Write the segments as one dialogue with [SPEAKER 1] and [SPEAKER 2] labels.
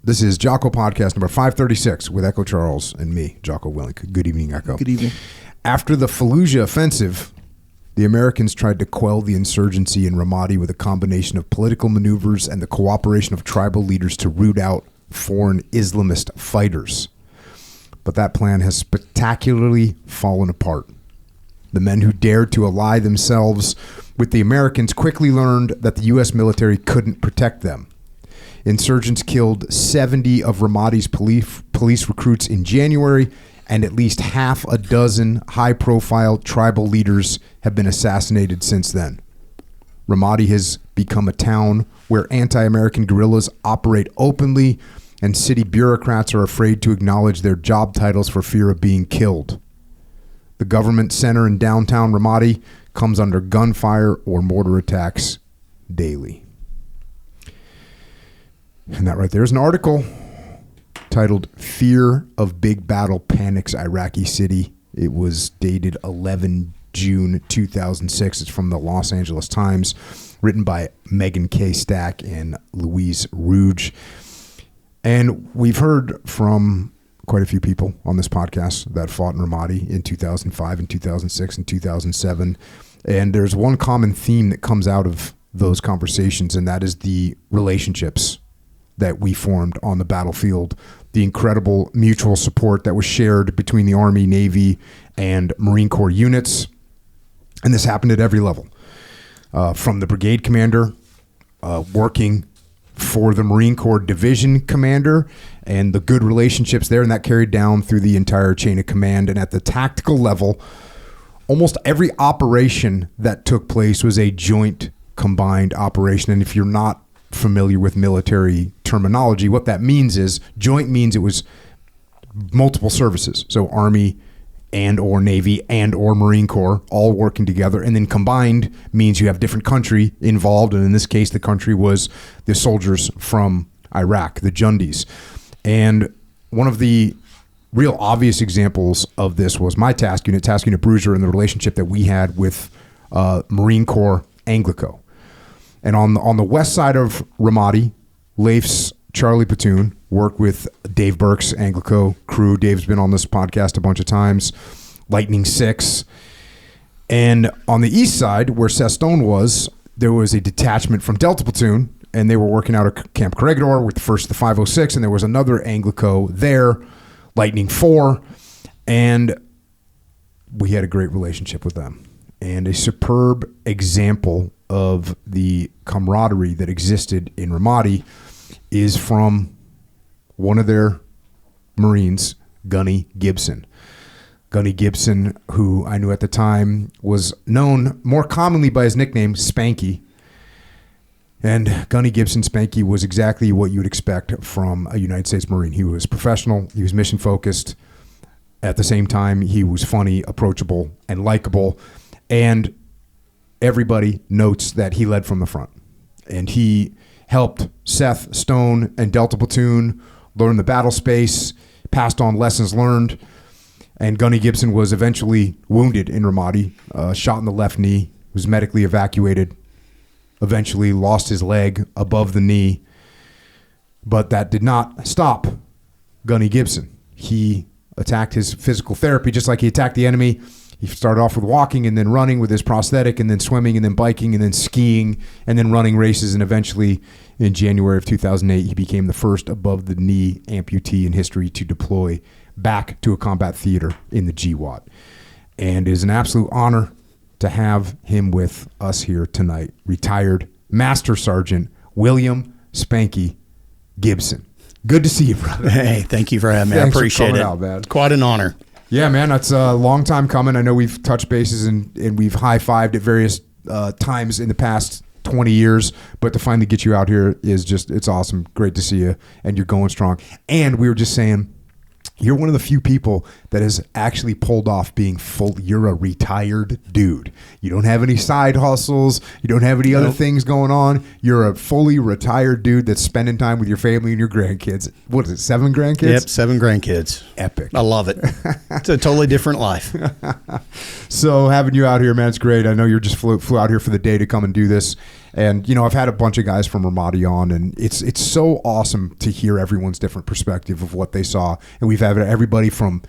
[SPEAKER 1] This is Jocko Podcast number 536 with Echo Charles and me, Jocko Willink. Good evening, Echo.
[SPEAKER 2] Good evening.
[SPEAKER 1] After the Fallujah offensive, the Americans tried to quell the insurgency in Ramadi with a combination of political maneuvers and the cooperation of tribal leaders to root out foreign Islamist fighters. But that plan has spectacularly fallen apart. The men who dared to ally themselves with the Americans quickly learned that the U.S. military couldn't protect them. Insurgents killed 70 of Ramadi's police recruits in January, and at least half a dozen high-profile tribal leaders have been assassinated since then. Ramadi has become a town where anti-American guerrillas operate openly, and city bureaucrats are afraid to acknowledge their job titles for fear of being killed. The government center in downtown Ramadi comes under gunfire or mortar attacks daily. And that right there is an article titled "Fear of Big Battle Panics Iraqi City." It was dated 11 June 2006. It's from the Los Angeles Times, written by Megan K. Stack and Louise Rouge. And we've heard from quite a few people on this podcast that fought in Ramadi in 2005 and 2006 and 2007. And there's one common theme that comes out of those conversations, and that is the relationships that we formed on the battlefield, the incredible mutual support that was shared between the Army, Navy, and Marine Corps units. And this happened at every level, from the brigade commander working for the Marine Corps division commander and the good relationships there, and that carried down through the entire chain of command. And at the tactical level, almost every operation that took place was a joint combined operation. And if you're not familiar with military terminology, what that means is joint means it was multiple services. So Army and or Navy and or Marine Corps all working together. And then combined means you have different country involved. And in this case, the country was the soldiers from Iraq, the Jundis. And one of the real obvious examples of this was my task unit Bruiser, and the relationship that we had with Marine Corps Anglico. And on the west side of Ramadi, Leif's Charlie Platoon worked with Dave Burke's Anglico crew. Dave's been on this podcast a bunch of times. Lightning 6. And on the east side, where Seth Stone was, there was a detachment from Delta Platoon, and they were working out of Camp Corregidor with the 1st the 506, and there was another Anglico there, Lightning 4, and we had a great relationship with them. And a superb example of the camaraderie that existed in Ramadi is from one of their Marines, Gunny Gibson. Gunny Gibson, who I knew at the time, was known more commonly by his nickname, Spanky. And Gunny Gibson, Spanky, was exactly what you would expect from a United States Marine. He was professional, he was mission-focused. At the same time, he was funny, approachable, and likable. And everybody notes that he led from the front. And he helped Seth Stone and Delta Platoon learn the battle space, passed on lessons learned. And Gunny Gibson was eventually wounded in Ramadi, shot in the left knee, was medically evacuated, eventually lost his leg above the knee. But that did not stop Gunny Gibson. He attacked his physical therapy just like he attacked the enemy. He started off with walking and then running with his prosthetic, and then swimming and then biking and then skiing and then running races. And eventually in January of 2008, he became the first above-the-knee amputee in history to deploy back to a combat theater in the GWAT. And it is an absolute honor to have him with us here tonight. Retired Master Sergeant William Spanky Gibson. Good to see you, brother.
[SPEAKER 2] Hey, thank you for having me.
[SPEAKER 1] Thanks
[SPEAKER 2] I appreciate it.
[SPEAKER 1] Out, man.
[SPEAKER 2] It's quite an honor.
[SPEAKER 1] Yeah, man, that's a long time coming. I know we've touched bases and we've high-fived at various times in the past 20 years, but to finally get you out here is just, it's awesome. Great to see you, and you're going strong. And we were just saying, you're one of the few people that has actually pulled off being full. You're a retired dude. You don't have any side hustles. You don't have any other things going on. You're a fully retired dude that's spending time with your family and your grandkids. What is it, 7 grandkids?
[SPEAKER 2] Yep, 7 grandkids.
[SPEAKER 1] Epic.
[SPEAKER 2] I love it. It's a totally different life.
[SPEAKER 1] So having you out here, man, it's great. I know you just flew out here for the day to come and do this. And, you know, I've had a bunch of guys from Ramadi on, and it's so awesome to hear everyone's different perspective of what they saw. And we've had everybody from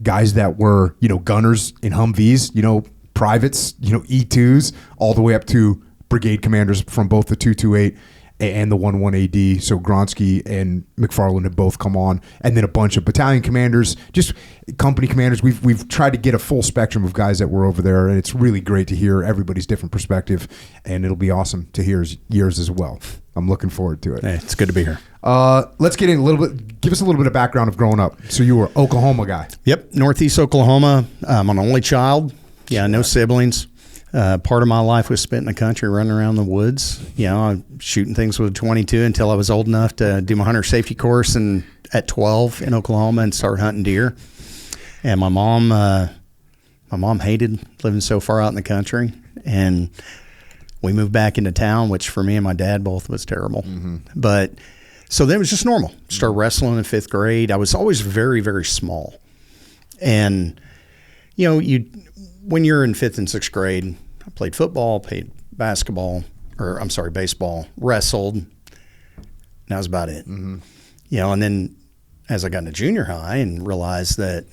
[SPEAKER 1] guys that were, you know, gunners in Humvees, you know, privates, you know, E2s, all the way up to brigade commanders from both the 228 and the 11 AD. So Gronsky and McFarland have both come on, and then a bunch of battalion commanders, just company commanders. We've tried to get a full spectrum of guys that were over there, and it's really great to hear everybody's different perspective, and it'll be awesome to hear yours as well. I'm looking forward to it.
[SPEAKER 2] Hey, it's good to be here.
[SPEAKER 1] Let's get in a little bit. Give us a little bit of background of growing up. So you were Oklahoma guy.
[SPEAKER 2] Yep, Northeast Oklahoma. I'm an only child. Yeah, no siblings. Part of my life was spent in the country running around the woods, you know, shooting things with a 22 until I was old enough to do my hunter safety course and at 12 in Oklahoma and start hunting deer. And my mom hated living so far out in the country, and we moved back into town, which for me and my dad both was terrible. Mm-hmm. But so then it was just normal. Started wrestling in 5th grade. I was always very, very small. And, you know, when you're in 5th and 6th grade, I played football, played baseball, wrestled. And that was about it. Mm-hmm. You know, and then as I got into junior high and realized that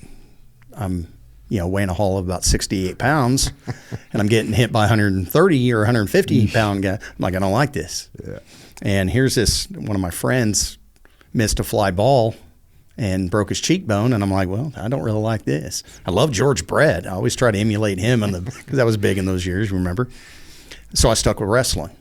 [SPEAKER 2] I'm, you know, weighing a haul of about 68 pounds and I'm getting hit by 130 or 150 pound guy, I'm like, I don't like this. Yeah. And here's one of my friends missed a fly ball and broke his cheekbone, and I'm like, well, I don't really like this. I love George Brett. I always try to emulate him because that was big in those years, remember? So I stuck with wrestling,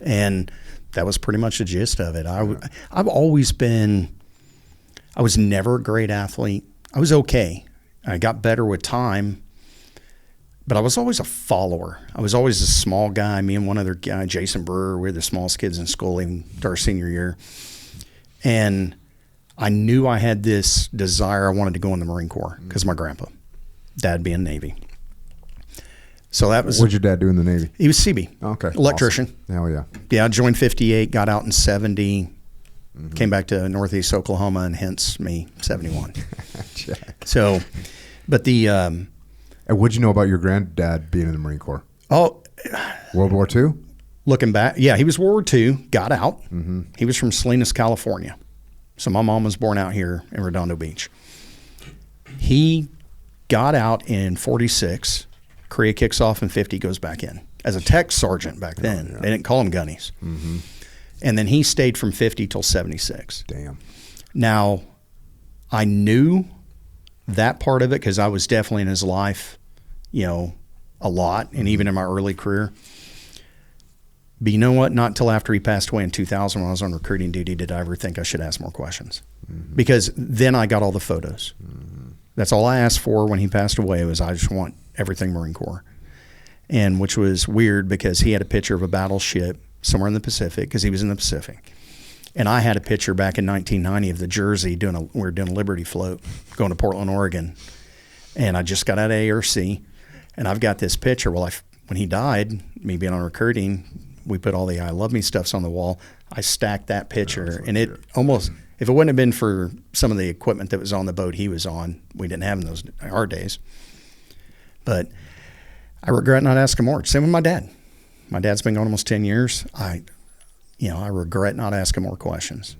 [SPEAKER 2] and that was pretty much the gist of it. I've always been – I was never a great athlete. I was okay. I got better with time, but I was always a follower. I was always a small guy. Me and one other guy, Jason Brewer, we were the smallest kids in school even our senior year. And I knew I had this desire. I wanted to go in the Marine Corps because my grandpa, dad being Navy. So that was.
[SPEAKER 1] What did your dad do in the Navy?
[SPEAKER 2] He was CB.
[SPEAKER 1] Okay.
[SPEAKER 2] Electrician.
[SPEAKER 1] Awesome. Hell yeah.
[SPEAKER 2] Yeah, I joined 58, got out in 70, came back to Northeast Oklahoma, and hence me, 71. So, but the. And
[SPEAKER 1] what'd you know about your granddad being in the Marine Corps?
[SPEAKER 2] Oh.
[SPEAKER 1] World War II?
[SPEAKER 2] Looking back, yeah, he was World War II, got out. Mm-hmm. He was from Salinas, California. So my mom was born out here in Redondo Beach. He got out in 46. Korea kicks off in 50, goes back in. As a tech sergeant back then. Oh, yeah. They didn't call him gunnies. Mm-hmm. And then he stayed from 50 till 76.
[SPEAKER 1] Damn.
[SPEAKER 2] Now, I knew that part of it because I was definitely in his life, you know, a lot, and even in my early career. But you know what? Not until after he passed away in 2000 when I was on recruiting duty did I ever think I should ask more questions. Mm-hmm. Because then I got all the photos. Mm-hmm. That's all I asked for when he passed away was I just want everything Marine Corps. And which was weird because he had a picture of a battleship somewhere in the Pacific because he was in the Pacific. And I had a picture back in 1990 of the Jersey we were doing a Liberty float going to Portland, Oregon. And I just got out of ARC and I've got this picture. Well, when he died, me being on recruiting, we put all the I Love Me stuffs on the wall. I stacked that picture, and it almost, if it wouldn't have been for some of the equipment that was on the boat he was on, we didn't have in our days. But I regret not asking more. Same with my dad. My dad's been gone almost 10 years. I regret not asking more questions.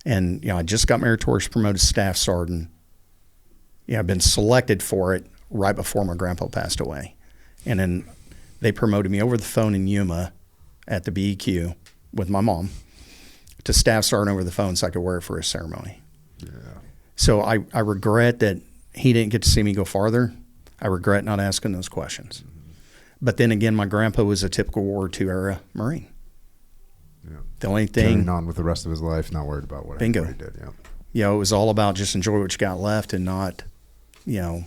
[SPEAKER 2] And, you know, I just got meritorious promoted staff sergeant. Yeah, I've been selected for it right before my grandpa passed away. And then they promoted me over the phone in Yuma at the BEQ with my mom to staff sergeant over the phone so I could wear it for his ceremony. Yeah. So I regret that he didn't get to see me go farther. I regret not asking those questions. Mm-hmm. But then again, my grandpa was a typical World War II era Marine. Yeah. The only thing.
[SPEAKER 1] Carrying on with the rest of his life, not worried about what he did. Yeah.
[SPEAKER 2] You know, it was all about just enjoy what you got left and not, you know,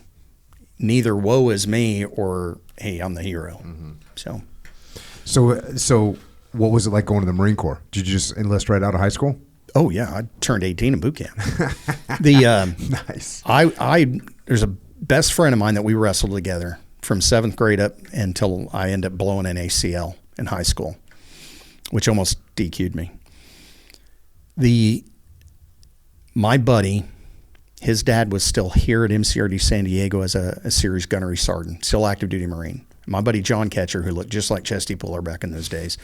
[SPEAKER 2] neither woe is me or, hey, I'm the hero. Mm-hmm.
[SPEAKER 1] So what was it like going to the Marine Corps? Did you just enlist right out of high school?
[SPEAKER 2] Oh, yeah. I turned 18 in boot camp.
[SPEAKER 1] Nice.
[SPEAKER 2] There's a best friend of mine that we wrestled together from 7th grade up until I ended up blowing an ACL in high school, which almost DQ'd me. My buddy, his dad was still here at MCRD San Diego as a series gunnery sergeant, still active duty Marine. My buddy John Ketcher, who looked just like Chesty Puller back in those days,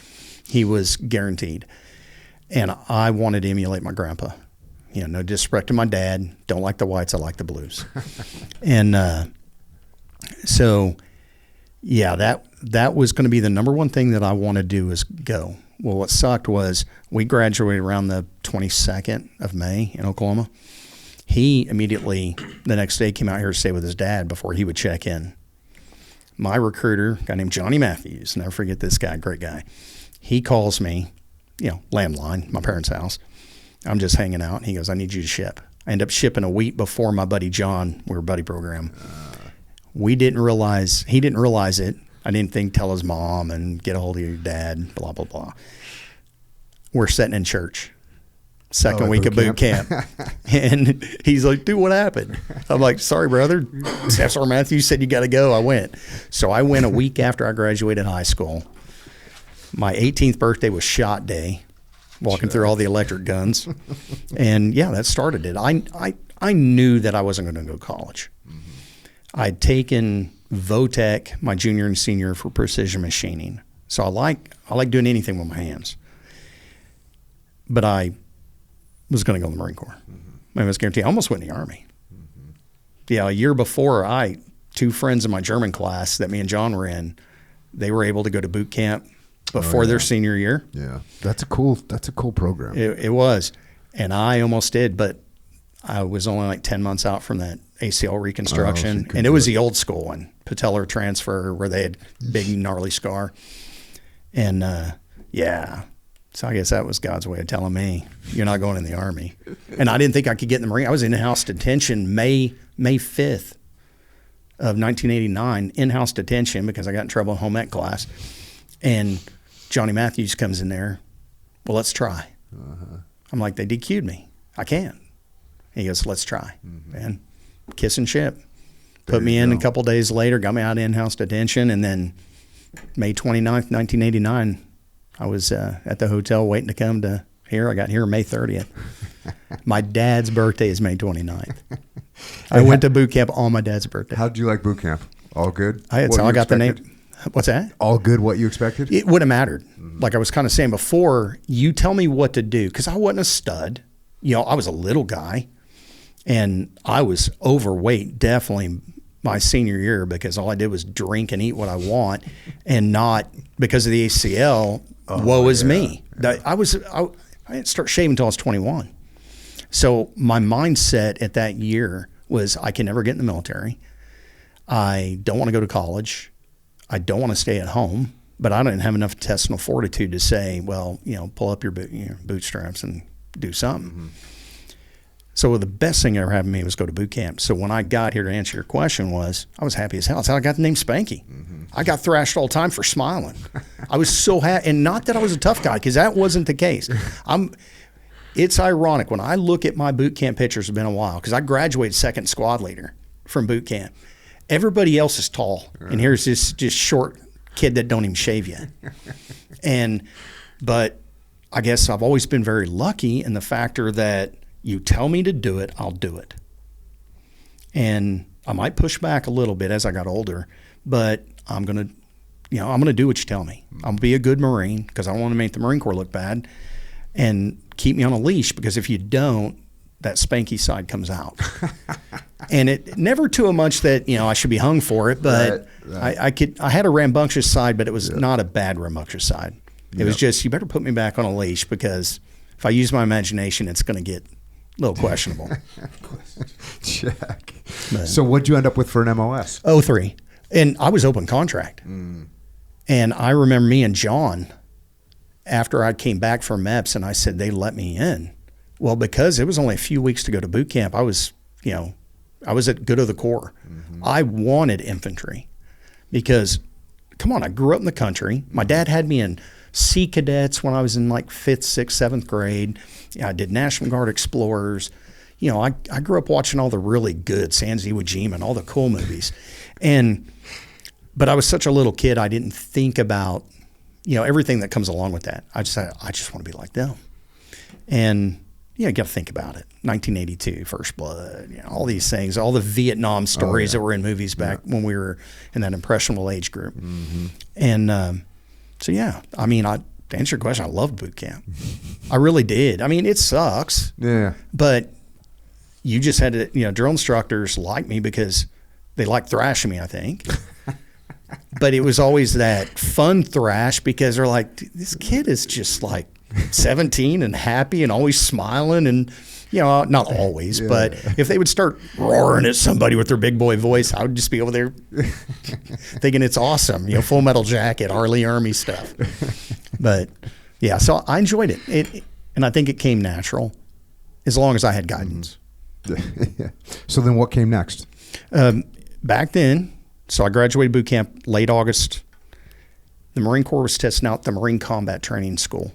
[SPEAKER 2] he was guaranteed. And I wanted to emulate my grandpa. You know, no disrespect to my dad. Don't like the whites. I like the blues. And so, yeah, that was going to be the number one thing that I want to do is go. Well, what sucked was we graduated around the 22nd of May in Oklahoma. He immediately, the next day, came out here to stay with his dad before he would check in. My recruiter, a guy named Johnny Matthews, never forget this guy, great guy. He calls me, you know, landline, my parents' house. I'm just hanging out. And he goes, I need you to ship. I end up shipping a week before my buddy John. We were a buddy program. He didn't realize it. I didn't think tell his mom and get a hold of your dad, blah, blah, blah. We're sitting in church. Second week of boot camp. And he's like, dude, what happened? I'm like, sorry, brother. Staff Sergeant Matthews said you got to go. I went. So I went a week after I graduated high school. My 18th birthday was shot day, walking through all the electric guns. And, yeah, that started it. I knew that I wasn't going to go to college. I'd taken VOTEC my junior and senior for precision machining. So I like doing anything with my hands. But I was going to go in the Marine Corps. I was guaranteed. I almost went in the Army. Yeah, a year before, two friends in my German class that me and John were in, they were able to go to boot camp before their senior year.
[SPEAKER 1] Yeah, that's a cool program.
[SPEAKER 2] It was, and I almost did, but I was only like 10 months out from that ACL reconstruction, and it was the old school one, patellar transfer, where they had big gnarly scar, and yeah. So I guess that was God's way of telling me, you're not going in the Army. And I didn't think I could get in the Marine. I was in in-house detention May 5th of 1989, in-house detention because I got in trouble in home ec class. And Johnny Matthews comes in there. Well, let's try. I'm like, they DQ'd me. I can't. He goes, let's try. Man, kiss and ship. Put me in a couple days later, got me out of in-house detention, and then May 29th, 1989, I was at the hotel waiting to come to here. I got here May 30th. My dad's birthday is May 29th. I went to boot camp on my dad's birthday.
[SPEAKER 1] How did you like boot camp? All good?
[SPEAKER 2] I got the name. What's that?
[SPEAKER 1] All good, what you expected?
[SPEAKER 2] It wouldn't have mattered. Like I was kind of saying before, you tell me what to do, because I wasn't a stud. You know, I was a little guy, and I was overweight definitely my senior year because all I did was drink and eat what I want, and not because of the ACL. Woe is me. I didn't start shaving until I was 21. So my mindset at that year was I can never get in the military. I don't want to go to college. I don't want to stay at home. But I didn't have enough intestinal fortitude to say, well, you know, pull up your bootstraps and do something. So the best thing that ever happened to me was go to boot camp. So when I got here, to answer your question, I was happy as hell. That's how I got the name Spanky. I got thrashed all the time for smiling. I was so happy. And not that I was a tough guy, because that wasn't the case. It's ironic. When I look at my boot camp pictures, it's been a while, because I graduated second squad leader from boot camp. Everybody else is tall. And here's this just short kid that don't even shave yet. But I guess I've always been very lucky in the factor that you tell me to do it, I'll do it. And I might push back a little bit as I got older, but I'm going to do what you tell me. I'm going to be a good Marine, because I don't want to make the Marine Corps look bad, and keep me on a leash, because if you don't, that Spanky side comes out. And it never too much that, you know, I should be hung for it, but right. I had a rambunctious side, but it was not a bad rambunctious side. It was just, you better put me back on a leash, because if I use my imagination, it's going to get a little questionable.
[SPEAKER 1] Check. So what'd you end up with for an MOS?
[SPEAKER 2] 03. And I was open contract. And I remember me and John, after I came back from MEPS, and I said, they let me in. Well, because it was only a few weeks to go to boot camp, I was at good of the Corps. I wanted infantry because, come on, I grew up in the country. My dad had me in Sea Cadets when I was in like 5th, 6th, 7th grade. I did National Guard Explorers. You know, I grew up watching all the really good Sans Iwo Jima and all the cool movies. But I was such a little kid, I didn't think about, you know, everything that comes along with that. I just said, I just want to be like them. And you got to think about it. 1982, First Blood, all these things, all the Vietnam stories that were in movies back when we were in that impressionable age group. And so, I mean, to answer your question, I loved boot camp. I really did. I mean, it sucks.
[SPEAKER 1] Yeah.
[SPEAKER 2] But you just had to, drill instructors like me because they like thrashing me, I think. But it was always that fun thrash because they're like, this kid is just like 17 and happy and always smiling and, not always, but if they would start roaring at somebody with their big boy voice, I would just be over there thinking it's awesome, Full Metal Jacket, Arlie Army stuff. But so I enjoyed it. And I think it came natural as long as I had guidance.
[SPEAKER 1] So then what came next?
[SPEAKER 2] Back then, so I graduated boot camp late August. The Marine Corps was testing out the Marine Combat Training School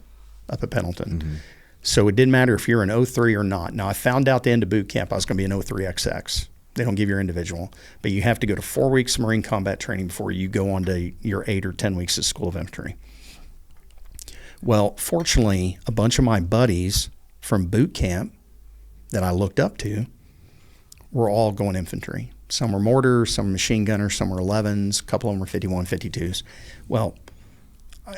[SPEAKER 2] up at Pendleton. So it didn't matter if you're an 03 or not. Now, I found out at the end of boot camp I was going to be an 03XX. They don't give you your individual, but you have to go to 4 weeks of Marine Combat Training before you go on to your 8 or 10 weeks of School of Infantry. Well, fortunately, a bunch of my buddies from boot camp that I looked up to were all going infantry. Some were mortars, some were machine gunners, some were 11s, a couple of them were 51, 52s. Well,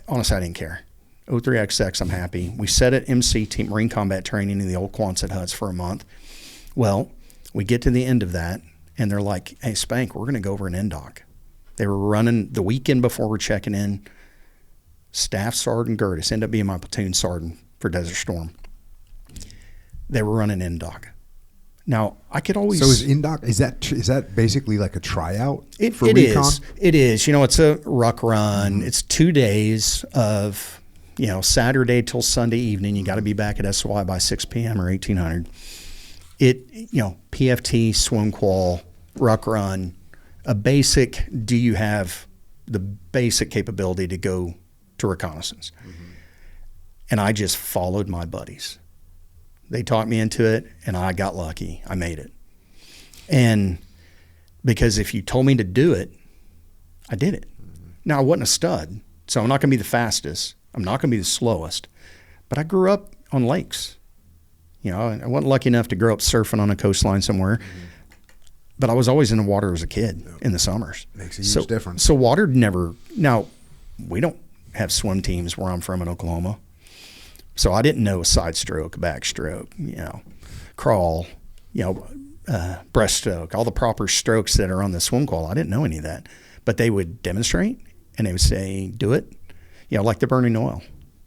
[SPEAKER 2] honestly, I didn't care. 03XX, I'm happy. We set at MC Team Marine Combat Training in the old Quonset huts for a month. Well, we get to the end of that, and they're like, hey, Spank, we're going to go over an NDOC. They were running the weekend before we're checking in. Staff Sergeant Gertis ended up being my platoon sergeant for Desert Storm. They were running NDOC. Now, I could always...
[SPEAKER 1] So is NDOC, is that basically like a tryout for
[SPEAKER 2] recon? It is. It's a ruck run. It's 2 days of... Saturday till Sunday evening, you got to be back at SY by 6 p.m. or 1800. PFT, swim qual, ruck run, a basic, do you have the basic capability to go to reconnaissance? And I just followed my buddies. They talked me into it, and I got lucky. I made it. And because if you told me to do it, I did it. Now, I wasn't a stud, so I'm not going to be the fastest. I'm not going to be the slowest, but I grew up on lakes. I wasn't lucky enough to grow up surfing on a coastline somewhere, but I was always in the water as a kid in the summers.
[SPEAKER 1] Makes a huge difference.
[SPEAKER 2] So water never, now we don't have swim teams where I'm from in Oklahoma. So I didn't know a side stroke, backstroke, crawl, breaststroke, all the proper strokes that are on the swim call. I didn't know any of that, but they would demonstrate and they would say, do it. Like the burning oil.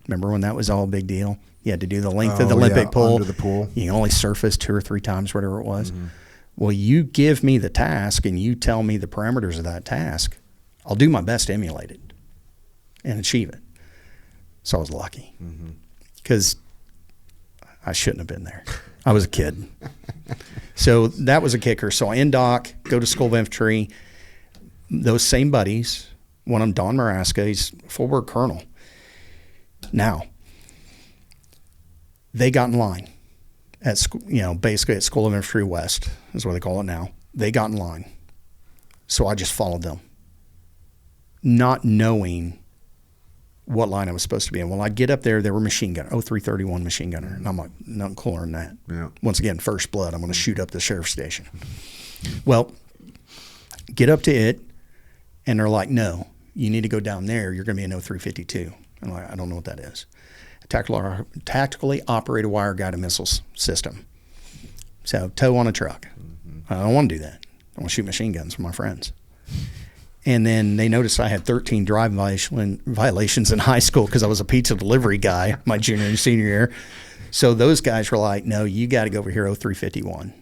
[SPEAKER 2] Remember when that was all a big deal? You had to do the length of the Olympic pool.
[SPEAKER 1] Under the pool.
[SPEAKER 2] You can only surface 2 or 3 times, whatever it was. Well, you give me the task and you tell me the parameters of that task. I'll do my best to emulate it and achieve it. So I was lucky because I shouldn't have been there. I was a kid. So that was a kicker. So I NDOC, go to School of Infantry. Those same buddies, one of them, Don Maraska, he's a full-bird colonel. Now, they got in line at school, basically at School of Infantry West is what they call it now. They got in line. So I just followed them, not knowing what line I was supposed to be in. Well, I'd get up there, they were machine gunner, 0331 machine gunner. And I'm like, nothing cooler than that.
[SPEAKER 1] Yeah.
[SPEAKER 2] Once again, first blood, I'm going to shoot up the sheriff's station. Well, get up to it, and they're like, no, you need to go down there. You're going to be in 0352. I'm like, I don't know what that is. Tactically operated wire guided missiles system. So tow on a truck. I don't want to do that. I want to shoot machine guns with my friends. And then they noticed I had 13 driving violations in high school because I was a pizza delivery guy my junior and senior year. So those guys were like, no, you got to go over here 0351,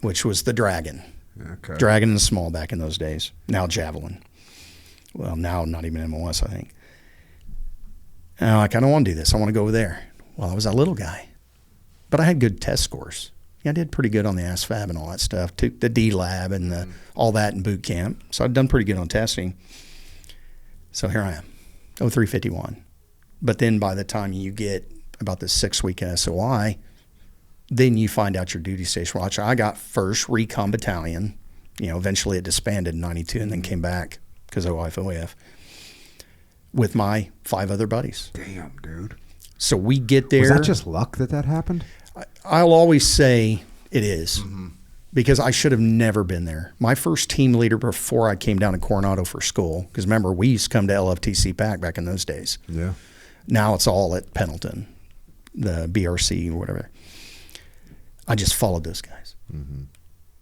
[SPEAKER 2] which was the Dragon.
[SPEAKER 1] Okay.
[SPEAKER 2] Dragon and small back in those days. Now Javelin. Well, now not even MOS, I think. And I'm like, I don't want to do this. I want to go over there. Well, I was a little guy, but I had good test scores. Yeah, I did pretty good on the ASFAB and all that stuff. Took the D lab and all that in boot camp. So I'd done pretty good on testing. So here I am, 0351. But then by the time you get about the 6-week SOI, then you find out your duty station. Watch, I got 1st Recon Battalion. Eventually it disbanded in 92 and then came back because of OIF with my 5 other buddies.
[SPEAKER 1] Damn, dude.
[SPEAKER 2] So we get there.
[SPEAKER 1] Was that just luck that happened?
[SPEAKER 2] I'll always say it is, because I should have never been there. My first team leader before I came down to Coronado for school, because remember, we used to come to LFTC PAC back in those days.
[SPEAKER 1] Yeah.
[SPEAKER 2] Now it's all at Pendleton, the BRC or whatever. I just followed those guys.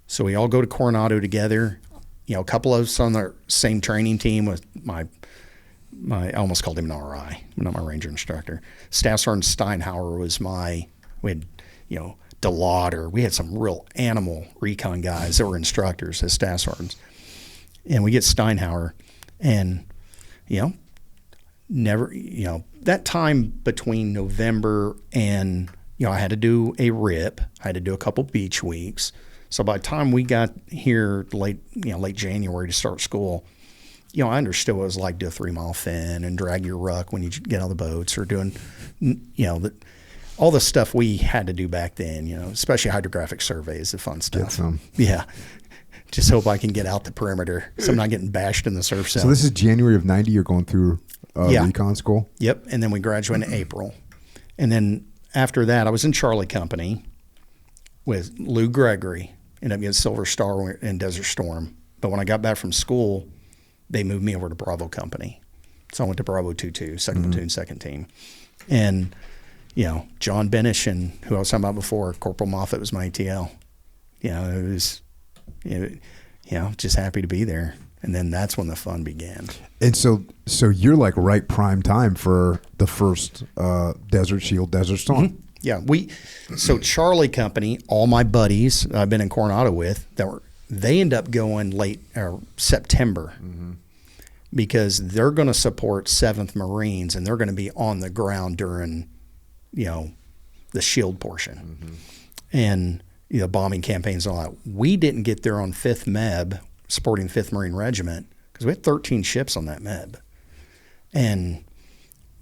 [SPEAKER 2] So we all go to Coronado together. A couple of us on the same training team with my I almost called him an RI, not my Ranger instructor. Staff Sergeant Steinhauer was we had, DeLauder. We had some real animal recon guys that were instructors as staff sergeants. And we get Steinhauer, and, that time between November and, I had to do a RIP. I had to do a couple beach weeks. So by the time we got here late January to start school, I understood what it was like to do a 3-mile fin and drag your ruck when you get on the boats, or doing, all the stuff we had to do back then, especially hydrographic surveys, the fun stuff.
[SPEAKER 1] Get some.
[SPEAKER 2] Yeah. Just hope I can get out the perimeter so I'm not getting bashed in the surf cell.
[SPEAKER 1] So this is January of 90. You're going through recon school?
[SPEAKER 2] Yep. And then we graduate in April. And then after that, I was in Charlie Company with Lou Gregory. Ended up getting Silver Star in Desert Storm. But when I got back from school, they moved me over to Bravo Company. So I went to Bravo 2-2, 2nd Platoon, 2nd Team. And, John Benish, and who I was talking about before, Corporal Moffitt was my ATL. It was, just happy to be there. And then that's when the fun began.
[SPEAKER 1] And so you're like right prime time for the first Desert Shield, Desert Storm.
[SPEAKER 2] Yeah. So Charlie Company, all my buddies I've been in Coronado with, they end up going late September, because they're going to support 7th Marines, and they're going to be on the ground during, the shield portion and bombing campaigns and all that. We didn't get there on 5th MEB supporting 5th Marine Regiment, because we had 13 ships on that MEB, and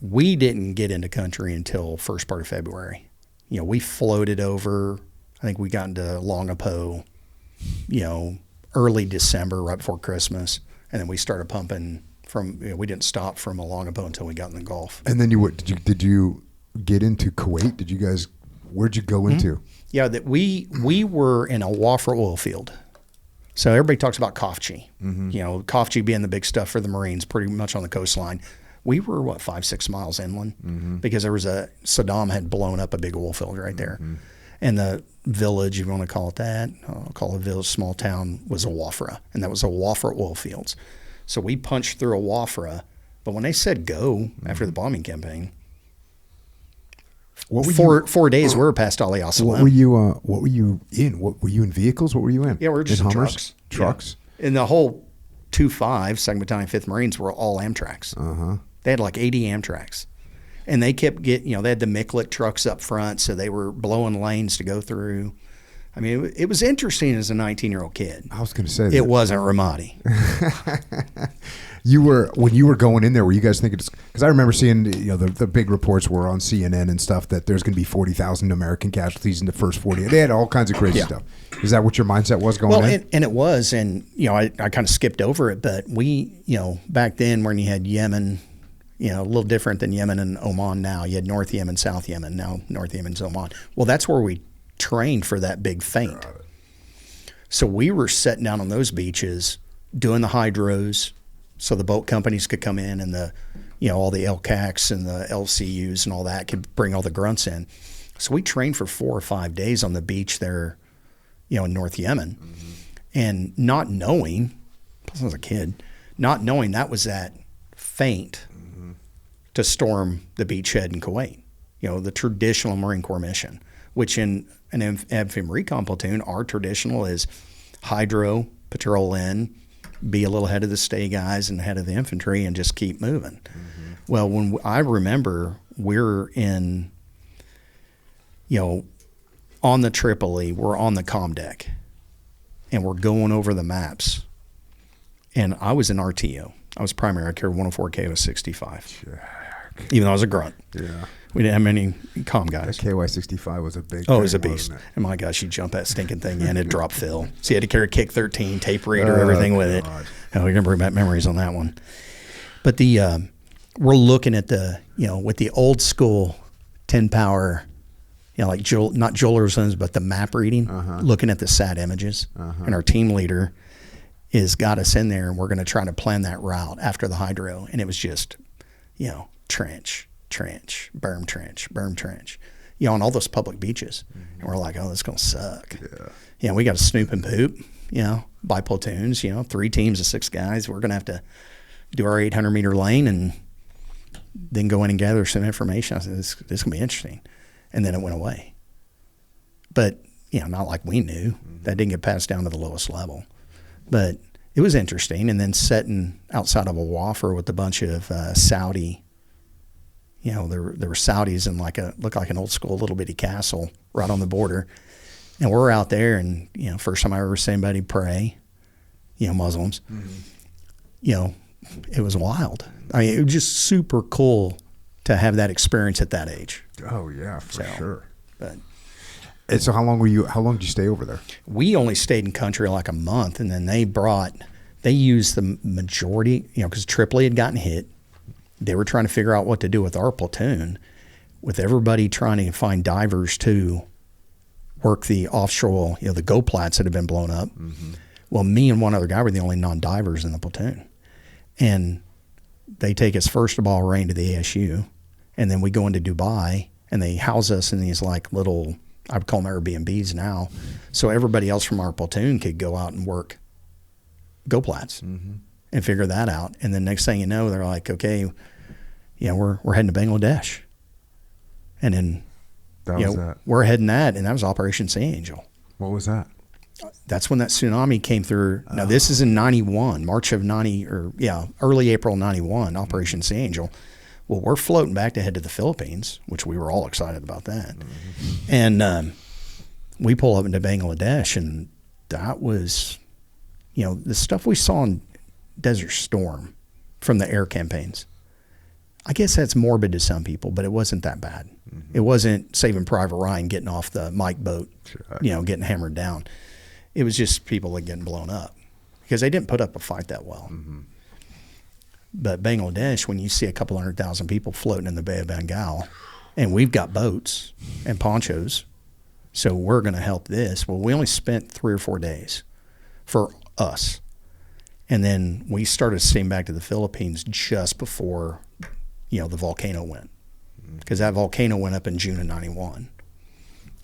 [SPEAKER 2] we didn't get into country until first part of February. We floated over. I think we got into Longapo, early December, right before Christmas, and then we started pumping from. We didn't stop from Longapo until we got in the Gulf.
[SPEAKER 1] And then did you get into Kuwait? Where'd you go into?
[SPEAKER 2] Yeah, that we were in a Wafra oil field. So everybody talks about Kofchi. Kofchi being the big stuff for the Marines, pretty much on the coastline. We were 5-6 miles inland, because there was Saddam had blown up a big oil field right there. And the village, if you want to call it that, I'll call it a village, small town, was a Wafra. And that was a Wafra oil fields. So we punched through a Wafra. But when they said go after the bombing campaign, 4 days we were past Al-Assad.
[SPEAKER 1] What were you in? What were you in vehicles? What were you in?
[SPEAKER 2] Yeah, we were just in
[SPEAKER 1] Hummers? Trucks.
[SPEAKER 2] Yeah. And the whole 2-5, 2nd Battalion, 5th Marines were all Amtraks. They had like 80 Amtraks. And they kept getting, they had the Miklik trucks up front, so they were blowing lanes to go through. I mean, it was interesting as a 19-year-old kid.
[SPEAKER 1] I was going to say that.
[SPEAKER 2] It wasn't Ramadi.
[SPEAKER 1] When you were going in there, were you guys thinking, because I remember seeing, the big reports were on CNN and stuff that there's going to be 40,000 American casualties in the first 40. They had all kinds of crazy stuff. Is that what your mindset was going in?
[SPEAKER 2] And it was, and, I kind of skipped over it, but we, back then when you had Yemen, a little different than Yemen and Oman now. You had North Yemen, South Yemen, now North Yemen's Oman. Well, that's where we trained for that big feint. So we were sitting down on those beaches doing the hydros so the boat companies could come in, and the, all the LCACs and the LCUs and all that could bring all the grunts in. So we trained for 4 or 5 days on the beach there, in North Yemen, and not knowing, plus I was a kid, not knowing that was that feint to storm the beachhead in Kuwait, the traditional Marine Corps mission, which in an amphibious recon platoon, our traditional is hydro, patrol in, be a little ahead of the stay guys and ahead of the infantry, and just keep moving. Well, when I remember we're in, on the Tripoli, we're on the comm deck, and we're going over the maps. And I was an RTO. I was primary. I carried 104K with 65. Even though I was a grunt. Yeah. We didn't have many comm guys.
[SPEAKER 1] That KY-65 was a big
[SPEAKER 2] thing. Oh, it was a beast. And my gosh, you jump that stinking thing in, it dropped fill. So you had to carry Kick 13, tape reader, everything with it. Oh, you're going to bring back memories on that one. But we're looking at the, with the old school 10 power, like not Joel zones, but the map reading, looking at the SAT images. And our team leader is got us in there, and we're going to try to plan that route after the hydro. And it was just, trench, berm trench, on all those public beaches. And we're like, oh, this is going to suck. Yeah. We got to snoop and poop, by platoons, 3 teams of 6 guys. We're going to have to do our 800-meter lane and then go in and gather some information. I said, this is going to be interesting. And then it went away. But, not like we knew. That didn't get passed down to the lowest level. But it was interesting. And then sitting outside of a wafer with a bunch of Saudi, there were Saudis in looked like an old school little bitty castle right on the border. And we're out there, and, first time I ever seen anybody pray, Muslims, it was wild. I mean, it was just super cool to have that experience at that age.
[SPEAKER 1] Oh yeah, for sure.
[SPEAKER 2] But
[SPEAKER 1] and so how long did you stay over there?
[SPEAKER 2] We only stayed in country like a month, and then they used the majority, because Tripoli had gotten hit. They were trying to figure out what to do with our platoon, with everybody trying to find divers to work the offshore, the Go Plats that had been blown up. Well, me and one other guy were the only non-divers in the platoon. And they take us first of all right to the ASU, and then we go into Dubai, and they house us in these little, I would call them Airbnbs now, so everybody else from our platoon could go out and work Go Plats and figure that out. And then next thing you know, they're like, okay, we're heading to Bangladesh. And then we're headning that, and that was Operation Sea Angel.
[SPEAKER 1] What was that?
[SPEAKER 2] That's when that tsunami came through. Now, this is in 91, March of 90, early April 91, Operation Sea Angel. Well, we're floating back to head to the Philippines, which we were all excited about that. And we pull up into Bangladesh, and that was, the stuff we saw in Desert Storm from the air campaigns. I guess that's morbid to some people, but it wasn't that bad. It wasn't Saving Private Ryan getting off the Mike boat, getting hammered down. It was just people getting blown up because they didn't put up a fight that well. But Bangladesh, when you see a couple 100,000 people floating in the Bay of Bengal, and we've got boats and ponchos, so we're going to help this. Well, we only spent 3 or 4 days for us. And then we started steaming back to the Philippines just before, the volcano went. Because that volcano went up in June of 91.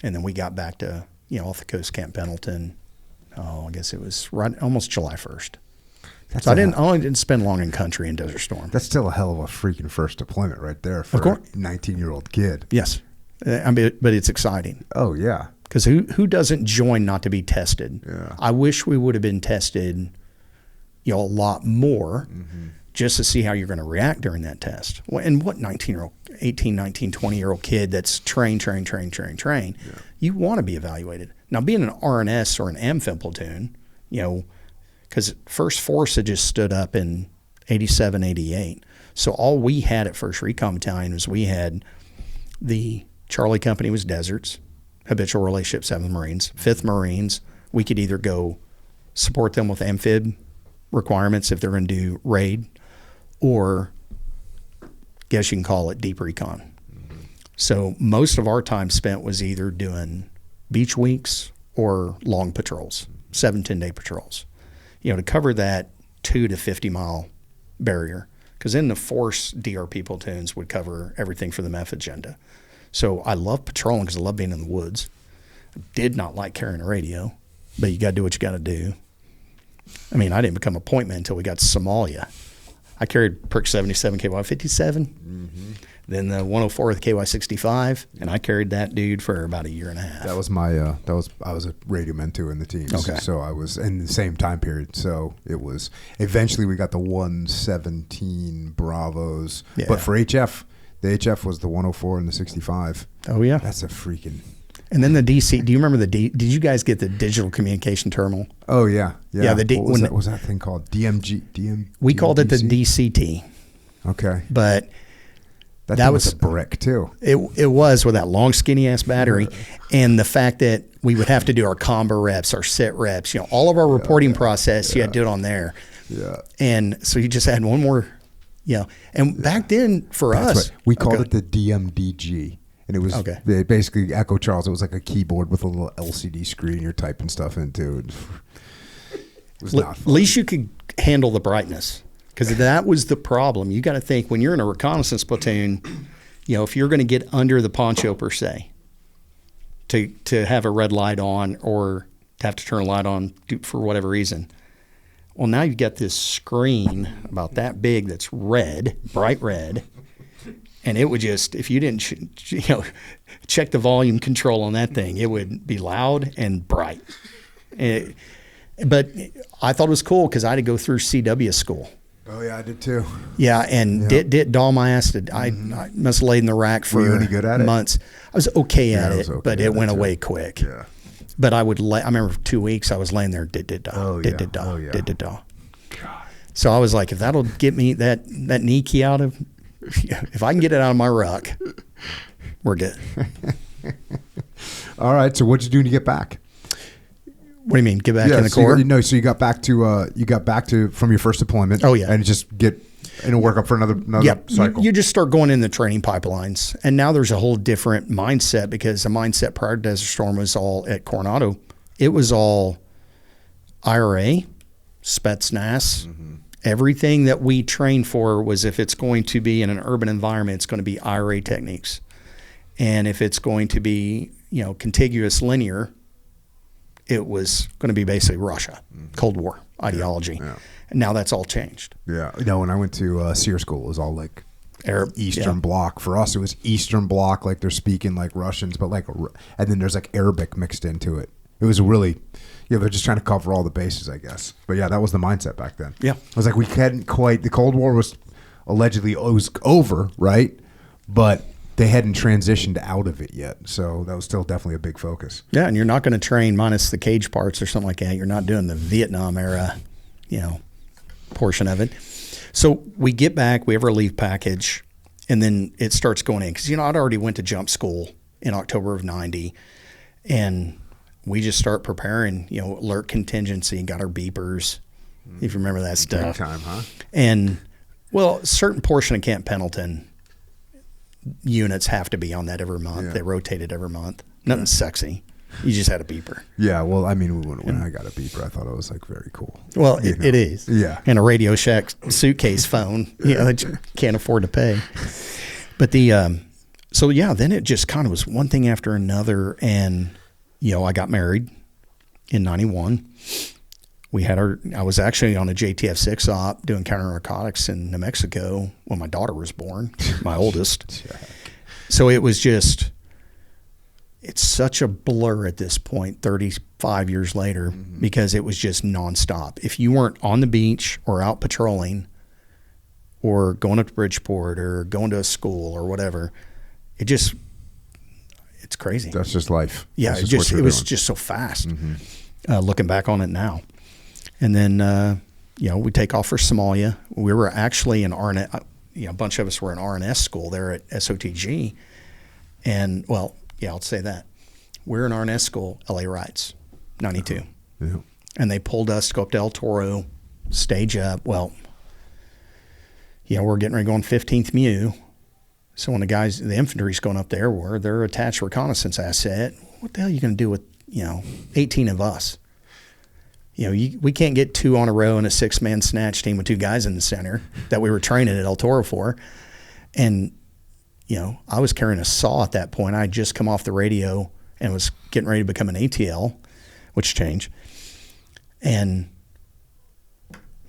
[SPEAKER 2] And then we got back to, off the coast, Camp Pendleton. I guess it was right almost July 1st. So I only didn't spend long in country in Desert Storm.
[SPEAKER 1] That's still a hell of a freaking first deployment right there for a 19-year-old kid.
[SPEAKER 2] Yes. But it's exciting.
[SPEAKER 1] Oh, yeah.
[SPEAKER 2] Because who doesn't join not to be tested?
[SPEAKER 1] Yeah.
[SPEAKER 2] I wish we would have been tested, a lot more just to see how you're going to react during that test. And what 19-year-old, 18, 19, 20-year-old kid that's trained, you want to be evaluated. Now, being an RNS or an amphib platoon, because First Force had just stood up in 87, 88. So all we had at 1st Recon Battalion was we had the Charlie Company was deserts, habitual relationship 7th Marines, 5th Marines. We could either go support them with amphib requirements if they're going to do raid, or guess you can call it deep recon. So most of our time spent was either doing beach weeks or long patrols, 7-10-day patrols. To cover that 2 to 50 mile barrier, because then the force DRP platoons would cover everything for the MEF agenda. So I love patrolling because I love being in the woods. I did not like carrying a radio, but you got to do what you got to do. I mean, I didn't become a point man until we got to Somalia. I carried Perk 77 KY57, then the 104 with KY65, and I carried that dude for about a year and a half.
[SPEAKER 1] That was my I was a radio mentor in the teams.
[SPEAKER 2] Okay.
[SPEAKER 1] So I was in the same time period. So it was eventually we got the 117 Bravos.
[SPEAKER 2] Yeah.
[SPEAKER 1] But for HF, the HF was the 104 and the 65.
[SPEAKER 2] Oh yeah.
[SPEAKER 1] That's a freaking.
[SPEAKER 2] And then the DC, do you remember did you guys get the digital communication terminal?
[SPEAKER 1] Oh yeah. Yeah.
[SPEAKER 2] What
[SPEAKER 1] was that thing called? DMG?
[SPEAKER 2] We called it the DCT.
[SPEAKER 1] Okay.
[SPEAKER 2] But
[SPEAKER 1] that was a brick too.
[SPEAKER 2] It was with that long skinny ass battery, and the fact that we would have to do our combo reps, our sit reps, all of our reporting process, you had to do it on there.
[SPEAKER 1] Yeah.
[SPEAKER 2] And so you just had one more, And back then for us,
[SPEAKER 1] we called it the DMDG. And it was basically Echo Charles. It was like a keyboard with a little LCD screen you're typing stuff into. It was not fun.
[SPEAKER 2] At least you could handle the brightness, because that was the problem. You got to think, when you're in a reconnaissance platoon, if you're going to get under the poncho per se, to have a red light on or to have to turn a light on for whatever reason. Well, now you've got this screen about that big that's red, bright red, and it would just, if you didn't check the volume control on that thing, it would be loud and bright. But I thought it was cool because I had to go through CW school.
[SPEAKER 1] Oh, yeah, I did too.
[SPEAKER 2] Yeah, and did doll my ass. I must have laid in the rack for
[SPEAKER 1] Were you any good at
[SPEAKER 2] months. I was okay at it, but it went away quick.
[SPEAKER 1] Yeah.
[SPEAKER 2] But I remember for 2 weeks I was laying there, did da. So I was like, if that'll get me that knee key out of, if I can get it out of my ruck, we're good.
[SPEAKER 1] All right. So what'd you do to get back?
[SPEAKER 2] What do you mean? Get back in the Corps?
[SPEAKER 1] So you got back to from your first deployment.
[SPEAKER 2] Oh yeah,
[SPEAKER 1] and just work up for another cycle.
[SPEAKER 2] You just start going in the training pipelines, and now there's a whole different mindset, because the mindset prior to Desert Storm was all at Coronado. It was all IRA, Spetsnaz. Mm-hmm. Everything that we trained for was, if it's going to be in an urban environment, it's going to be IRA techniques, and if it's going to be contiguous linear, it was going to be basically Russia, Cold War ideology. Yeah. And now that's all changed.
[SPEAKER 1] Yeah. When I went to SEER school, it was all like
[SPEAKER 2] Arab,
[SPEAKER 1] Eastern Bloc. For us, it was Eastern Bloc, like they're speaking like Russians, but and then there's like Arabic mixed into it. It was really, they're just trying to cover all the bases, I guess. But yeah, that was the mindset back then.
[SPEAKER 2] Yeah.
[SPEAKER 1] I was like, we hadn't quite, the Cold War was allegedly, it was over, right? But they hadn't transitioned out of it yet. So that was still definitely a big focus.
[SPEAKER 2] Yeah, and you're not going to train, minus the cage parts or something like that, you're not doing the Vietnam era, portion of it. So we get back, we have our leave package, and then it starts going in. Because, I'd already went to jump school in October of 90, and we just start preparing, alert contingency, got our beepers, if you remember that stuff.
[SPEAKER 1] Big time, huh?
[SPEAKER 2] And, a certain portion of Camp Pendleton units have to be on that every month. Yeah. They rotated every month. Nothing sexy. You just had a beeper.
[SPEAKER 1] Yeah, well, I mean, when I got a beeper, I thought it was like very cool.
[SPEAKER 2] Well, it is.
[SPEAKER 1] Yeah.
[SPEAKER 2] And a Radio Shack suitcase phone, that you can't afford to pay. But then it just kind of was one thing after another. And, I got married in 91. I was actually on a JTF 6 op doing counter narcotics in New Mexico when my daughter was born, my oldest. So it was just, it's such a blur at this point, 35 years later, because it was just nonstop. If you weren't on the beach or out patrolling or going up to Bridgeport or going to a school or whatever, it's crazy.
[SPEAKER 1] That's just life.
[SPEAKER 2] Yeah, it was just so fast, looking back on it now. And then, we take off for Somalia. We were actually in RNS, a bunch of us were in RNS school there at SOTG. And, I'll say that. We're in RNS school, LA Rights, 92. Yeah. And they pulled us to go up to El Toro, stage up. Well, we're getting ready to go on 15th MEU. So when the infantry's going up there, they're attached reconnaissance asset. What the hell are you going to do with, 18 of us? We can't get 2 on a row in a 6-man snatch team with 2 guys in the center that we were training at El Toro for. And, I was carrying a saw at that point. I had just come off the radio and was getting ready to become an ATL, which changed. And,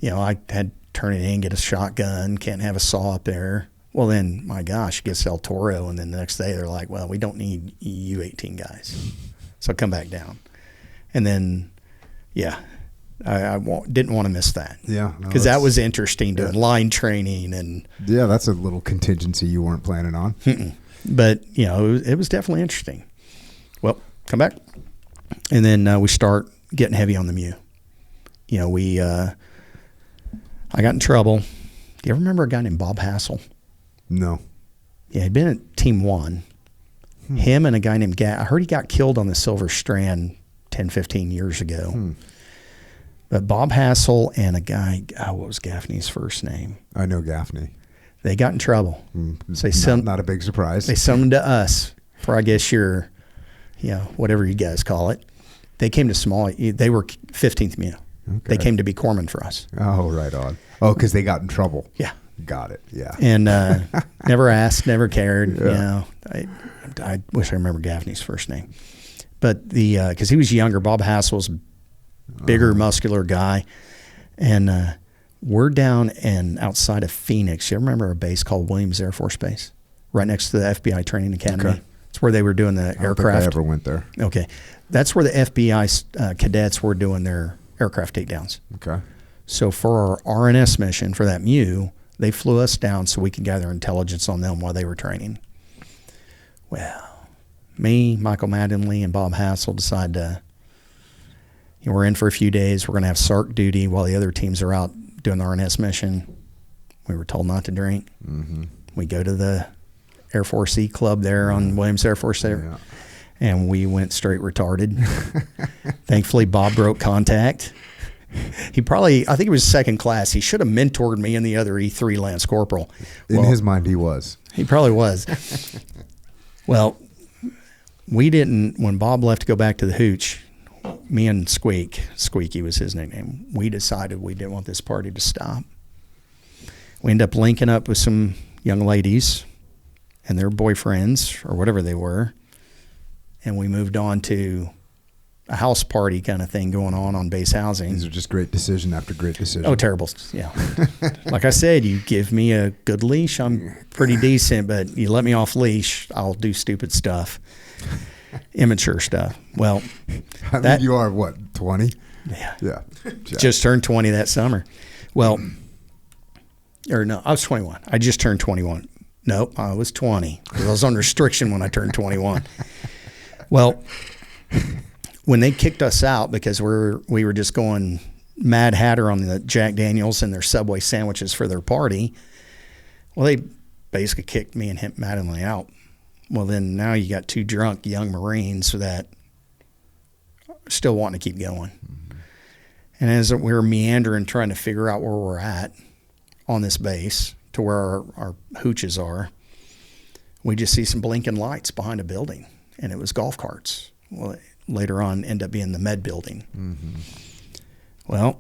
[SPEAKER 2] I had to turn it in, get a shotgun, can't have a saw up there. Well, then, my gosh, it gets El Toro, and then the next day they're like, well, we don't need you 18 guys. So I come back down. And then, I didn't want to miss that.
[SPEAKER 1] Yeah.
[SPEAKER 2] Because that was interesting, doing line training. And
[SPEAKER 1] yeah, that's a little contingency you weren't planning on.
[SPEAKER 2] But, it was definitely interesting. Well, come back. And then we start getting heavy on the MEU. I got in trouble. Do you ever remember a guy named Bob Hassel?
[SPEAKER 1] No.
[SPEAKER 2] Yeah, he'd been at Team 1. Him and a guy named I heard he got killed on the Silver Strand 10, 15 years ago. But Bob Hassel and a guy, what was Gaffney's first name?
[SPEAKER 1] I know Gaffney.
[SPEAKER 2] They got in trouble. So they
[SPEAKER 1] not a big surprise.
[SPEAKER 2] They summoned to us. for I guess your, whatever you guys call it. They came to Somalia. They were 15th MEU. Okay. They came to be corpsmen for us.
[SPEAKER 1] Oh, right on. Oh, because they got in trouble.
[SPEAKER 2] Yeah.
[SPEAKER 1] Got it. Yeah.
[SPEAKER 2] And never asked, never cared. Yeah. I wish I remember Gaffney's first name. But because he was younger, Bob Hassel's bigger, muscular guy. And we're down outside of Phoenix. You remember a base called Williams Air Force Base? Right next to the FBI Training Academy. Okay. It's where they were doing the aircraft.
[SPEAKER 1] I don't think I ever went there.
[SPEAKER 2] Okay. That's where the FBI cadets were doing their aircraft takedowns.
[SPEAKER 1] Okay.
[SPEAKER 2] So for our RNS mission for that MEU, they flew us down so we could gather intelligence on them while they were training. Well, me, Michael Mattingly, and Bob Hassel decided to, we're in for a few days. We're going to have SARC duty while the other teams are out doing the RNS mission. We were told not to drink. Mm-hmm. We go to the Air Force E Club there on Williams Air Force there. Yeah. And we went straight retarded. Thankfully, Bob broke contact. He probably, I think he was second class. He should have mentored me and the other E3 Lance Corporal.
[SPEAKER 1] In his mind, he was.
[SPEAKER 2] He probably was. Well, we didn't, when Bob left to go back to the hooch, me and Squeaky was his nickname, we decided we didn't want this party to stop. We ended up linking up with some young ladies and their boyfriends or whatever they were, and we moved on to a house party kind of thing going on base housing.
[SPEAKER 1] These are just great decision after great decision.
[SPEAKER 2] Oh, terrible. Yeah. Like I said, you give me a good leash, I'm pretty decent, but you let me off leash, I'll do stupid stuff, immature stuff. Well,
[SPEAKER 1] I mean, you are what, 20?
[SPEAKER 2] Yeah.
[SPEAKER 1] Yeah.
[SPEAKER 2] Just turned 20 that summer. Well, or no, I was 21. I just turned 21. Nope, I was 20 because I was on restriction when I turned 21. Well, when they kicked us out because we were just going Mad Hatter on the Jack Daniels and their Subway sandwiches for their party, well, they basically kicked me and Mattingly out. Well, then now you got two drunk young Marines that still wanting to keep going. Mm-hmm. And as we were meandering trying to figure out where we're at on this base to where our hooches are, we just see some blinking lights behind a building, and it was golf carts. Well, later on end up being the med building. Mm-hmm. Well,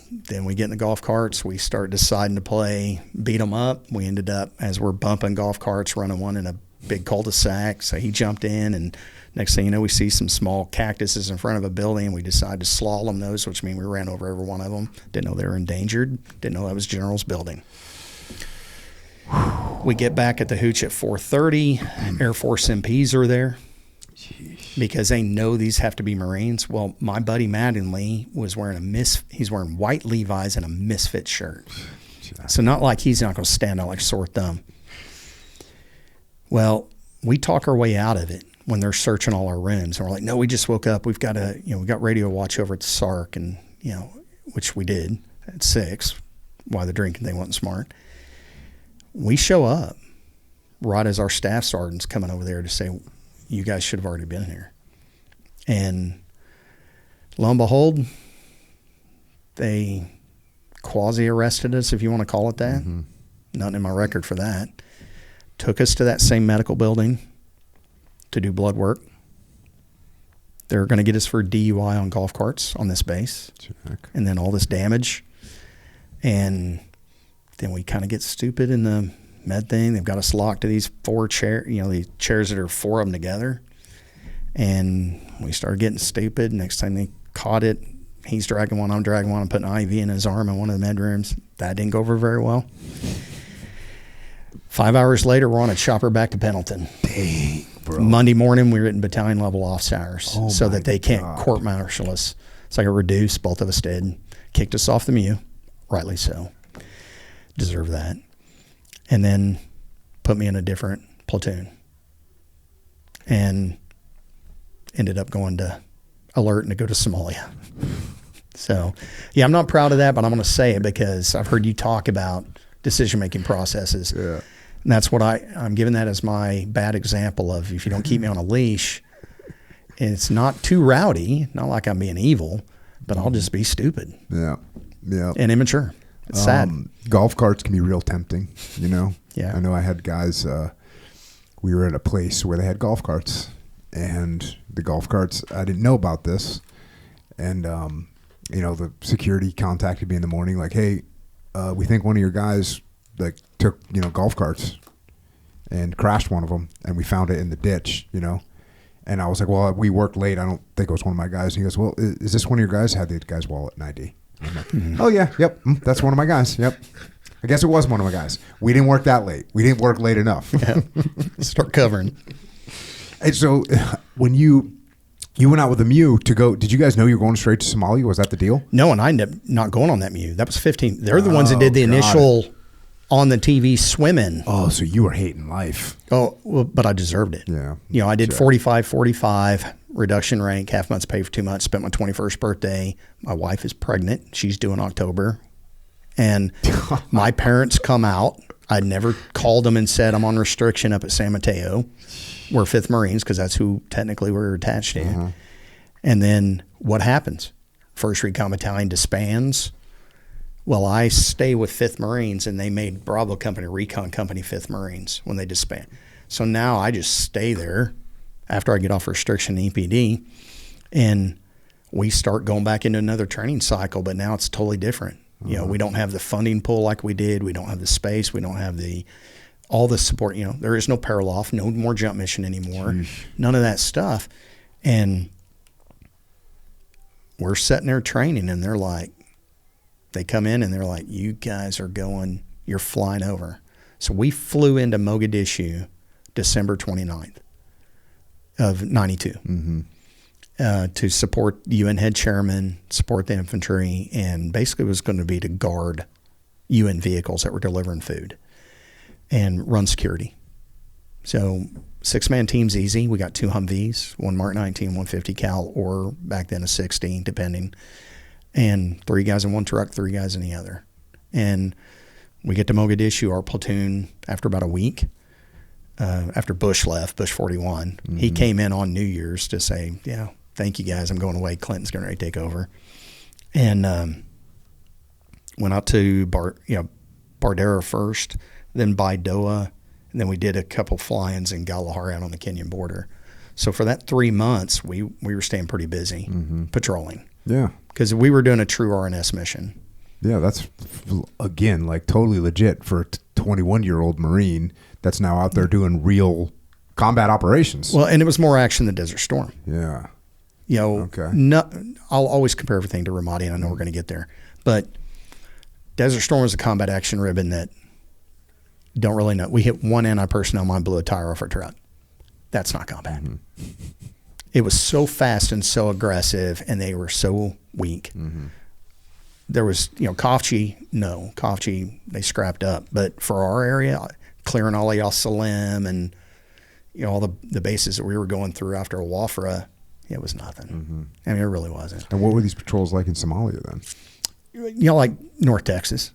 [SPEAKER 2] then we get in the golf carts. We start deciding to play beat 'em up. We ended up, as we're bumping golf carts, running one in a big cul-de-sac. So he jumped in, and next thing you know, we see some small cactuses in front of a building, and we decided to slalom those, which means we ran over every one of them. Didn't know they were endangered. Didn't know that was General's building. We get back at the hooch at 4:30. Air Force MPs are there. Jeez. Because they know these have to be Marines. Well, my buddy Mattingly was wearing he's wearing white Levi's and a Misfit shirt. So not like he's not going to stand out like a sore thumb. Well, we talk our way out of it when they're searching all our rooms. And we're like, no, we just woke up. We've got we got radio watch over at the SARC, and, which we did at 6 while the drinking thing wasn't smart. We show up right as our staff sergeant's coming over there to say, you guys should have already been here. And lo and behold, they quasi-arrested us, if you want to call it that. Mm-hmm. Nothing in my record for that. Took us to that same medical building to do blood work. They're going to get us for DUI on golf carts on this base. Check. And then all this damage. And then we kind of get stupid in the med thing. They've got us locked to these 4 chairs, the chairs that are 4 of them together. And we started getting stupid. Next time they caught it, he's dragging one, I'm dragging one. I'm putting an IV in his arm in one of the med rooms. That didn't go over very well. 5 hours later, we're on a chopper back to Pendleton.
[SPEAKER 1] Dang, bro.
[SPEAKER 2] Monday morning, we were in battalion level office hours so that they can't court-martial us. It's like a reduce, both of us did. Kicked us off the MEU, rightly so. Deserve that. And then put me in a different platoon. And ended up going to alert and to go to Somalia. So, yeah, I'm not proud of that, but I'm going to say it because I've heard you talk about decision-making processes. Yeah. And that's what I'm giving that as my bad example of if you don't keep me on a leash, it's not too rowdy, not like I'm being evil, but I'll just be stupid.
[SPEAKER 1] Yeah. Yeah.
[SPEAKER 2] And immature. It's sad.
[SPEAKER 1] Golf carts can be real tempting, Yeah.
[SPEAKER 2] Yeah.
[SPEAKER 1] I know I had guys we were at a place where they had golf carts, and the golf carts, I didn't know about this, and the security contacted me in the morning like, hey, we think one of your guys like took golf carts and crashed one of them, and we found it in the ditch, and I was like, well, we worked late, I don't think it was one of my guys. And he goes, well, is this one of your guys? Had the guy's wallet and ID. I'm like, oh yeah, yep, that's one of my guys, yep. I guess it was one of my guys. We didn't work that late. We didn't work late enough.
[SPEAKER 2] Yeah. Start covering.
[SPEAKER 1] And so when you went out with the Mew to go, did you guys know you were going straight to Somalia? Was that the deal?
[SPEAKER 2] No, and I ended up not going on that Mew. That was 15. They're the ones that did the initial on the TV swimming.
[SPEAKER 1] Oh, so you were hating life.
[SPEAKER 2] Oh, well, but I deserved it.
[SPEAKER 1] Yeah.
[SPEAKER 2] I did 45, reduction rank, half month's pay for 2 months, spent my 21st birthday. My wife is pregnant. She's due in October. And my parents come out. I'd never called them and said I'm on restriction up at San Mateo. We're 5th Marines because that's who technically we're attached to. Uh-huh. And then what happens? 1st Recon Battalion disbands. Well, I stay with 5th Marines, and they made Bravo Company, Recon Company, 5th Marines when they disband. So now I just stay there after I get off restriction EPD, and we start going back into another training cycle, but now it's totally different. We don't have the funding pool like we did. We don't have the space. We don't have all the support. There is no paraloft, no more jump mission anymore. Jeez. None of that stuff. And we're sitting there training, and they come in and they're like, you guys are you're flying over. So we flew into Mogadishu December 29th of 92. Mm-hmm. To support the UN head chairman, support the infantry, and basically it was going to be to guard UN vehicles that were delivering food and run security. So 6-man team's easy. We got 2 Humvees, 1 Mark 19, 150 cal, or back then a 16, depending, and 3 guys in one truck, 3 guys in the other. And we get to Mogadishu, our platoon, after about a week, after Bush left, Bush 41, mm-hmm. He came in on New Year's to say, yeah, thank you guys, I'm going away. Clinton's going to take over. And went out to Bardera first, then Baidoa, and then we did a couple fly-ins in Galahari out on the Kenyan border. So for that 3 months, we were staying pretty busy, mm-hmm. patrolling.
[SPEAKER 1] Yeah.
[SPEAKER 2] Because we were doing a true RNS mission.
[SPEAKER 1] Yeah, that's, again, like totally legit for a 21-year-old Marine that's now out there doing real combat operations.
[SPEAKER 2] Well, and it was more action than Desert Storm.
[SPEAKER 1] Yeah.
[SPEAKER 2] Okay. I'll always compare everything to Ramadi, and I know we're going to get there. But Desert Storm was a combat action ribbon that don't really know. We hit one anti-personnel mine, blew a tire off our truck. That's not combat. Mm-hmm. It was so fast and so aggressive, and they were so weak. Mm-hmm. There was, Kafchi, they scrapped up. But for our area, clearing all of Salim and, all the bases that we were going through after Wafra, it was nothing. Mm-hmm. I mean, it really wasn't.
[SPEAKER 1] And what were these patrols like in Somalia then?
[SPEAKER 2] Like North Texas.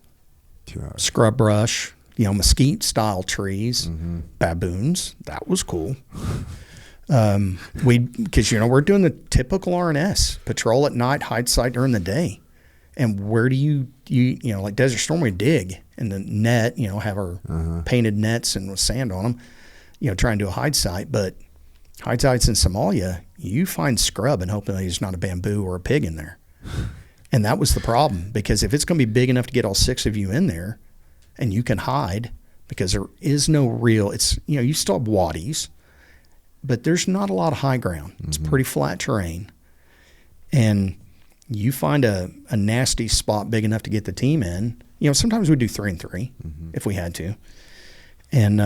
[SPEAKER 1] Yeah.
[SPEAKER 2] Scrub brush, mesquite-style trees, mm-hmm. baboons. That was cool. Because, we're doing the typical RNS. Patrol at night, hide site during the day. And where do you like Desert Storm, we dig in the net, have our uh-huh. painted nets and with sand on them, try and do a hide site. But hide sites in Somalia, you find scrub and hoping there's not a bamboo or a pig in there. And that was the problem, because if it's going to be big enough to get all 6 of you in there and you can hide, because there is no real, it's, you still have wadis, but there's not a lot of high ground. Mm-hmm. It's pretty flat terrain. And you find a nasty spot big enough to get the team in. Sometimes we'd do 3 and 3 mm-hmm. if we had to. And,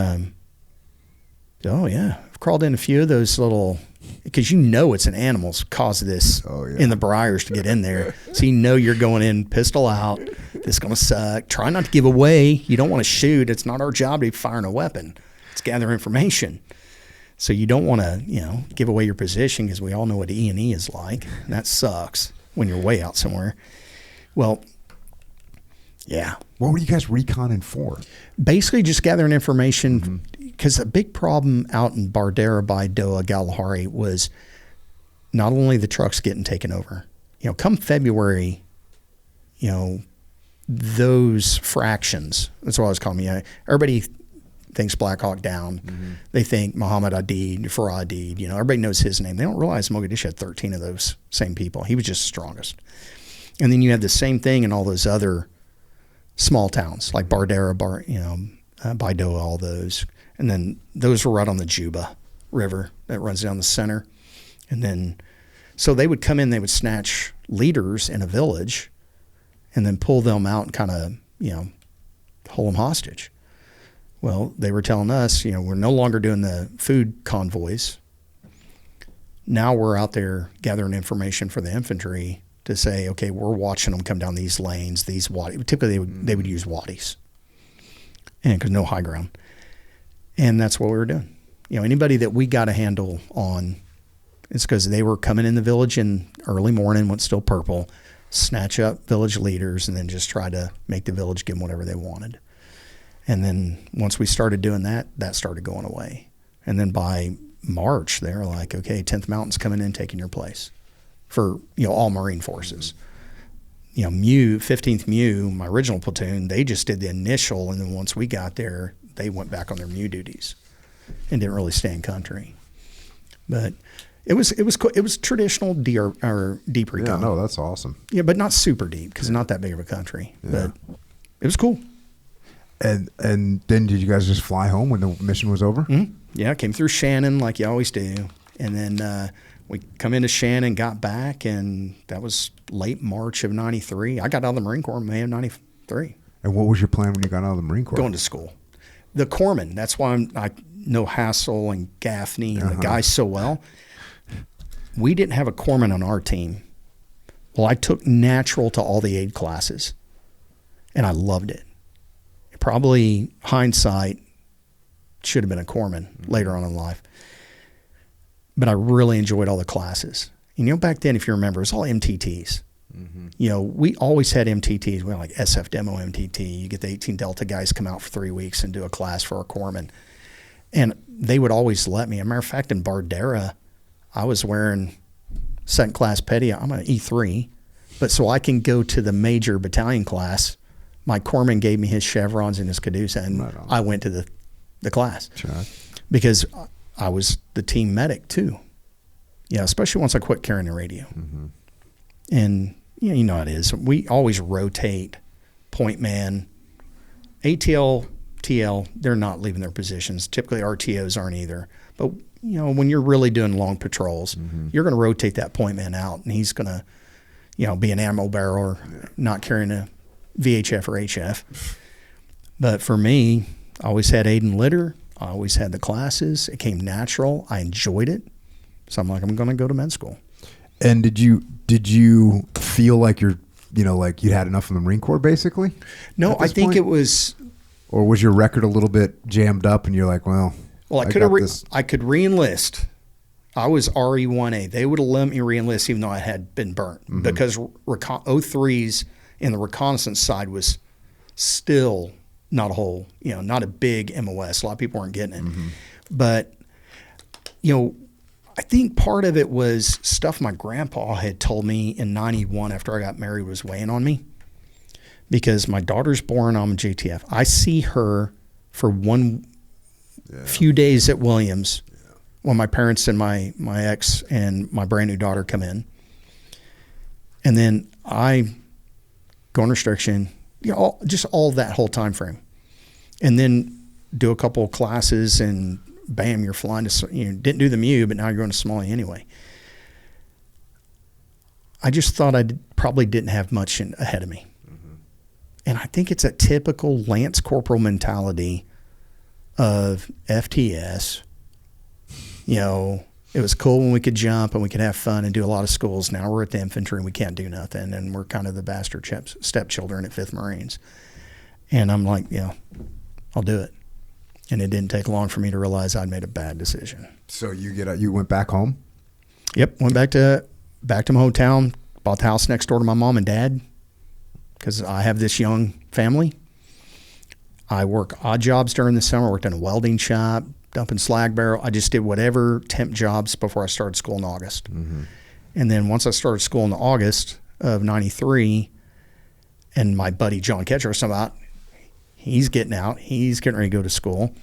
[SPEAKER 2] I've crawled in a few of those little, because it's an animal's caused this in the briars to get in there. So you're going in pistol out. This is going to suck. Try not to give away. You don't want to shoot. It's not our job to be firing a weapon. It's gather information. So you don't want to, give away your position, because we all know what E&E is like. And that sucks when you're way out somewhere. Well, yeah.
[SPEAKER 1] What were you guys reconning for?
[SPEAKER 2] Basically just gathering information, because a big problem out in Bardera, Baidoa, Galahari was not only the trucks getting taken over. Come February, those fractions, that's what I was calling them. Everybody thinks Black Hawk Down. They think Muhammad Adid, Farah Adid. You know, everybody knows his name. They don't realize Mogadishu had 13 of those same people. He was just the strongest. And then you had the same thing in all those other small towns like Bardera, Baidoa, all those. And then those were right on the Juba River that runs down the center. And then, so they would come in, they would snatch leaders in a village and then pull them out and kind of, hold them hostage. Well, they were telling us, we're no longer doing the food convoys. Now we're out there gathering information for the infantry to say, okay, we're watching them come down these lanes, these wadis. Typically, they would use wadis, and because no high ground. And that's what we were doing. Anybody that we got a handle on, it's because they were coming in the village in early morning when it's still purple, snatch up village leaders, and then just try to make the village give them whatever they wanted. And then once we started doing that, that started going away. And then by March, they're like, okay, 10th Mountain's coming in, taking your place for, all Marine forces. 15th MEU, my original platoon, they just did the initial, and then once we got there, they went back on their MEU duties and didn't really stay in country. But it was traditional deep recon.
[SPEAKER 1] Yeah, no, that's awesome.
[SPEAKER 2] Yeah, but not super deep because it's not that big of a country. Yeah. But it was cool.
[SPEAKER 1] And then did you guys just fly home when the mission was over?
[SPEAKER 2] Mm-hmm. Yeah, came through Shannon like you always do. And then we come into Shannon, got back, and that was late March of 93. I got out of the Marine Corps in May of 93.
[SPEAKER 1] And what was your plan when you got out of the Marine Corps?
[SPEAKER 2] Going to school. The corpsman, that's why I know Hassel and Gaffney and the guys so well. We didn't have a corpsman on our team. Well, I took natural to all the aid classes, and I loved it. Probably hindsight should have been a corpsman later on in life. But I really enjoyed all the classes. And, back then, if you remember, it was all MTTs. We always had MTTs. We had like SF Demo MTT. You get the 18 Delta guys come out for 3 weeks and do a class for a corpsman. And they would always let me. As a matter of fact, in Bardera, I was wearing second class petty. I'm an E3. But so I can go to the major battalion class. My corpsman gave me his chevrons and his caduceus, and right I went to the class. Sure. Because I was the team medic too. Yeah, especially once I quit carrying the radio. And you know how it is. We always rotate point man, ATL, TL. They're not leaving their positions. Typically, RTOs aren't either. But when you're really doing long patrols, you're going to rotate that point man out, and he's going to, be an ammo bearer, not carrying a VHF or HF. But for me, I always had aid and litter. I always had the classes. It came natural. I enjoyed it. So I'm like, I'm going to go to med school.
[SPEAKER 1] And did you feel like you're, like you had enough in the Marine Corps basically?
[SPEAKER 2] No, I think it was.
[SPEAKER 1] Or was your record a little bit jammed up and you're like, well,
[SPEAKER 2] I could re-enlist. I was RE1A. They would have let me re-enlist even though I had been burnt because 03s in the reconnaissance side was still not a whole, not a big MOS. A lot of people weren't getting it. But, I think part of it was stuff my grandpa had told me in 91 after I got married was weighing on me. Because my daughter's born on JTF. I see her for few days at Williams when my parents and my ex and my brand new daughter come in. And then I go on restriction, just all that whole time frame. And then do a couple of classes and bam, you're flying to, didn't do the MEU, but now you're going to Somalia anyway. I just thought I probably didn't have much ahead of me. And I think it's a typical Lance Corporal mentality of FTS. It was cool when we could jump and we could have fun and do a lot of schools. Now we're at the infantry and we can't do nothing. And we're kind of the bastard stepchildren at 5th Marines. And I'm like, I'll do it. And it didn't take long for me to realize I'd made a bad decision.
[SPEAKER 1] So you went back home?
[SPEAKER 2] Yep. Went back to my hometown, bought the house next door to my mom and dad because I have this young family. I work odd jobs during the summer. Worked in a welding shop, dumping slag barrel. I just did whatever temp jobs before I started school in August. And then once I started school in August of 93, and my buddy John Ketcher was talking about, he's getting out. He's getting ready to go to school.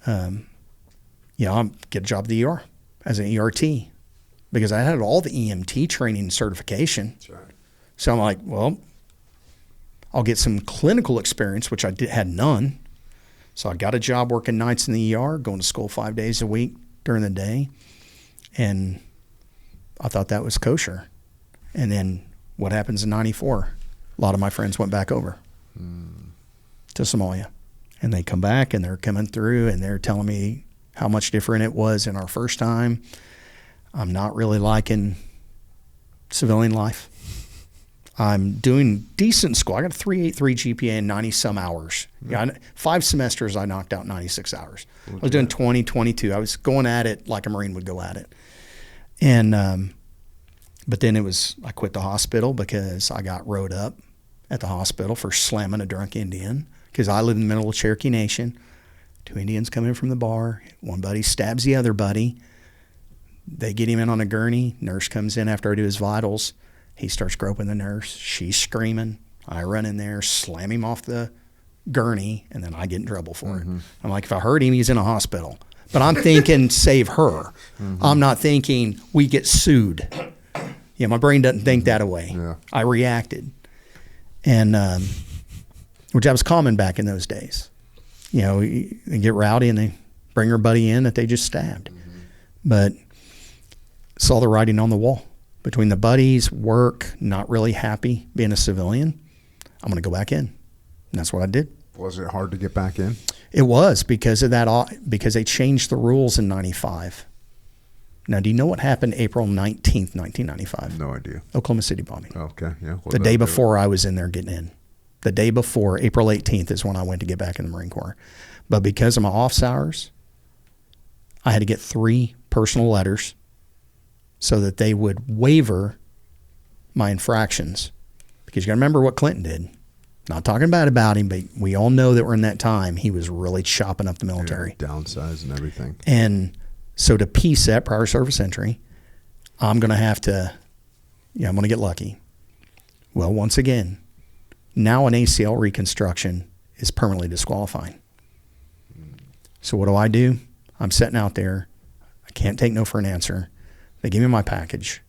[SPEAKER 2] I'll get a job at the ER as an ERT because I had all the EMT training and certification.
[SPEAKER 1] That's right.
[SPEAKER 2] So I'm like, well, I'll get some clinical experience, which I had none. So I got a job working nights in the ER, going to school 5 days a week during the day. And I thought that was kosher. And then what happens in 94? A lot of my friends went back over to Somalia. And they come back and they're coming through and they're telling me how much different it was in our first time. I'm not really liking civilian life. I'm doing decent school. I got a 3.83 GPA and 90-some hours. Yeah, 5 semesters, I knocked out 96 hours. Okay. I was doing 20, 22. I was going at it like a Marine would go at it. And but then I quit the hospital because I got rode up at the hospital for slamming a drunk Indian because I live in the middle of Cherokee Nation. 2 Indians come in from the bar. One buddy stabs the other buddy. They get him in on a gurney. Nurse comes in after I do his vitals. He starts groping the nurse. She's screaming. I run in there, slam him off the gurney, and then I get in trouble for it. I'm like, if I hurt him, he's in a hospital. But I'm thinking, save her. I'm not thinking we get sued. Yeah, my brain doesn't think that way.
[SPEAKER 1] Yeah.
[SPEAKER 2] I reacted. And which I was common back in those days. You know, they get rowdy and they bring her buddy in that they just stabbed. But saw the writing on the wall. Between the buddies, work, not really happy being a civilian, I'm going to go back in. And that's what I did.
[SPEAKER 1] Was it hard to get back in?
[SPEAKER 2] It was because of that, because they changed the rules in 95. Now, do you know what happened April 19th, 1995?
[SPEAKER 1] No idea.
[SPEAKER 2] Oklahoma City bombing.
[SPEAKER 1] Okay, yeah.
[SPEAKER 2] The day before I was in there getting in. The day before, April 18th, is when I went to get back in the Marine Corps. But because of my office hours, I had to get 3 personal letters so that they would waiver my infractions. Because you got to remember what Clinton did. Not talking bad about him, but we all know that we're in that time. He was really chopping up the military.
[SPEAKER 1] Yeah, downsize and everything.
[SPEAKER 2] And so to piece that prior service entry, I'm going to have to, I'm going to get lucky. Well, once again, now an ACL reconstruction is permanently disqualifying. So what do? I'm sitting out there. I can't take no for an answer. They give me my package,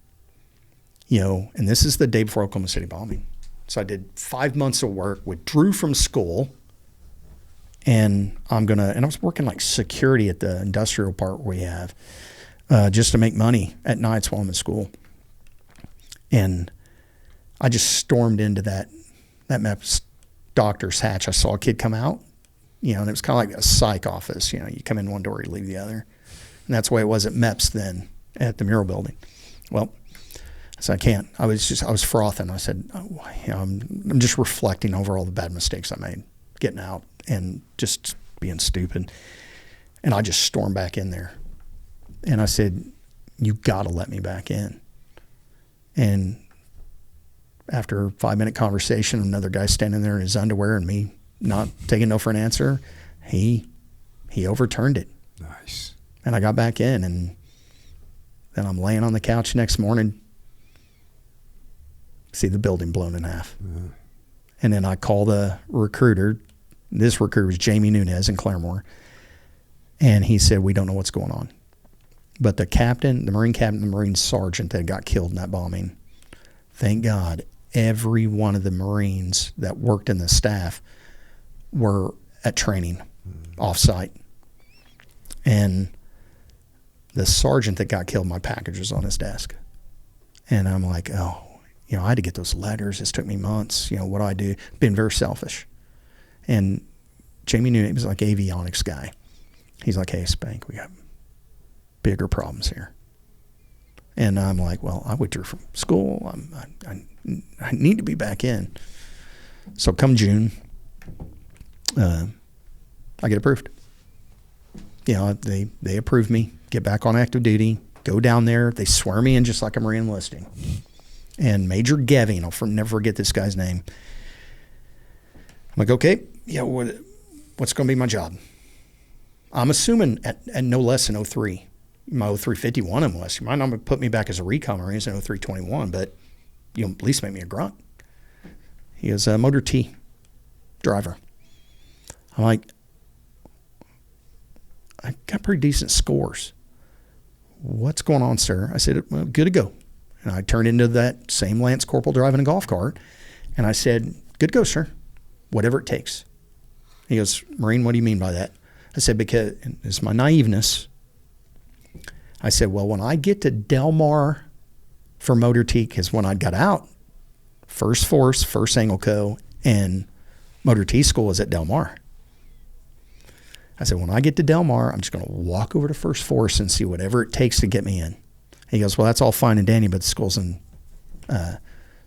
[SPEAKER 2] and this is the day before Oklahoma City bombing. So I did 5 months of work, withdrew from school, and I was working like security at the industrial part where we have, just to make money at nights while I'm in school. And I just stormed into that MEPS doctor's hatch. I saw a kid come out, and it was kind of like a psych office. You come in one door, you leave the other. And that's the way it was at MEPS then, at the mural building. Well, I said, I can't. I was frothing. I said, I'm just reflecting over all the bad mistakes I made, getting out and just being stupid. And I just stormed back in there. And I said, you got to let me back in. And after a 5-minute conversation, another guy standing there in his underwear and me not taking no for an answer, he overturned it.
[SPEAKER 1] Nice. And
[SPEAKER 2] I got back in, and then I'm laying on the couch next morning, see the building blown in half. And then I call the recruiter. This recruiter was Jamie Nunez in Claremore. And he said, we don't know what's going on. But the captain, the Marine captain, the Marine sergeant that got killed in that bombing, thank God, every one of the Marines that worked in the staff were at training off-site. And the sergeant that got killed, my package was on his desk. And I'm like, I had to get those letters. This took me months. What do I do? Been very selfish. And Jamie knew he was like avionics guy. He's like, hey, Spank, we got bigger problems here. And I'm like, well, I withdrew from school. I need to be back in. So come June, I get approved. They approve me, get back on active duty, go down there. They swear me in just like a Marine enlisting. And Major Geving, I'll never forget this guy's name. I'm like, okay, what's going to be my job? I'm assuming at no less than 03. My 0351 enlist. You might not put me back as a recon Marine as an 0321, but at least make me a grunt. He is a motor T driver. I'm like, I got pretty decent scores. What's going on, sir? I said, well, good to go. And I turned into that same Lance Corporal driving a golf cart. And I said, good to go, sir. Whatever it takes. He goes, Marine, what do you mean by that? I said, because it's my naiveness. I said, well, when I get to Del Mar for Motor T, because when I got out, First Force, First Angle Co., and Motor T school is at Del Mar. I said, when I get to Del Mar, I'm just going to walk over to First Force and see whatever it takes to get me in. He goes, well, that's all fine and dandy, but the school's in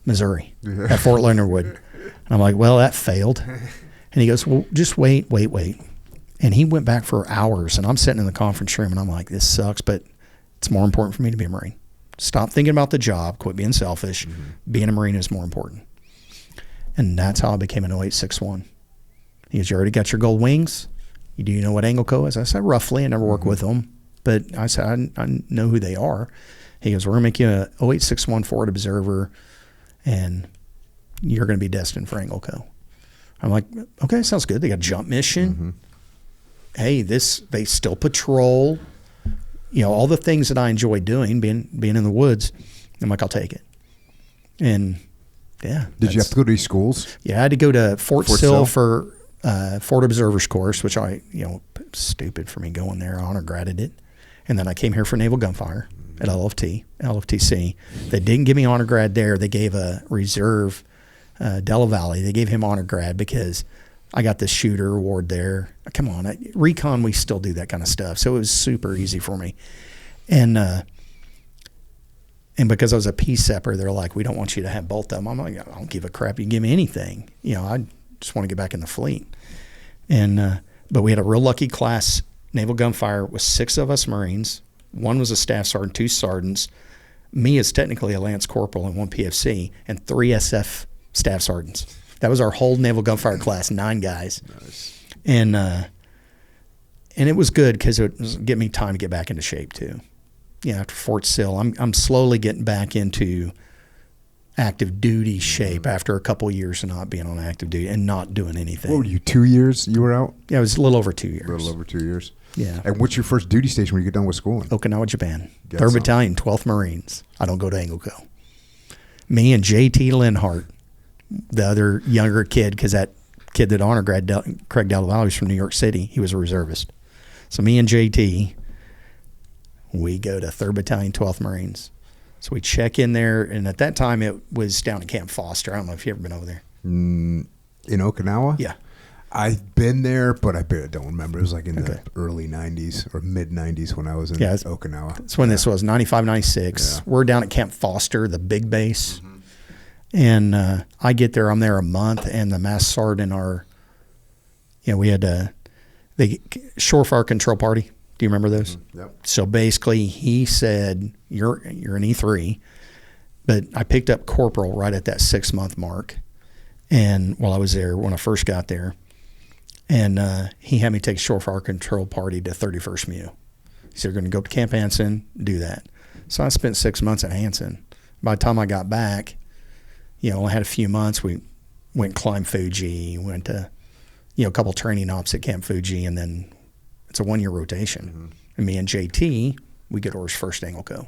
[SPEAKER 2] Missouri at Fort Leonard Wood. And I'm like, well, that failed. And he goes, well, just wait. And he went back for hours, and I'm sitting in the conference room, and I'm like, this sucks, but it's more important for me to be a Marine. Stop thinking about the job, quit being selfish. Being a Marine is more important. And that's how I became an 0861. He goes, you already got your gold wings? Do you know what Angle Co is? I said, roughly. I never worked with them. But I said, I know who they are. He goes, we're going to make you a 0861 forward observer, and you're going to be destined for Angle Co. I'm like, okay, sounds good. They got a jump mission. Hey, they still patrol. All the things that I enjoy doing, being in the woods. I'm like, I'll take it. And yeah.
[SPEAKER 1] Did you have to go to these schools?
[SPEAKER 2] Yeah, I had to go to Fort Sill for Fort Observers course, which stupid for me going there. I honor graded it. And then I came here for Naval Gunfire at LFTC. They didn't give me honor grad there. They gave a reserve, Della Valley. They gave him honor grad because I got the shooter award there. Come on, recon, we still do that kind of stuff. So it was super easy for me. And because I was a PSEPper, they're like, we don't want you to have both of them. I'm like, I don't give a crap. You can give me anything. I just want to get back in the fleet. And but we had a real lucky class, Naval Gunfire, with 6 of us Marines. 1 was a staff sergeant, 2 sergeants. Me is technically a Lance Corporal and 1 PFC, and 3 SF staff sergeants. That was our whole Naval Gunfire class, 9 guys.
[SPEAKER 1] Nice.
[SPEAKER 2] And it was good because it was getting me time to get back into shape too. After Fort Sill, I'm slowly getting back into active duty shape after a couple of years of not being on active duty and not doing anything.
[SPEAKER 1] What were you, 2 years you were out?
[SPEAKER 2] Yeah, it was a little over 2 years.
[SPEAKER 1] A little over 2 years.
[SPEAKER 2] Yeah.
[SPEAKER 1] And what's your first duty station when you get done with schooling?
[SPEAKER 2] Okinawa, Japan.
[SPEAKER 1] Get
[SPEAKER 2] 3rd
[SPEAKER 1] some.
[SPEAKER 2] Battalion, 12th Marines. I don't go to Angle Co. Me and JT Linhart, the other younger kid, because that kid that honor grad, Craig Del Valle, was from New York City. He was a reservist. So me and JT, we go to 3rd Battalion, 12th Marines. So we check in there, and at that time it was down at Camp Foster. I don't know if you've ever been over there.
[SPEAKER 1] In Okinawa?
[SPEAKER 2] Yeah.
[SPEAKER 1] I've been there, but I don't remember. It was like in the early 90s or mid 90s when I was in Okinawa.
[SPEAKER 2] That's when this was, 95, 96.
[SPEAKER 1] Yeah.
[SPEAKER 2] We're down at Camp Foster, the big base. And I get there, I'm there a month, and the master sergeant, we had the Shore Fire Control Party. Do you remember those?
[SPEAKER 1] Yep.
[SPEAKER 2] So basically he said, you're an E3, but I picked up corporal right at that 6-month mark. And while I was there, when I first got there, and he had me take Shore Fire Control Party to 31st MU. He said, you're going to go to Camp Hansen, do that. So I spent 6 months at Hansen. By the time I got back, I had a few months. We went and climbed Fuji, went to, a couple training ops at Camp Fuji, and then it's a 1-year rotation. And me and JT, we get orders first Angle Co.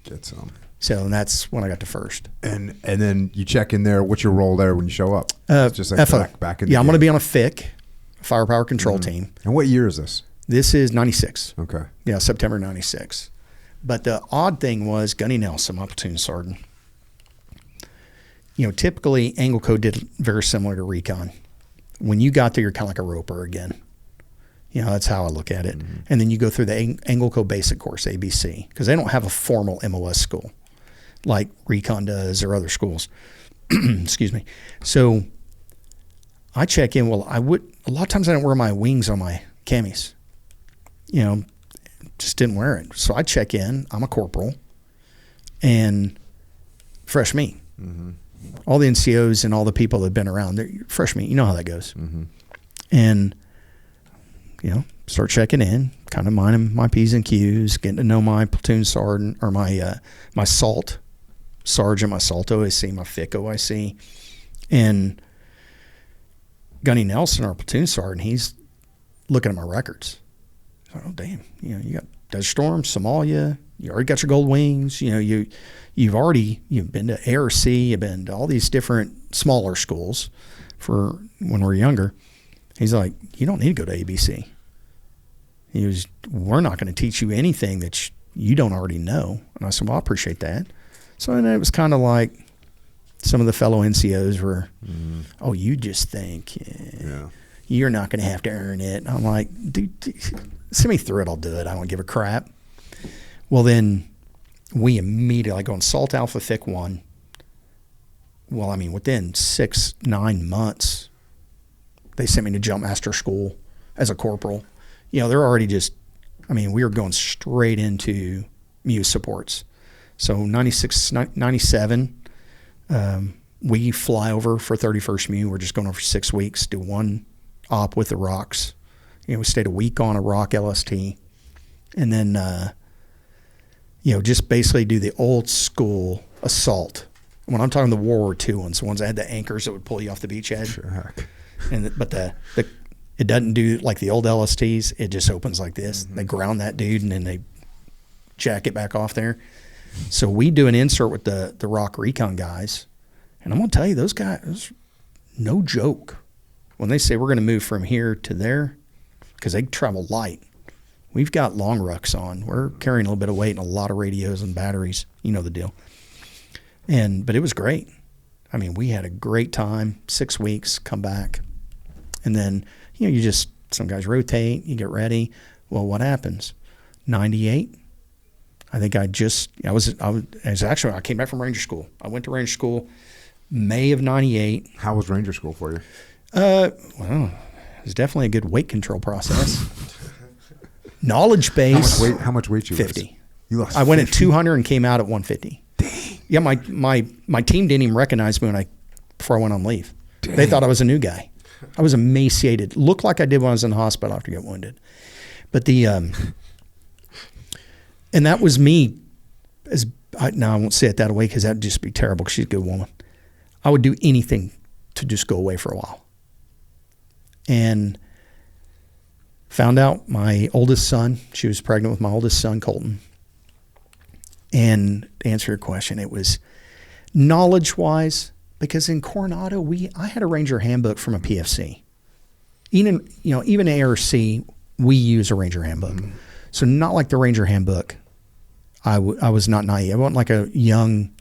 [SPEAKER 1] Get some.
[SPEAKER 2] So and that's when I got to first.
[SPEAKER 1] And then you check in there. What's your role there when you show up? Just like
[SPEAKER 2] FO.
[SPEAKER 1] back in the
[SPEAKER 2] I'm
[SPEAKER 1] day.
[SPEAKER 2] going to be on a FIC, Firepower Control Team.
[SPEAKER 1] And what year is this?
[SPEAKER 2] This is 96.
[SPEAKER 1] Okay.
[SPEAKER 2] Yeah, September 96. But the odd thing was Gunny Nelson, my platoon sergeant. Typically Angle Co did very similar to recon. When you got there, you're kind of like a roper again. That's how I look at it. And then you go through the Angle Co basic course, ABC, because they don't have a formal MOS school like recon does or other schools. Excuse me. So I check in. Well, a lot of times I didn't wear my wings on my camis. Just didn't wear it. So I check in. I'm a corporal and fresh meat. All the NCOs and all the people that have been around, they're fresh meat. You know how that goes. And, start checking in, kind of minding my P's and Q's, getting to know my platoon sergeant or my SALT sergeant, my SALT OIC, my FIC OIC. And Gunny Nelson, our platoon sergeant, he's looking at my records. Oh, damn. You know, you got Desert Storm, Somalia. You already got your gold wings. You know, you've been to ARC. You've been to all these different smaller schools for when we're younger. He's like, you don't need to go to ABC. We're not going to teach you anything that you don't already know. And I said, well, I appreciate that. So then it was kind of like some of the fellow NCOs were, oh, you just think you're not going to have to earn it. And I'm like, dude, send me through it. I'll do it. I don't give a crap. Well, then we immediately go on Salt Alpha Thick 1. Well, I mean, within 6-9 months, they sent me to jump master school as a corporal. You know, they're already we were going straight into Muse supports. So 96, 97, we fly over for 31st Mew. We're just going over 6 weeks, do one op with the rocks. You know, we stayed a week on a rock LST. And then, just basically do the old school assault. When I'm talking the World War II ones, the ones that had the anchors that would pull you off the beachhead. Sure. But it doesn't do like the old LSTs. It just opens like this. Mm-hmm. They ground that dude and then they jack it back off there. So we do an insert with the rock recon guys. And I'm going to tell you, those guys, no joke. When they say we're going to move from here to there, because they travel light, we've got long rucks on. We're carrying a little bit of weight and a lot of radios and batteries. You know the deal. But it was great. I mean, we had a great time, 6 weeks, come back. And then, some guys rotate, you get ready. Well, what happens? 98, I think I came back from Ranger School. I went to Ranger School May of 98.
[SPEAKER 1] How was Ranger School for you?
[SPEAKER 2] Well, it was definitely a good weight control process. Knowledge base.
[SPEAKER 1] How much weight you
[SPEAKER 2] 50.
[SPEAKER 1] Lost? You lost
[SPEAKER 2] I went at 200 and came out at 150.
[SPEAKER 1] Dang.
[SPEAKER 2] Yeah, my team didn't even recognize me before I went on leave. Dang. They thought I was a new guy. I was emaciated. Looked like I did when I was in the hospital after I got wounded. But and that was me. I won't say it that way because that would just be terrible because she's a good woman. I would do anything to just go away for a while. And found out my oldest son, she was pregnant with my oldest son, Colton. And to answer your question, it was knowledge-wise, because in Coronado, I had a Ranger handbook from a PFC. Even ARC, we use a Ranger handbook. Mm-hmm. So not like the Ranger handbook. I was not naive. I wasn't like a young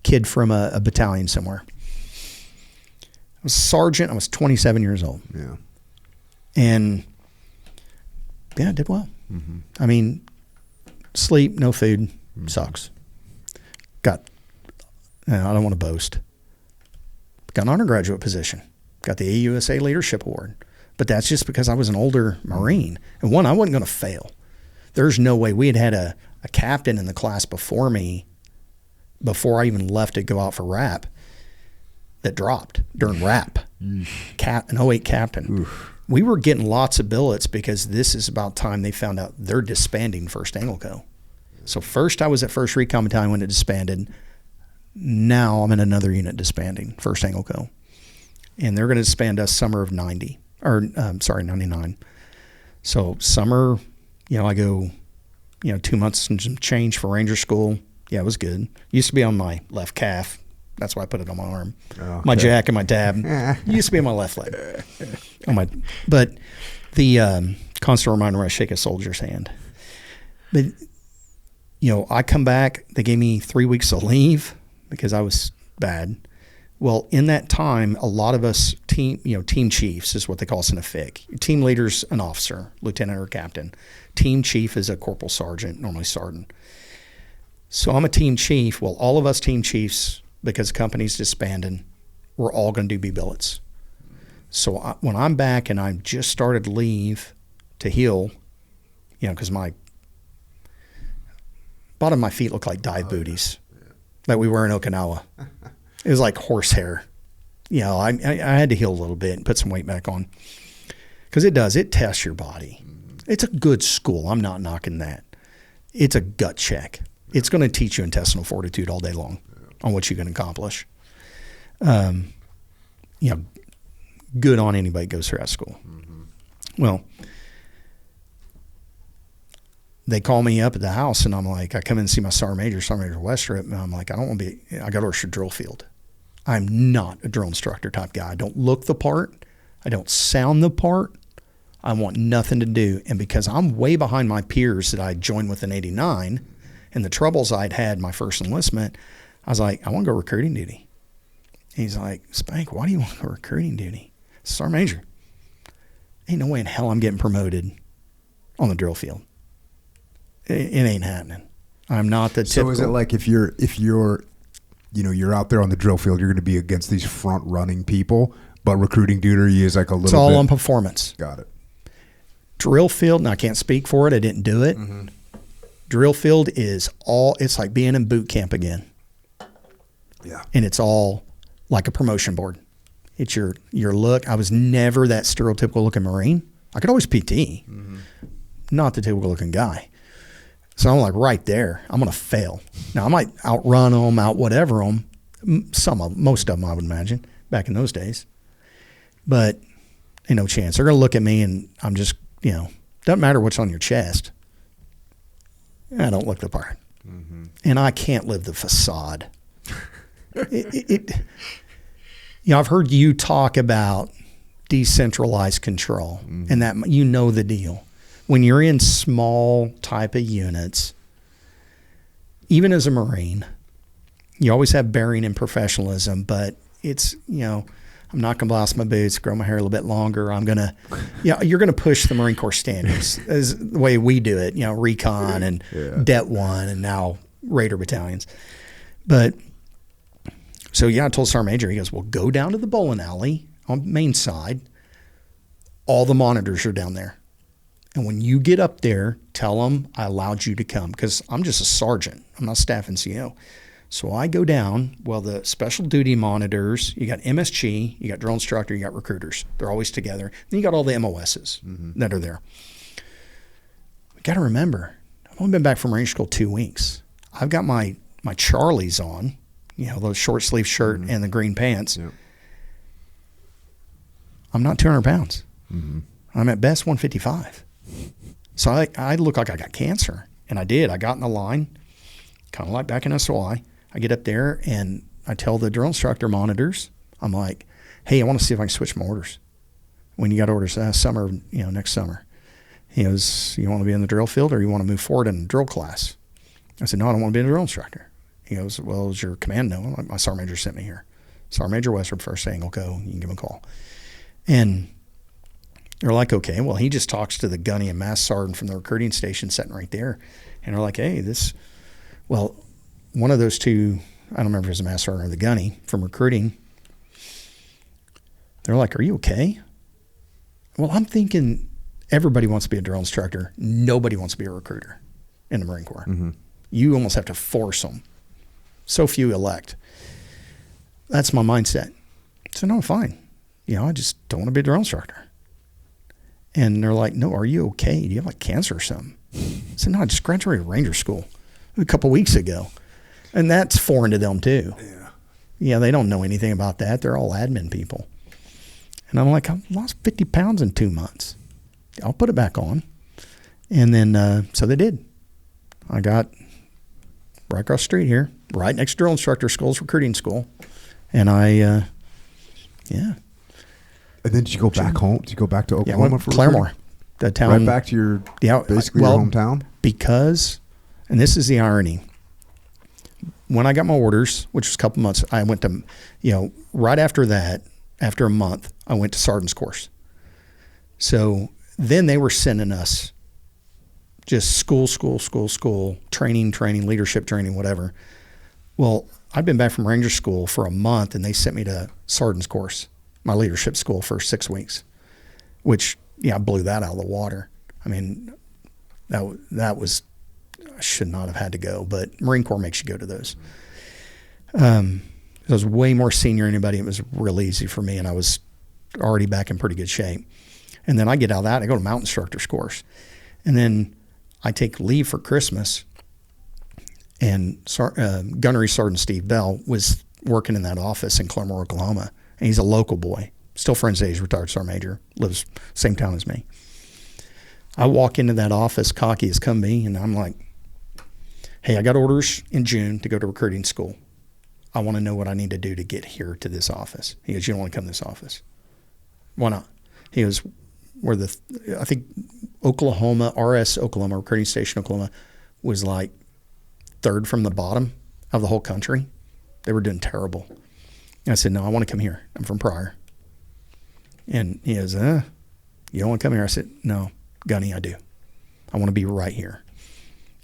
[SPEAKER 2] kid from a battalion somewhere. I was a sergeant. I was 27 years old.
[SPEAKER 1] Yeah.
[SPEAKER 2] And I did well. Mm-hmm. I mean, sleep, no food, sucks. I don't want to boast. Got an undergraduate position. Got the AUSA Leadership Award. But that's just because I was an older Marine. And one, I wasn't going to fail. There's no way. We had a captain in the class before me, before I even left to go out for RAP, that dropped during RAP. An 08 captain. Oof. We were getting lots of billets because this is about time they found out they're disbanding 1st Anglo. So first I was at 1st Recon Battalion when it disbanded. Now I'm in another unit disbanding, 1st Anglo. And they're going to disband us summer of 99. So summer, I go, 2 months and some change for Ranger School. Yeah, it was good. Used to be on my left calf. That's why I put it on my arm. Okay. My jack and my tab used to be on my left leg. But the constant reminder when I shake a soldier's hand. But, I come back. They gave me 3 weeks of leave because I was bad. Well, in that time, a lot of us team chiefs is what they call us in a FIC. Team leader's an officer, lieutenant or captain. Team chief is a corporal sergeant, normally sergeant. So I'm a team chief. Well, all of us team chiefs, because the company's disbanded, we're all going to do B billets. So when I'm back and I just started leave to heal, because my bottom of my feet look like dive booties that we wear in Okinawa. It was like horsehair. I had to heal a little bit and put some weight back on because it tests your body. It's a good school. I'm not knocking that. It's a gut check. It's going to teach you intestinal fortitude all day long on what you can accomplish. Good on anybody who goes through that school. Mm-hmm. Well, they call me up at the house, and I'm like, I come in and see my Sergeant Major Westrup, and I'm like, I don't want to be, I got orders for drill field. I'm not a drill instructor type guy. I don't look the part. I don't sound the part. I want nothing to do. And because I'm way behind my peers that I joined with in 89 and the troubles I'd had my first enlistment, I was like, I want to go recruiting duty. He's like, Spank, why do you want to go recruiting duty? Sergeant Major, ain't no way in hell I'm getting promoted on the drill field. It ain't happening. I'm not the typical.
[SPEAKER 1] So is it like if you're you're out there on the drill field, you're going to be against these front running people, but recruiting duty is like a little
[SPEAKER 2] It's all
[SPEAKER 1] bit
[SPEAKER 2] on performance.
[SPEAKER 1] Got it.
[SPEAKER 2] Drill field, and I can't speak for it. I didn't do it. Mm-hmm. Drill field is all, it's like being in boot camp again.
[SPEAKER 1] Yeah.
[SPEAKER 2] And it's all like a promotion board. It's your look. I was never that stereotypical looking Marine. I could always PT. Mm-hmm. Not the typical looking guy. So I'm like right there. I'm going to fail. Now I might outrun them, out whatever them. Most of them I would imagine back in those days. But ain't no chance. They're going to look at me and I'm just, doesn't matter what's on your chest. I don't look the part. Mm-hmm. And I can't live the facade. I've heard you talk about decentralized control, mm-hmm. and that the deal. When you're in small type of units, even as a Marine, you always have bearing and professionalism, but it's, I'm not going to blast my boots, grow my hair a little bit longer. I'm going to, you're going to push the Marine Corps standards as the way we do it, recon and Det 1 and now Raider battalions. But so, I told Sergeant Major, he goes, well, go down to the bowling alley on the main side. All the monitors are down there. And when you get up there, tell them I allowed you to come because I'm just a sergeant. I'm not staff NCO. So I go down, the special duty monitors, you got MSG, you got drill instructor, you got recruiters. They're always together. Then you got all the MOSs mm-hmm. that are there. You got to remember, I've only been back from Marine School 2 weeks. I've got my Charlies on, those short sleeve shirt mm-hmm. and the green pants. Yep. I'm not 200 pounds. Mm-hmm. I'm at best 155. So I look like I got cancer. And I did. I got in the line, kind of like back in SOI. I get up there and I tell the drill instructor monitors, I'm like, hey, I want to see if I can switch my orders. When you got orders summer, next summer. He goes, you want to be in the drill field or you want to move forward in the drill class? I said, no, I don't want to be a drill instructor. He goes, well, is your command no? Like, my Sergeant Major sent me here. Sergeant Major Westrup first saying, go, you can give him a call. And they're like, okay, well, he just talks to the Gunny and Mass Sergeant from the recruiting station sitting right there. And they're like, hey, one of those two, I don't remember if it was the Mass Sergeant or the Gunny from recruiting. They're like, are you okay? Well, I'm thinking everybody wants to be a drill instructor. Nobody wants to be a recruiter in the Marine Corps. Mm-hmm. You almost have to force them. So few elect. That's my mindset. So no, fine. I just don't want to be a drill instructor. And they're like, no, are you okay? Do you have like cancer or something? I said, no, I just graduated Ranger School a couple weeks ago. And that's foreign to them too. Yeah, they don't know anything about that. They're all admin people. And I'm like, I lost 50 pounds in 2 months. I'll put it back on. And then, so they did. I got right across the street here, right next to drill instructor school's recruiting school. And And then did you go back home? Did you go back to Oklahoma for Claremore, the town?
[SPEAKER 1] Right back to your basically your hometown?
[SPEAKER 2] Because, and this is the irony, when I got my orders, which was a couple months, I went to, right after that, after a month, I went to sergeant's course. So then they were sending us just school, training, leadership training, whatever. Well, I'd been back from Ranger School for a month, and they sent me to sergeant's course, my leadership school, for 6 weeks, which, I blew that out of the water. I mean, that was, I should not have had to go, but Marine Corps makes you go to those. I was way more senior than anybody. It was real easy for me, and I was already back in pretty good shape. And then I get out of that, I go to Mountain Instructor's course. And then I take leave for Christmas, and Gunnery Sergeant Steve Bell was working in that office in Claremore, Oklahoma. And he's a local boy, still friends today. He's retired sergeant major, lives same town as me. I walk into that office cocky as can be, and I'm like, hey, I got orders in June to go to recruiting school. I want to know what I need to do to get here to this office. He goes, you don't want to come to this office. Why not? He goes, I think Oklahoma, RS Oklahoma, Recruiting Station Oklahoma, was like third from the bottom of the whole country. They were doing terrible. And I said, no, I want to come here. I'm from Pryor. And he goes, you don't want to come here? I said, no, Gunny, I do. I want to be right here.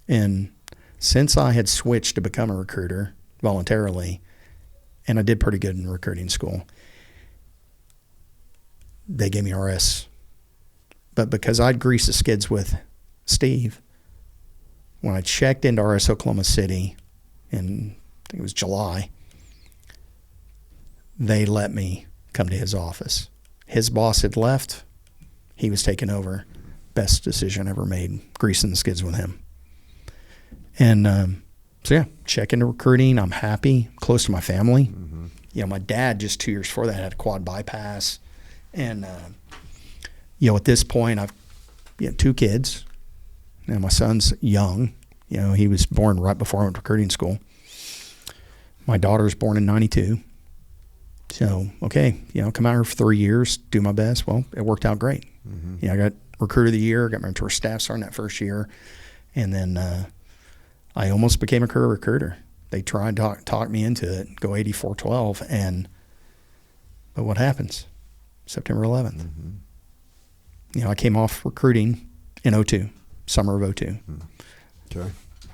[SPEAKER 2] And since I had switched to become a recruiter voluntarily, and I did pretty good in recruiting school, they gave me RS. But because I'd greased the skids with Steve, when I checked into RS Oklahoma City in, I think it was July, they let me come to his office. His boss had left. He was taking over. Best decision ever made, greasing the skids with him. And so, yeah, check into recruiting. I'm happy, close to my family. Mm-hmm. You know, my dad just 2 years before that had a quad bypass. And, you know, at this point, I've 2 kids. Now, my son's young. You know, he was born right before I went to recruiting school. My daughter's born in 92. So, okay, you know, come out here for 3 years, do my best. Well, it worked out great. Mm-hmm. You know, I got recruiter of the year, got my tour staff sergeant that first year. And then I almost became a career recruiter. They tried to talk me into it, go 84-12. But what happens? September 11th. Mm-hmm. You know, I came off recruiting in 02, summer of 02. Mm-hmm.
[SPEAKER 1] Okay.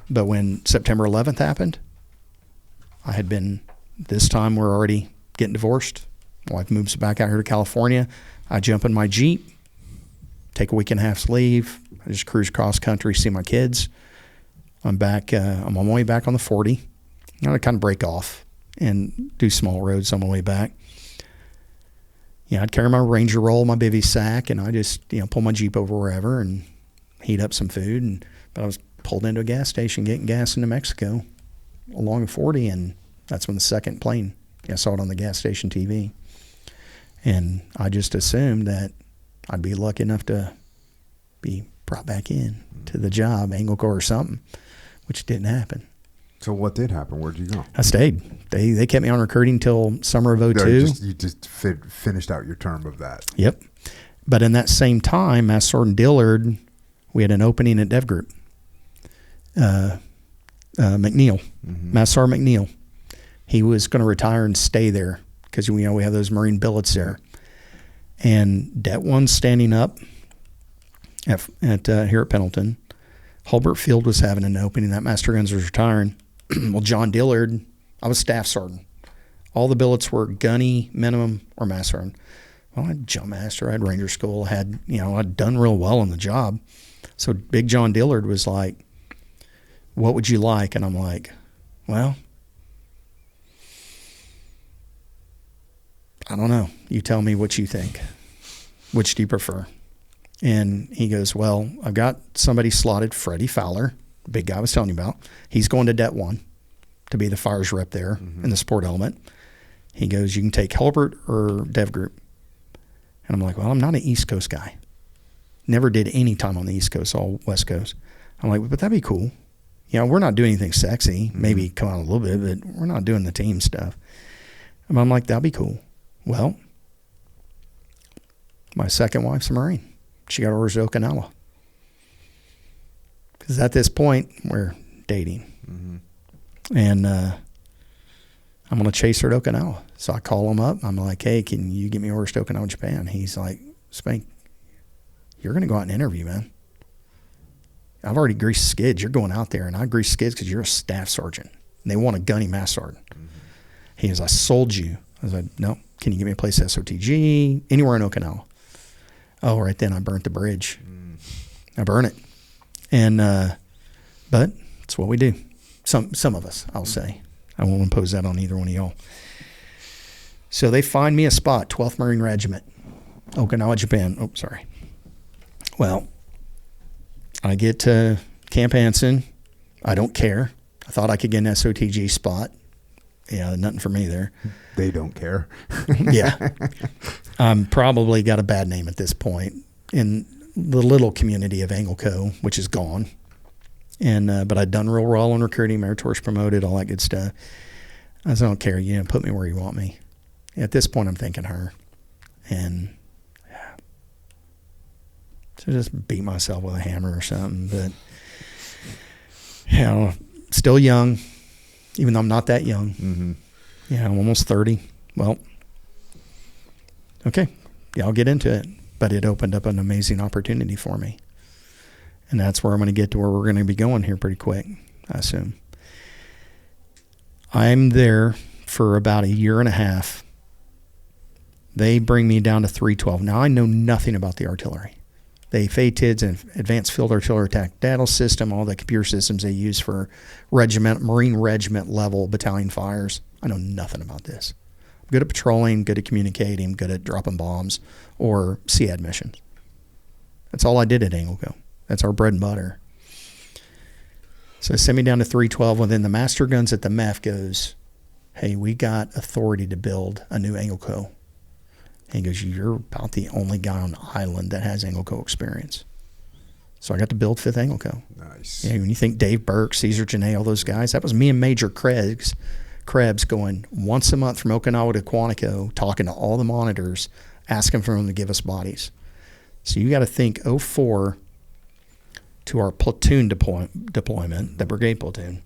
[SPEAKER 2] But when September 11th happened, I had been, this time we're already getting divorced. My wife moves back out here to California. I jump in my Jeep, take a week and a half's leave. I just cruise cross country, see my kids. I'm back. I'm on my way back on the 40. I kind of break off and do small roads on my way back. You know, I'd carry my Ranger roll, my bivvy sack, and I just, you know, pull my Jeep over wherever and heat up some food. But I was pulled into a gas station getting gas in New Mexico along the 40, and that's when the second plane, I saw it on the gas station TV. And I just assumed that I'd be lucky enough to be brought back in to the job, Angle Corps or something, which didn't happen.
[SPEAKER 1] So what did happen? Where'd you go?
[SPEAKER 2] I stayed. They kept me on recruiting till summer of 02.
[SPEAKER 1] No, you just finished out your term of that.
[SPEAKER 2] Yep. But in that same time, Master Sergeant Dillard, we had an opening at Dev Group. McNeil, Master Sergeant McNeil. He was going to retire and stay there because, you know, we have those Marine billets there. And Det One's standing up at here at Pendleton. Hulbert Field was having an opening. That Master Guns was retiring. Well, John Dillard, I was staff sergeant. All the billets were Gunny, minimum, or Master Sergeant. Well, I had jump master, I had Ranger School, I'd done real well on the job. So Big John Dillard was like, what would you like? And I'm like, well, I don't know. You tell me what you think. Which do you prefer? And he goes, well, I've got somebody slotted, Freddie Fowler, the big guy I was telling you about. He's going to Det 1 to be the fires rep there in the support element. He goes, you can take Hulbert or Dev Group. And I'm like, well, I'm not an East Coast guy. Never did any time on the East Coast, all West Coast. I'm like, but that'd be cool. You know, we're not doing anything sexy. Maybe come out a little bit, but we're not doing the team stuff. And I'm like, that'd be cool. Well, my second wife's a Marine. She got orders to Okinawa. Because at this point, we're dating. Mm-hmm. And I'm going to chase her to Okinawa. So I call him up. I'm like, hey, can you get me orders to Okinawa, Japan? He's like, Spank, you're going to go out and interview, man. I've already greased skids. You're going out there. And I greased skids because you're a staff sergeant. And they want a Gunny Master Sergeant. Mm-hmm. He goes, I sold you. I was like, no. Can you give me a place SOTG? Anywhere in Okinawa. Oh, right then I burnt the bridge. I burn it. And, but it's what we do. Some of us, I'll say. I won't impose that on either one of y'all. So they find me a spot, 12th Marine Regiment, Okinawa, Japan. Oh, sorry. Well, I get to Camp Hansen. I don't care. I thought I could get an SOTG spot. Yeah, nothing for me there.
[SPEAKER 1] They don't care.
[SPEAKER 2] Yeah. Probably got a bad name at this point. And the little community of Angleco, which is gone. And but I'd done real well in recruiting, meritorious promoted, all that good stuff. I said, I don't care, put me where you want me. At this point, I'm thinking her. And so just beat myself with a hammer or something. But, still young, even though I'm not that young.
[SPEAKER 1] Mm-hmm.
[SPEAKER 2] Yeah, I'm almost 30. Well, okay, I'll get into it. But it opened up an amazing opportunity for me. And that's where I'm going to get to where we're going to be going here pretty quick, I assume. I'm there for about a year and a half. They bring me down to 312. Now, I know nothing about the artillery. The FATIDS and Advanced Field Artillery Attack Data System, all the computer systems they use for Marine regiment level battalion fires. I know nothing about this. I'm good at patrolling, good at communicating, good at dropping bombs or SEAD missions. That's all I did at Angleco. That's our bread and butter. So they sent me down to 312. Well, then the master guns at the MEF goes, hey, we got authority to build a new Angleco. And he goes, you're about the only guy on the island that has Angleco experience. So I got to build 5th Angleco.
[SPEAKER 1] Nice.
[SPEAKER 2] When you think Dave Burke, Caesar Janae, all those guys, that was me and Major Krebs going once a month from Okinawa to Quantico, talking to all the monitors, asking for them to give us bodies. So you got to think 04 to our platoon deployment, the brigade platoon.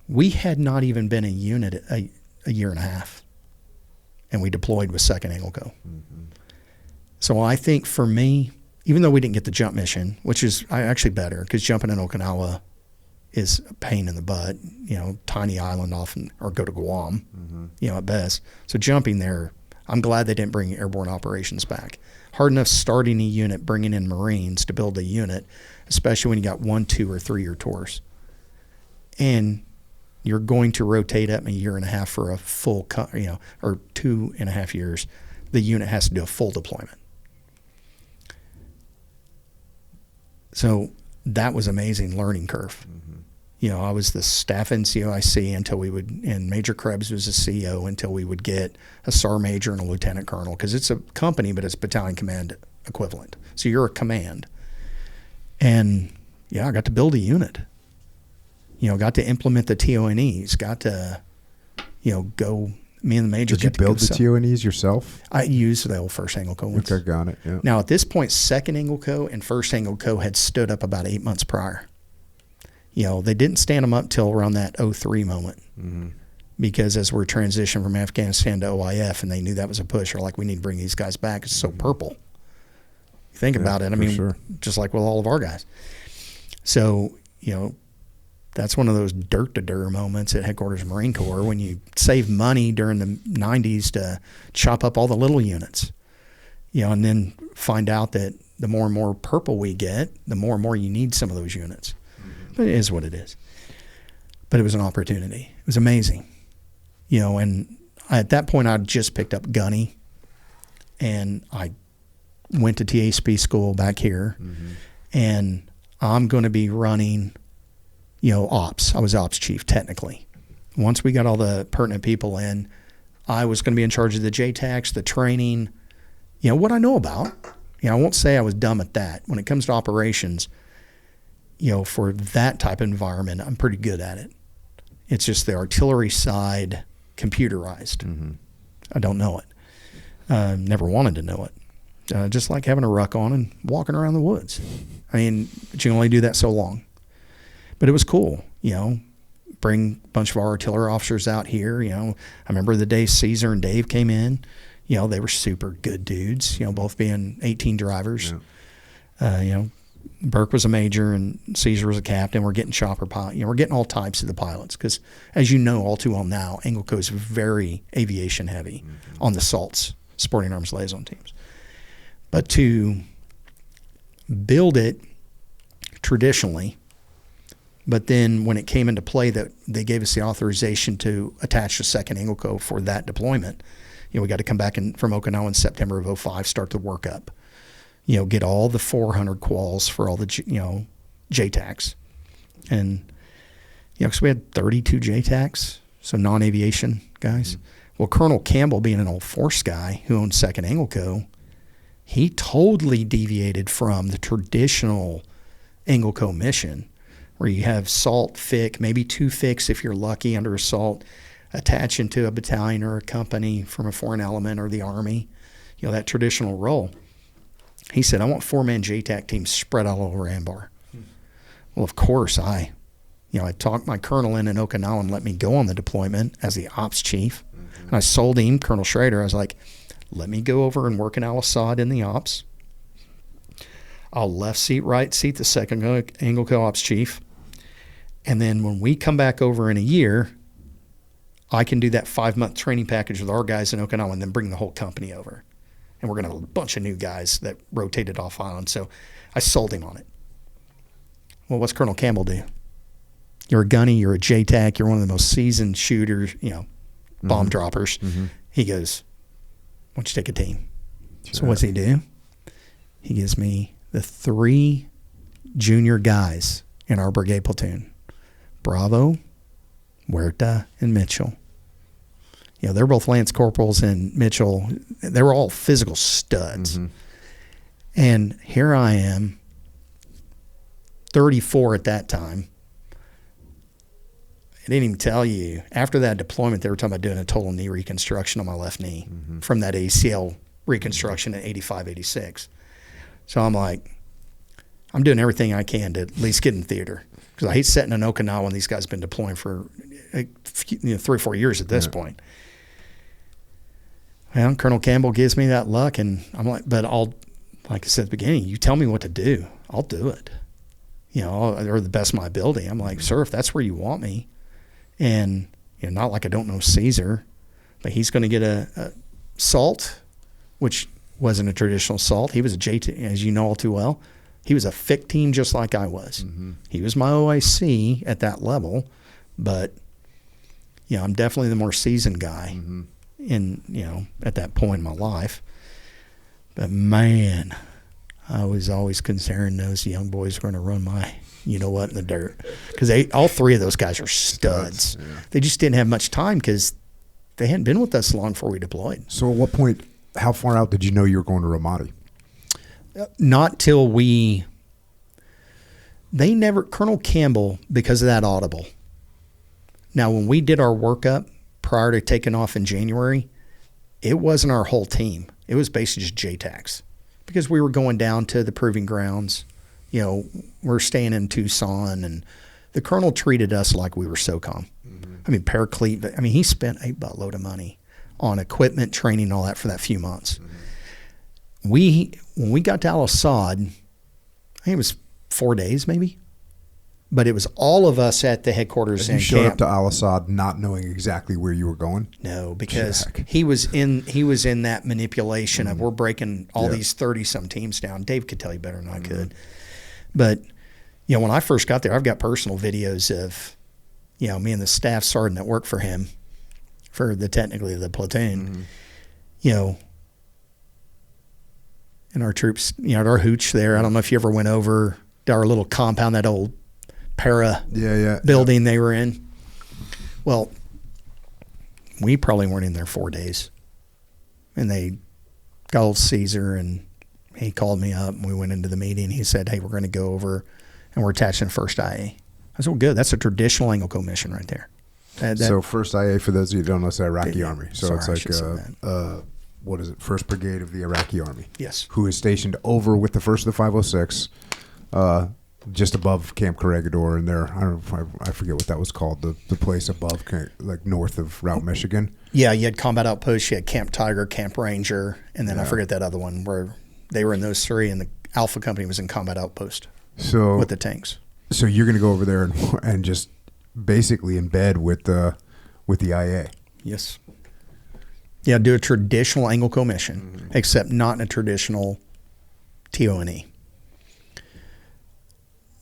[SPEAKER 2] We had not even been a unit a year and a half, and we deployed with 2nd Angleco. Mm-hmm. So I think for me, even though we didn't get the jump mission, which is actually better because jumping in Okinawa is a pain in the butt, tiny island often, or go to Guam, at best. So jumping there, I'm glad they didn't bring airborne operations back. Hard enough starting a unit, bringing in Marines to build a unit, especially when you got 1, 2, or 3-year tours. And you're going to rotate up in a year and a half for a full, or 2.5 years. The unit has to do a full deployment. So that was amazing learning curve. Mm-hmm. I was the staff NCOIC and Major Krebs was the CEO until we would get a sergeant major and a lieutenant colonel, because it's a company, but it's battalion command equivalent. So you're a command. And I got to build a unit. Got to implement the TONEs, got to, go, me and the major.
[SPEAKER 1] Did you build the TONEs yourself?
[SPEAKER 2] I used the old 1st Angleco ones.
[SPEAKER 1] Okay, got it. Yeah.
[SPEAKER 2] Now, at this point, 2nd Angleco and 1st Angleco had stood up about 8 months prior. They didn't stand them up till around that 03 moment. Mm-hmm. Because as we're transitioning from Afghanistan to OIF, and they knew that was a push, they're like, we need to bring these guys back. It's so purple. You think about it. I mean, sure. Just like with all of our guys. So, that's one of those dirt-to-dirt moments at Headquarters Marine Corps when you save money during the 90s to chop up all the little units, and then find out that the more and more purple we get, the more and more you need some of those units. Mm-hmm. But it is what it is. But it was an opportunity. It was amazing. And at that point, I'd just picked up Gunny, and I went to TASP school back here, and I'm going to be running ops. I was ops chief technically. Once we got all the pertinent people in, I was going to be in charge of the JTACs, the training, what I know about. I won't say I was dumb at that. When it comes to operations, for that type of environment, I'm pretty good at it. It's just the artillery side computerized. Mm-hmm. I don't know it. Never wanted to know it. Just like having a ruck on and walking around the woods. I mean, but you can only do that so long. But it was cool, bring a bunch of our artillery officers out here. I remember the day Caesar and Dave came in, they were super good dudes, both being 18 drivers. Yeah. Burke was a major and Caesar was a captain. We're getting chopper pilot. We're getting all types of the pilots because, as you know all too well now, Angleco is very aviation heavy on the SALTs, Sporting Arms Liaison Teams. But to build it traditionally, but then when it came into play that they gave us the authorization to attach the 2nd Angleco for that deployment, we got to come back from Okinawa in September of 05, start the workup, get all the 400 quals for all the, JTACs. And, because we had 32 JTACs, so non-aviation guys. Mm-hmm. Well, Colonel Campbell, being an old force guy who owned 2nd Angleco, he totally deviated from the traditional Angleco mission, where you have SALT, FIC, maybe 2 FICs if you're lucky under assault, attaching to a battalion or a company from a foreign element or the Army, that traditional role. He said, I want 4-man JTAC teams spread all over Anbar. Well, of course, I talked my colonel in Okinawa and let me go on the deployment as the ops chief. And I sold him, Colonel Schrader. I was like, let me go over and work in Al-Assad in the ops. I'll left seat, right seat, the second Angleco ops chief. And then when we come back over in a year, I can do that 5-month training package with our guys in Okinawa and then bring the whole company over. And we're going to have a bunch of new guys that rotated off island. So I sold him on it. Well, what's Colonel Campbell do? You're a Gunny, you're a JTAC, you're one of the most seasoned shooters, bomb droppers. He goes, why don't you take a team? Sure. So what's he do? He gives me the 3 junior guys in our brigade platoon, Bravo, Huerta, and Mitchell. They're both Lance Corporals, and Mitchell, they were all physical studs. And here I am, 34 at that time. I didn't even tell you, after that deployment, they were talking about doing a total knee reconstruction on my left knee from that ACL reconstruction in 85, 86. So I'm like, I'm doing everything I can to at least get in theater. Because I hate sitting in Okinawa when these guys have been deploying for 3 or 4 years at this point. Well, Colonel Campbell gives me that luck, and I'm like, but like I said at the beginning, you tell me what to do, I'll do it. Or the best of my ability. I'm like, sir, if that's where you want me. And not like I don't know Caesar, but he's going to get a SALT, which wasn't a traditional SALT. He was a JT, as you know all too well. He was a FIC team just like I was. He was my OIC at that level, but I'm definitely the more seasoned guy in at that point in my life. But man, I was always concerned those young boys were going to run my in the dirt, because all 3 of those guys are studs. Yeah. They just didn't have much time because they hadn't been with us long before we deployed.
[SPEAKER 1] So at what point, how far out did you know you were going to Ramadi?
[SPEAKER 2] Not till Colonel Campbell, because of that audible. Now, when we did our workup prior to taking off in January, it wasn't our whole team. It was basically just JTACs, because we were going down to the proving grounds. We're staying in Tucson, and the colonel treated us like we were SOCOM. I mean, Paraclete, he spent a buttload of money on equipment, training, all that for that few months. When we got to Al-Assad, I think it was 4 days maybe, but it was all of us at the headquarters in camp.
[SPEAKER 1] You showed up to Al-Assad not knowing exactly where you were going?
[SPEAKER 2] No, because he was in that manipulation of we're breaking all these 30-some teams down. Dave could tell you better than I could. But, when I first got there, I've got personal videos of, me and the staff sergeant that worked for him, for technically the platoon, and our troops, our hooch there. I don't know if you ever went over our little compound, that old building they were in. Well, we probably weren't in there 4 days. And they called Caesar, and he called me up, and we went into the meeting. He said, hey, we're going to go over, and we're attaching 1st IA. I said, well, good. That's a traditional Angleco mission right there.
[SPEAKER 1] So 1st IA, for those of you who don't know, it's the Iraqi Army. So it's like, what is it, 1st Brigade of the Iraqi Army.
[SPEAKER 2] Yes.
[SPEAKER 1] Who is stationed over with the 1st of the 506, just above Camp Corregidor, and there, I forget what that was called, the place above, like north of Route Michigan.
[SPEAKER 2] Yeah, you had combat outposts, you had Camp Tiger, Camp Ranger, and then I forget that other one where they were in those 3, and the Alpha Company was in combat outpost with the tanks.
[SPEAKER 1] So you're going to go over there and just basically embed with the IA.
[SPEAKER 2] Yes. Yeah, do a traditional Angleco mission, except not in a traditional TONE.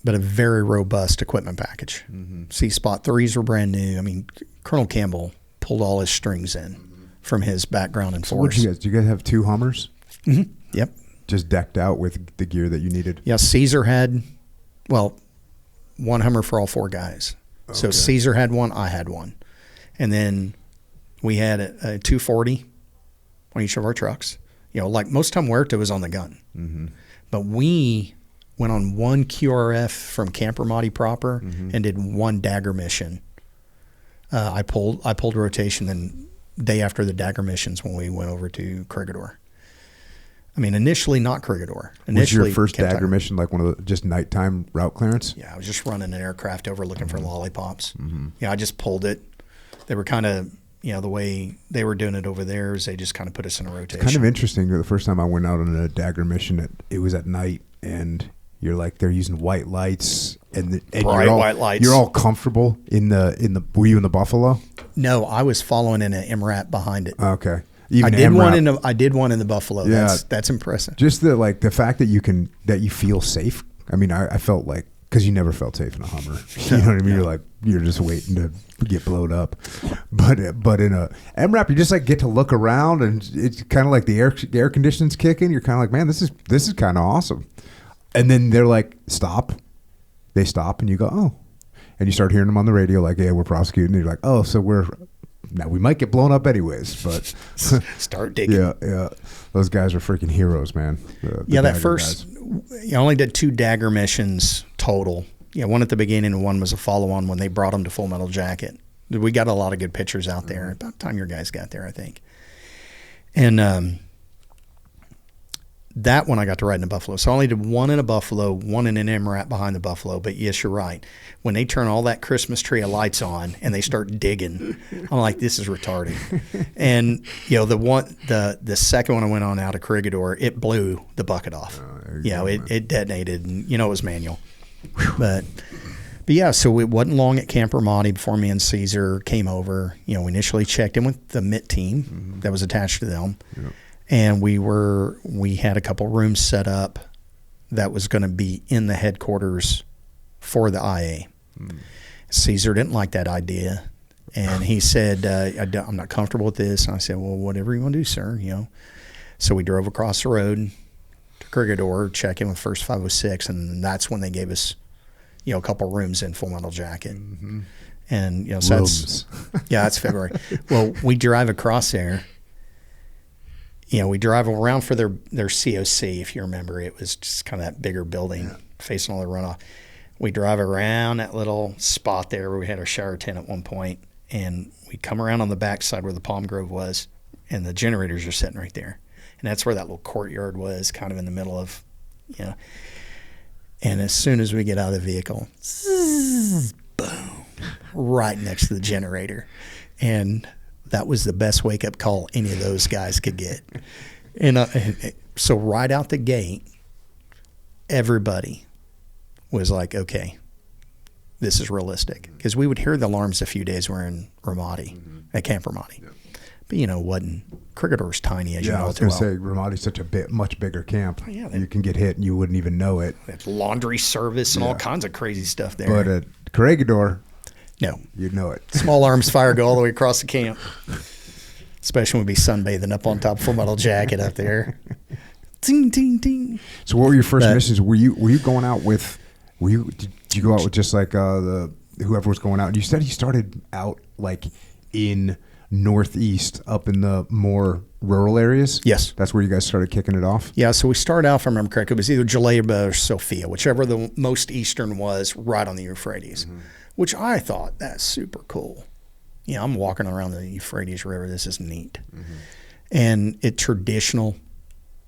[SPEAKER 2] But a very robust equipment package. C-Spot 3s were brand new. Colonel Campbell pulled all his strings in from his background in force.
[SPEAKER 1] So do you guys have 2 Hummers?
[SPEAKER 2] Yep.
[SPEAKER 1] Just decked out with the gear that you needed?
[SPEAKER 2] Yeah, Caesar had, 1 Hummer for all 4 guys. Okay. So Caesar had 1, I had 1. And then we had a 240 on each of our trucks. You know, like most time Huerta was on the gun.
[SPEAKER 1] Mm-hmm.
[SPEAKER 2] But we went on one QRF from Camp Ramadi proper and did one dagger mission. I pulled rotation the day after the dagger missions when we went over to Corregidor. I mean, initially not Corregidor.
[SPEAKER 1] Was your first dagger mission like one of the just nighttime route clearance?
[SPEAKER 2] Yeah, I was just running an aircraft over looking for lollipops. Yeah, I just pulled it. They were kind of, you know, the way they were doing it over there is they just kind of put us in a rotation.
[SPEAKER 1] Kind of interesting. The first time I went out on a dagger mission, it was at night, and you're like they're using white lights and
[SPEAKER 2] bright white lights.
[SPEAKER 1] You're all comfortable in the. Were you in the Buffalo?
[SPEAKER 2] No, I was following in an MRAP behind it.
[SPEAKER 1] Okay.
[SPEAKER 2] I did one in the Buffalo. Yeah, that's impressive.
[SPEAKER 1] Just the fact that you feel safe. I mean, I felt like, because you never felt safe in a Hummer. You know what I mean? You're just waiting to get blown up. But in a MRAP, you just like get to look around, and it's kind of like the air conditioning's kicking. You're kind of like, man, this is kind of awesome. And then they're like, stop. They stop, and you go, oh. And you start hearing them on the radio like, yeah, we're prosecuting. And you're like, oh, so now we might get blown up anyways, but
[SPEAKER 2] start digging.
[SPEAKER 1] Yeah. Those guys are freaking heroes, man.
[SPEAKER 2] That first, I only did 2 dagger missions total. Yeah, one at the beginning and one was a follow-on when they brought them to Full Metal Jacket. We got a lot of good pictures out there. About the time your guys got there, I think. And that one I got to ride in a Buffalo. So I only did one in a Buffalo, one in an MRAP behind the Buffalo. But yes, you're right. When they turn all that Christmas tree of lights on and they start digging, I'm like, this is retarded. And you know, the second one I went on out of Corregidor, it blew the bucket off. It detonated, and it was manual. But yeah, so it wasn't long at Camp Ramadi before me and Caesar came over. We initially checked in with the MIT team that was attached to them. Yep. And we had a couple rooms set up that was going to be in the headquarters for the IA. Caesar didn't like that idea, and he said, I'm not comfortable with this. And I said, well, whatever you want to do, sir, So we drove across the road to Corregidor, check in with First 506, and that's when they gave us, a couple rooms in Full Metal Jacket. Mm-hmm. And, so that's February. Well, we drive across there. We drive around for their COC, if you remember. It was just kind of that bigger building facing all the runoff. We drive around that little spot there where we had our shower tent at one point, and we come around on the backside where the palm grove was, and the generators are sitting right there. And that's where that little courtyard was, kind of in the middle of, And as soon as we get out of the vehicle, zzz, boom, right next to the generator. And that was the best wake-up call any of those guys could get. And so right out the gate, everybody was like, okay, this is realistic. Because we would hear the alarms a few days we're in Ramadi, at Camp Ramadi. Yeah. But, Corregidor's tiny, as you know.
[SPEAKER 1] I was going to say, Ramadi's such a much bigger camp. Oh, yeah, you can get hit and you wouldn't even know it.
[SPEAKER 2] They have laundry service and all kinds of crazy stuff there.
[SPEAKER 1] But at Corregidor,
[SPEAKER 2] no.
[SPEAKER 1] You'd know it.
[SPEAKER 2] Small arms fire go all the way across the camp. Especially when we be sunbathing up on top of Full Metal Jacket up there. Ting, ting, ting.
[SPEAKER 1] So what were your first missions? Were you going out with, did you go out with just like whoever was going out? And you said you started out like in Northeast up in the more rural areas?
[SPEAKER 2] Yes.
[SPEAKER 1] That's where you guys started kicking it off?
[SPEAKER 2] Yeah, so we started out, if I remember correctly, it was either Jaleba or Sofia, whichever the most eastern was, right on the Euphrates. Mm-hmm. Which I thought, that's super cool. I'm walking around the Euphrates River. This is neat. Mm-hmm. And it traditional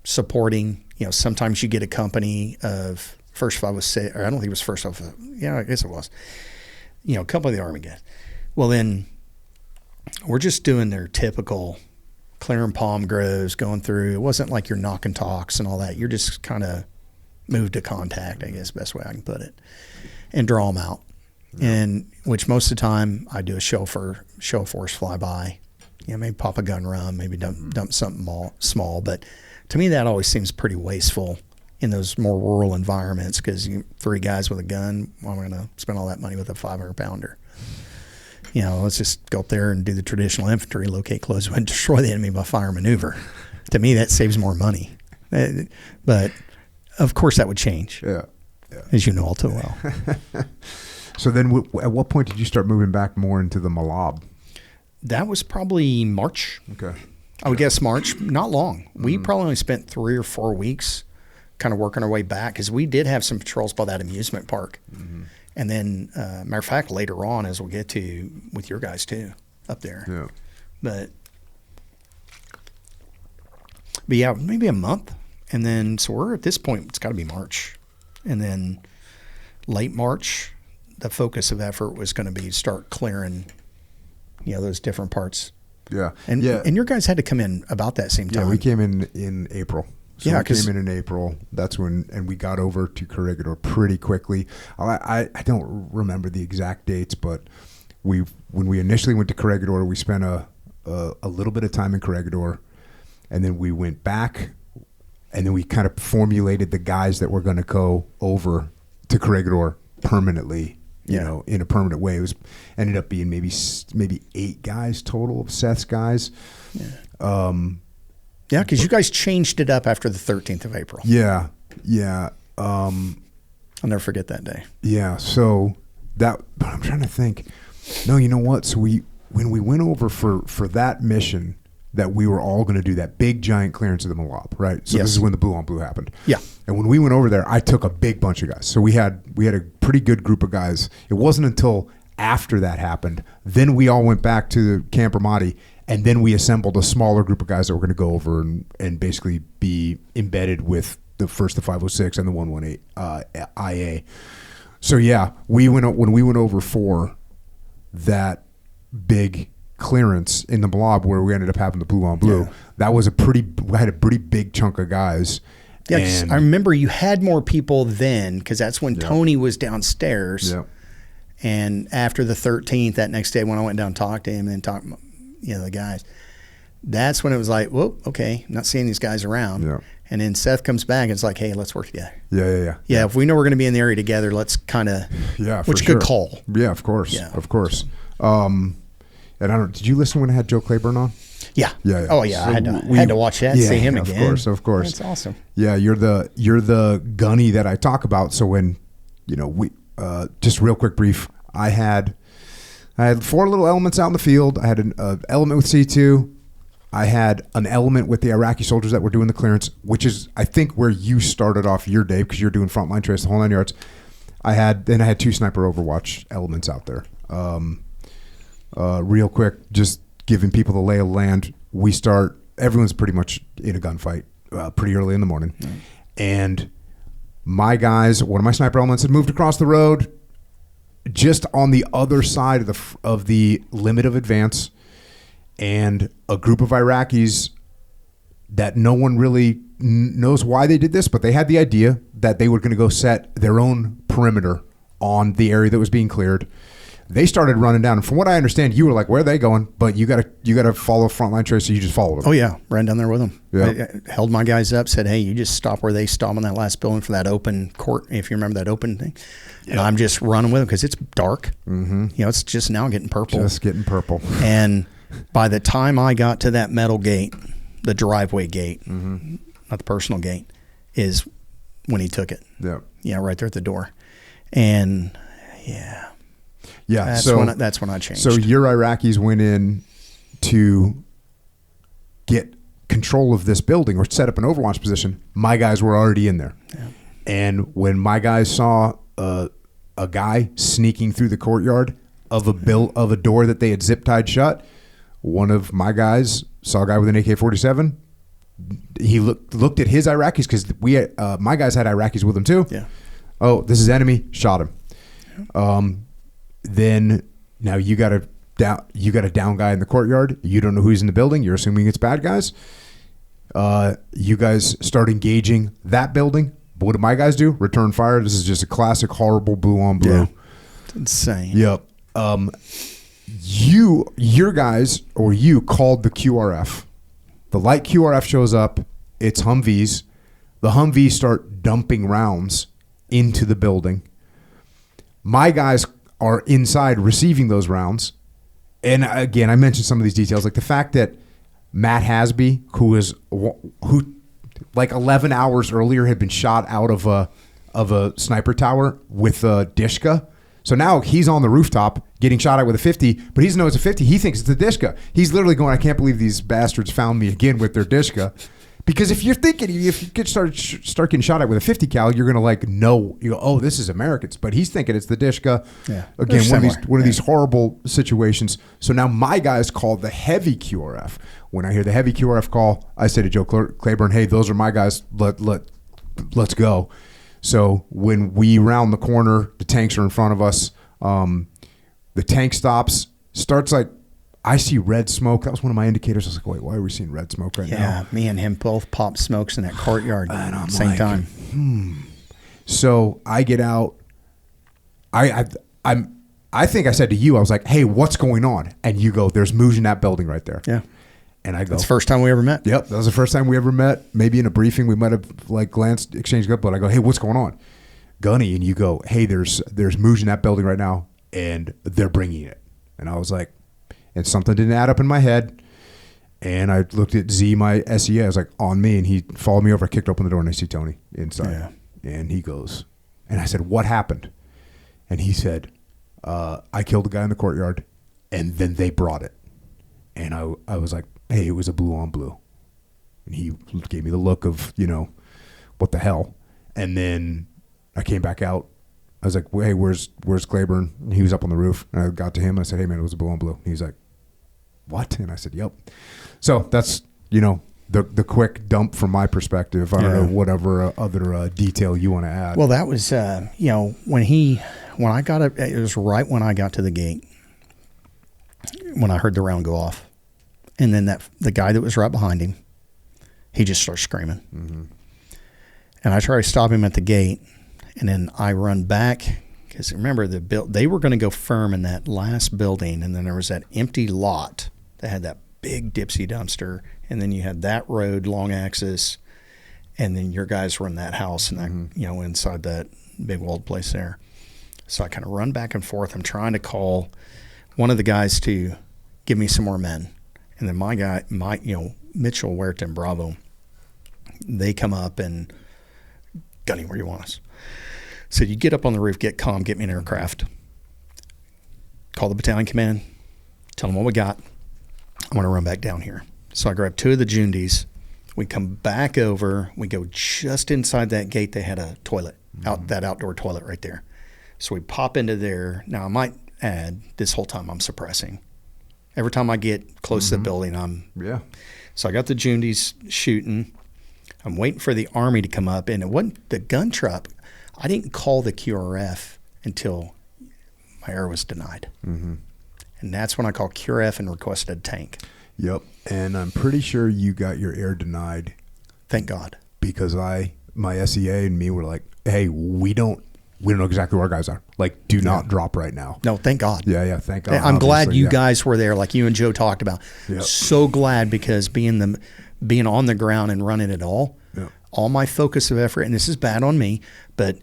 [SPEAKER 2] supporting, sometimes you get a company of First 506, or I don't think it was First 506. Yeah, I guess it was. A company of the Army guys. Well, then we're just doing their typical clearing palm groves, going through. It wasn't like you're knocking talks and all that. You're just kind of moved to contact, I guess, best way I can put it, and draw them out. And which most of the time I do a show force flyby, maybe pop a gun run, maybe dump something small. But to me, that always seems pretty wasteful in those more rural environments because 3 guys with a gun, well, I'm going to spend all that money with a 500-pounder. Let's just go up there and do the traditional infantry, locate, close, and destroy the enemy by fire maneuver. To me, that saves more money. But of course, that would change. Yeah. As you know all too well.
[SPEAKER 1] So then at what point did you start moving back more into the Malab?
[SPEAKER 2] That was probably March.
[SPEAKER 1] Okay.
[SPEAKER 2] I would guess March, not long. We probably only spent 3 or 4 weeks kind of working our way back because we did have some patrols by that amusement park. And then, matter of fact, later on, as we'll get to with your guys too, up there.
[SPEAKER 1] Yeah.
[SPEAKER 2] But yeah, maybe a month. And then, so we're at this point, it's got to be March. And then late March, the focus of effort was going to be start clearing, those different parts.
[SPEAKER 1] Yeah.
[SPEAKER 2] And your guys had to come in about that same time.
[SPEAKER 1] Yeah, we came in April. So we came in April. That's when, and we got over to Corregidor pretty quickly. I don't remember the exact dates, but when we initially went to Corregidor, we spent a little bit of time in Corregidor, and then we went back, and then we kind of formulated the guys that were going to go over to Corregidor permanently. In a permanent way. It ended up being maybe 8 guys total of Seth's guys.
[SPEAKER 2] Yeah. Because you guys changed it up after the 13th of April.
[SPEAKER 1] Yeah.
[SPEAKER 2] I'll never forget that day.
[SPEAKER 1] Yeah. So but I'm trying to think. No, you know what? So when we went over for that mission, that we were all going to do that big giant clearance of the Moab, right? So this is when the Blue on Blue happened. Yeah. And when we went over there, I took a big bunch of guys. So we had a pretty good group of guys. It wasn't until after that happened, then we all went back to Camp Ramadi, and then we assembled a smaller group of guys that were going to go over and basically be embedded with the 506 and the 118 IA. So yeah, when we went over for that big clearance in the blob where we ended up having the Blue on Blue, that was we had a pretty big chunk of guys.
[SPEAKER 2] Yeah, I remember you had more people then because that's when Tony was downstairs. Yeah. And after the 13th, that next day when I went down and talked to him and talked, the guys, that's when it was like, whoa, okay, I'm not seeing these guys around. Yeah. And then Seth comes back and it's like, hey, let's work together. Yeah, if we know we're going to be in the area together, let's kind of, which good call.
[SPEAKER 1] Yeah, of course. Yeah. Of course. And did you listen when I had Joe Claiborne on?
[SPEAKER 2] Yeah. Oh yeah, so I had to watch that and see him again.
[SPEAKER 1] Of course.
[SPEAKER 2] That's awesome.
[SPEAKER 1] Yeah, you're the Gunny that I talk about. So when we just real quick brief, I had 4 little elements out in the field. I had an element with C2. I had an element with the Iraqi soldiers that were doing the clearance, which is I think where you started off your day because you're doing frontline trace the whole 9 yards. I had 2 sniper overwatch elements out there. Real quick, just giving people the lay of the land. Everyone's pretty much in a gunfight pretty early in the morning. Mm. And my guys, one of my sniper elements had moved across the road just on the other side of the limit of advance, and a group of Iraqis that no one really knows why they did this, but they had the idea that they were going to go set their own perimeter on the area that was being cleared. They started running down, and from what I understand, you were like, "Where are they going?" But you got to follow frontline trace, so you just followed them.
[SPEAKER 2] Oh yeah, ran down there with them. Yeah. I held my guys up, said, "Hey, you just stop where they stop on that last building for that open court, if you remember that open thing." Yeah. And I'm just running with them because it's dark. Mm-hmm. It's just now getting purple. And by the time I got to that metal gate, the driveway gate, mm-hmm. not the personal gate, is when he took it. Yeah, right there at the door, and yeah.
[SPEAKER 1] Yeah,
[SPEAKER 2] that's when I changed.
[SPEAKER 1] So your Iraqis went in to get control of this building or set up an overwatch position. My guys were already in there. Yeah. And when my guys saw a guy sneaking through the courtyard of a door that they had zip tied shut, one of my guys saw a guy with an AK-47. He looked at his Iraqis because my guys had Iraqis with them too. Yeah. Oh, this is enemy. Shot him. Yeah. Then now you got a down guy in the courtyard. You don't know who's in the building. You're assuming it's bad guys. You guys start engaging that building. But what do my guys do? Return fire. This is just a classic horrible blue on blue.
[SPEAKER 2] Yeah. It's insane.
[SPEAKER 1] Yep. Your guys or you called the QRF. The light QRF shows up. It's Humvees. The Humvees start dumping rounds into the building. My guys are inside receiving those rounds. And again, I mentioned some of these details, like the fact that Matt Hasby, who like 11 hours earlier had been shot out of a sniper tower with Dishka, So now he's on the rooftop getting shot at with a 50, but he doesn't know it's a 50. He thinks it's a Dishka. He's literally going, I can't believe these bastards found me again with their Dishka. Because if you're thinking, if you get start getting shot at with a 50 cal, you're going to like know, you go, oh, this is Americans. But he's thinking it's the Dishka.
[SPEAKER 2] Yeah.
[SPEAKER 1] Again, one of these horrible situations. So now my guys called the heavy QRF. When I hear the heavy QRF call, I say to Joe Claiborne, hey, those are my guys. Let's go. So when we round the corner, the tanks are in front of us. The tank starts like, I see red smoke. That was one of my indicators. I was like, wait, why are we seeing red smoke right now?
[SPEAKER 2] Yeah, me and him both popped smokes in that courtyard at the same time.
[SPEAKER 1] So I get out. I think I said to you, I was like, hey, what's going on? And you go, there's moves in that building right there.
[SPEAKER 2] Yeah.
[SPEAKER 1] And I go,
[SPEAKER 2] that's the first time we ever met.
[SPEAKER 1] Yep, that was the first time we ever met. Maybe in a briefing we might have like glanced, exchanged gut, but I go, hey, what's going on? Gunny, and you go, hey, there's moves in that building right now, and they're bringing it. And I was like, and something didn't add up in my head. And I looked at Z, my SEA. I was like, on me. And he followed me over. I kicked open the door, and I see Tony inside. Yeah. And he goes, and I said, what happened? And he said, I killed the guy in the courtyard, and then they brought it. And I was like, hey, it was a blue on blue. And he gave me the look of, what the hell? And then I came back out. I was like, well, hey, where's Claiborne? And he was up on the roof. And I got to him. And I said, hey, man, it was a blue on blue. And he's like, what? And I said, yep. So that's, the quick dump from my perspective. I don't know whatever other detail you want to add.
[SPEAKER 2] Well, that was, when I got it was right when I got to the gate, when I heard the round go off. And then the guy that was right behind him, he just starts screaming. Mm-hmm. And I try to stop him at the gate, and then I run back because remember they were going to go firm in that last building, and then there was that empty lot that had that big Dipsy dumpster, and then you had that road, long axis, and then your guys were in that house and that inside that big walled place there. So I kind of run back and forth. I'm trying to call one of the guys to give me some more men. And then my guy, Mitchell, Huerta, and Bravo, they come up and, Gunny, where do you want us? So you get up on the roof, get calm, get me an aircraft. Call the battalion command, tell them what we got. I want to run back down here. So I grab two of the Jundies. We come back over. We go just inside that gate. They had a toilet, that outdoor toilet right there. So we pop into there. Now, I might add, this whole time I'm suppressing. Every time I get close to the building, So I got the Jundies shooting. I'm waiting for the Army to come up, and it wasn't the gun truck. I didn't call the QRF until my air was denied. Mm-hmm. And that's when I called QRF and requested a tank. Yep.
[SPEAKER 1] And I'm pretty sure you got your air denied.
[SPEAKER 2] Thank God.
[SPEAKER 1] Because my SEA and me were like, hey, we don't know exactly where our guys are. Like, do not drop right now.
[SPEAKER 2] No, thank God.
[SPEAKER 1] Yeah, thank God.
[SPEAKER 2] I'm glad you guys were there, like you and Joe talked about. Yep. So glad, because being on the ground and running it all my focus of effort, and this is bad on me, but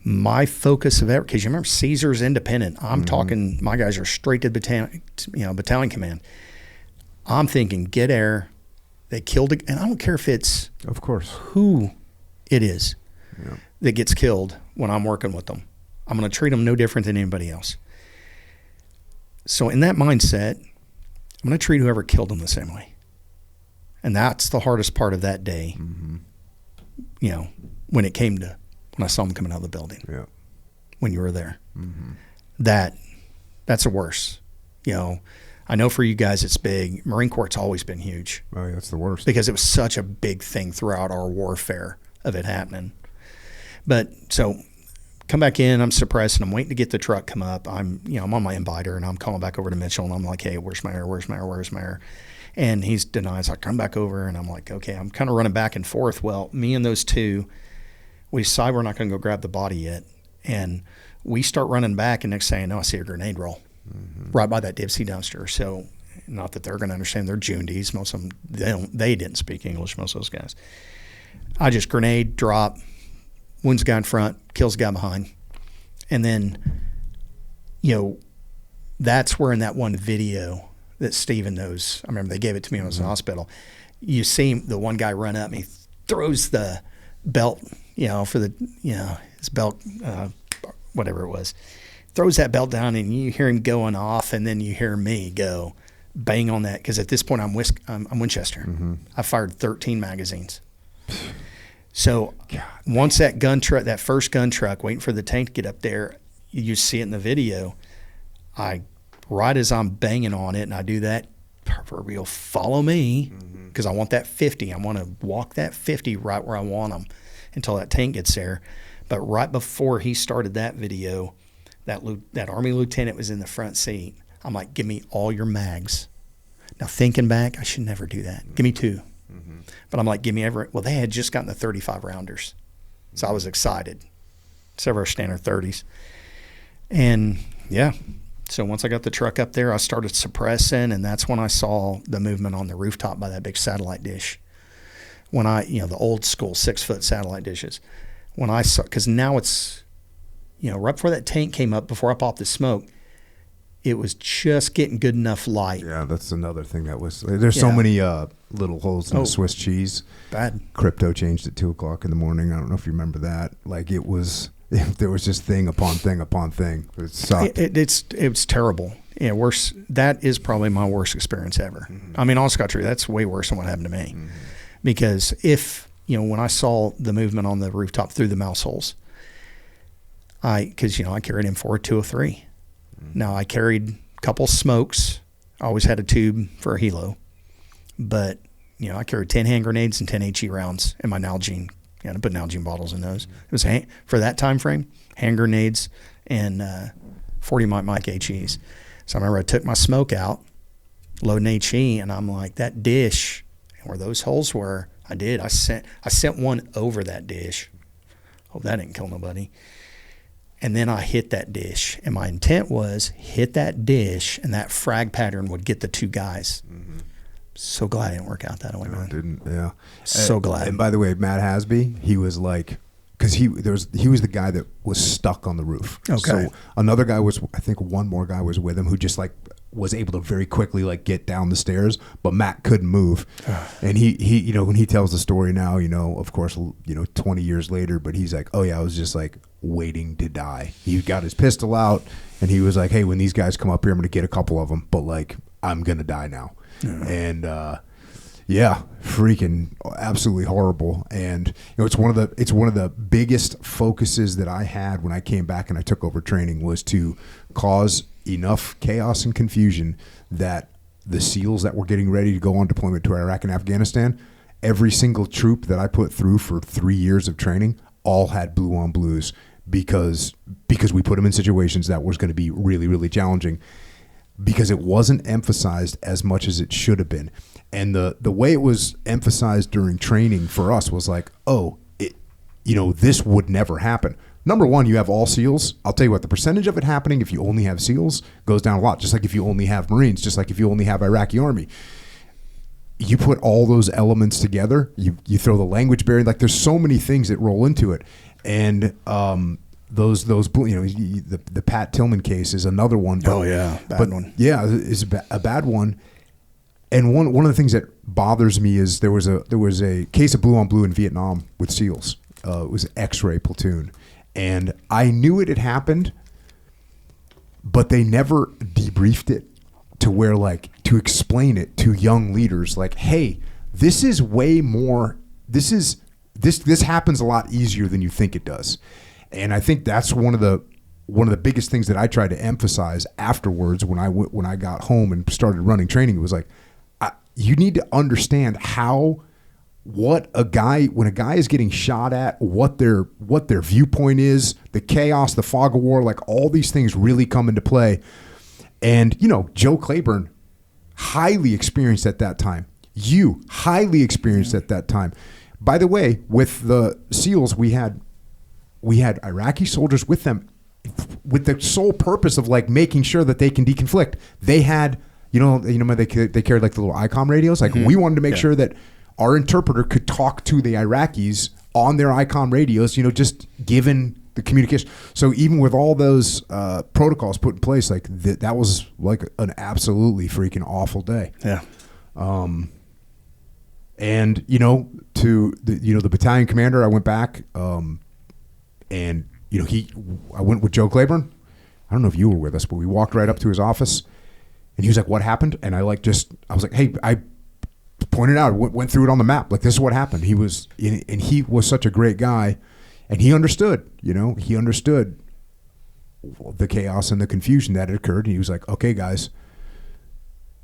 [SPEAKER 2] my focus of effort, because you remember Caesar's independent. I'm talking, my guys are straight to battalion command. I'm thinking, get air. They killed it, and I don't care if it's
[SPEAKER 1] of course
[SPEAKER 2] who it is that gets killed when I'm working with them. I'm going to treat them no different than anybody else. So in that mindset, I'm going to treat whoever killed them the same way. And that's the hardest part of that day, when I saw them coming out of the building, when you were there. Mm-hmm. That's the worst. I know for you guys it's big. Marine Corps, it's always been huge.
[SPEAKER 1] Oh, yeah, that's the worst.
[SPEAKER 2] Because it was such a big thing throughout our warfare of it happening. But so come back in, I'm suppressing, I'm waiting to get the truck come up. I'm on my inviter, and I'm calling back over to Mitchell, and I'm like, hey, where's my air? And he's denies. I come back over, and I'm like, okay, I'm kind of running back and forth. Well, me and those two, we decide we're not going to go grab the body yet. And we start running back, and next thing I know, I see a grenade roll right by that Dipsy dumpster. So not that they're going to understand, they're Jundies. Most of them, they didn't speak English, most of those guys. I just grenade, drop, wounds a guy in front, kills a guy behind. And then, that's where in that one video that Steven knows, I remember they gave it to me when I was in the hospital, you see the one guy run up and he throws the belt, for the, his belt, whatever it was, throws that belt down, and you hear him going off, and then you hear me go bang on that, because at this point I'm Winchester.
[SPEAKER 1] Mm-hmm.
[SPEAKER 2] I fired 13 magazines. So once that gun truck, that first gun truck, waiting for the tank to get up there, you see it in the video. Right as I'm banging on it, and I do that proverbial follow me, because I want that 50. I want to walk that 50 right where I want them until that tank gets there. But right before he started that video, that Army lieutenant was in the front seat. I'm like, give me all your mags. Now, thinking back, I should never do that. Give me 2. Mm-hmm. But I'm like, give me every. Well, they had just gotten the 35 rounders. So I was excited. Several standard 30s. And, yeah. So once I got the truck up there, I started suppressing, and that's when I saw the movement on the rooftop by that big satellite dish. When the old school 6-foot satellite dishes. When I saw, because now it's, right before that tank came up, before I popped the smoke, it was just getting good enough light.
[SPEAKER 1] Yeah, that's another thing that was. There's so many little holes in the Swiss cheese.
[SPEAKER 2] Bad.
[SPEAKER 1] Crypto changed at 2:00 in the morning. I don't know if you remember that. Like there was just thing upon thing upon thing. It sucked.
[SPEAKER 2] It's terrible. Yeah, worse. That is probably my worst experience ever. Mm-hmm. I mean, honest God, true. That's way worse than what happened to me. Mm-hmm. Because when I saw the movement on the rooftop through the mouse holes, I carried M4 203. Now, I carried a couple smokes. I always had a tube for a helo. But, I carried 10 hand grenades and 10 HE rounds in my Nalgene. I put Nalgene bottles in those. It was, for that time frame, hand grenades and 40 Mike HEs. So I remember I took my smoke out, loading HE, and I'm like, that dish, where those holes were, I did. I sent one over that dish. Hope that didn't kill nobody. And then I hit that dish. And my intent was hit that dish, and that frag pattern would get the 2 guys. Mm-hmm. So glad it didn't work out that way, man.
[SPEAKER 1] It didn't, yeah.
[SPEAKER 2] So glad.
[SPEAKER 1] And by the way, Matt Hasby, he was like, because he was the guy that was stuck on the roof.
[SPEAKER 2] Okay.
[SPEAKER 1] So another guy was, I think one more guy was with him who just was able to very quickly get down the stairs, but Matt couldn't move. And he when he tells the story now, of course, 20 years later, but he's like, oh yeah, I was just waiting to die. He got his pistol out and he was like, hey, when these guys come up here, I'm going to get a couple of them, but I'm going to die now. Yeah. And yeah, freaking absolutely horrible. And it's one of the biggest focuses that I had when I came back and I took over training was to cause enough chaos and confusion that the SEALs that were getting ready to go on deployment to Iraq and Afghanistan, every single troop that I put through for 3 years of training all had blue on blues because we put them in situations that was going to be really, really challenging because it wasn't emphasized as much as it should have been. And the way it was emphasized during training for us was this would never happen. Number one, you have all SEALs. I'll tell you what, the percentage of it happening if you only have SEALs goes down a lot, just like if you only have Marines, just like if you only have Iraqi Army. You put all those elements together, you throw the language barrier, there's so many things that roll into it. And those the Pat Tillman case is another one. Bad one. Yeah, is a bad one. And one of the things that bothers me is there was a case of blue on blue in Vietnam with SEALs. It was an X-ray platoon. And I knew it had happened, but they never debriefed it to where to explain it to young leaders hey, this is way more, this happens a lot easier than you think it does. And I think that's one of the biggest things that I tried to emphasize afterwards when I got home and started running training. It was you need to understand when a guy is getting shot at, what their viewpoint is, the chaos, the fog of war, all these things really come into play. And, Joe Claiborne, highly experienced at that time. You, highly experienced at that time. By the way, with the SEALs, we had Iraqi soldiers with them with the sole purpose of making sure that they can deconflict. They had, they carried the little ICOM radios. We wanted to make sure that our interpreter could talk to the Iraqis on their ICOM radios, just given the communication. So even with all those protocols put in place, that was an absolutely freaking awful day.
[SPEAKER 2] Yeah.
[SPEAKER 1] And to the battalion commander, I went back, and I went with Joe Claiborne. I don't know if you were with us, but we walked right up to his office, and he was like, "What happened?" And I was like, "Hey, I pointed out, went through it on the map. Like, this is what happened." He was such a great guy, and he understood. He understood the chaos and the confusion that had occurred. And he was like, "Okay, guys,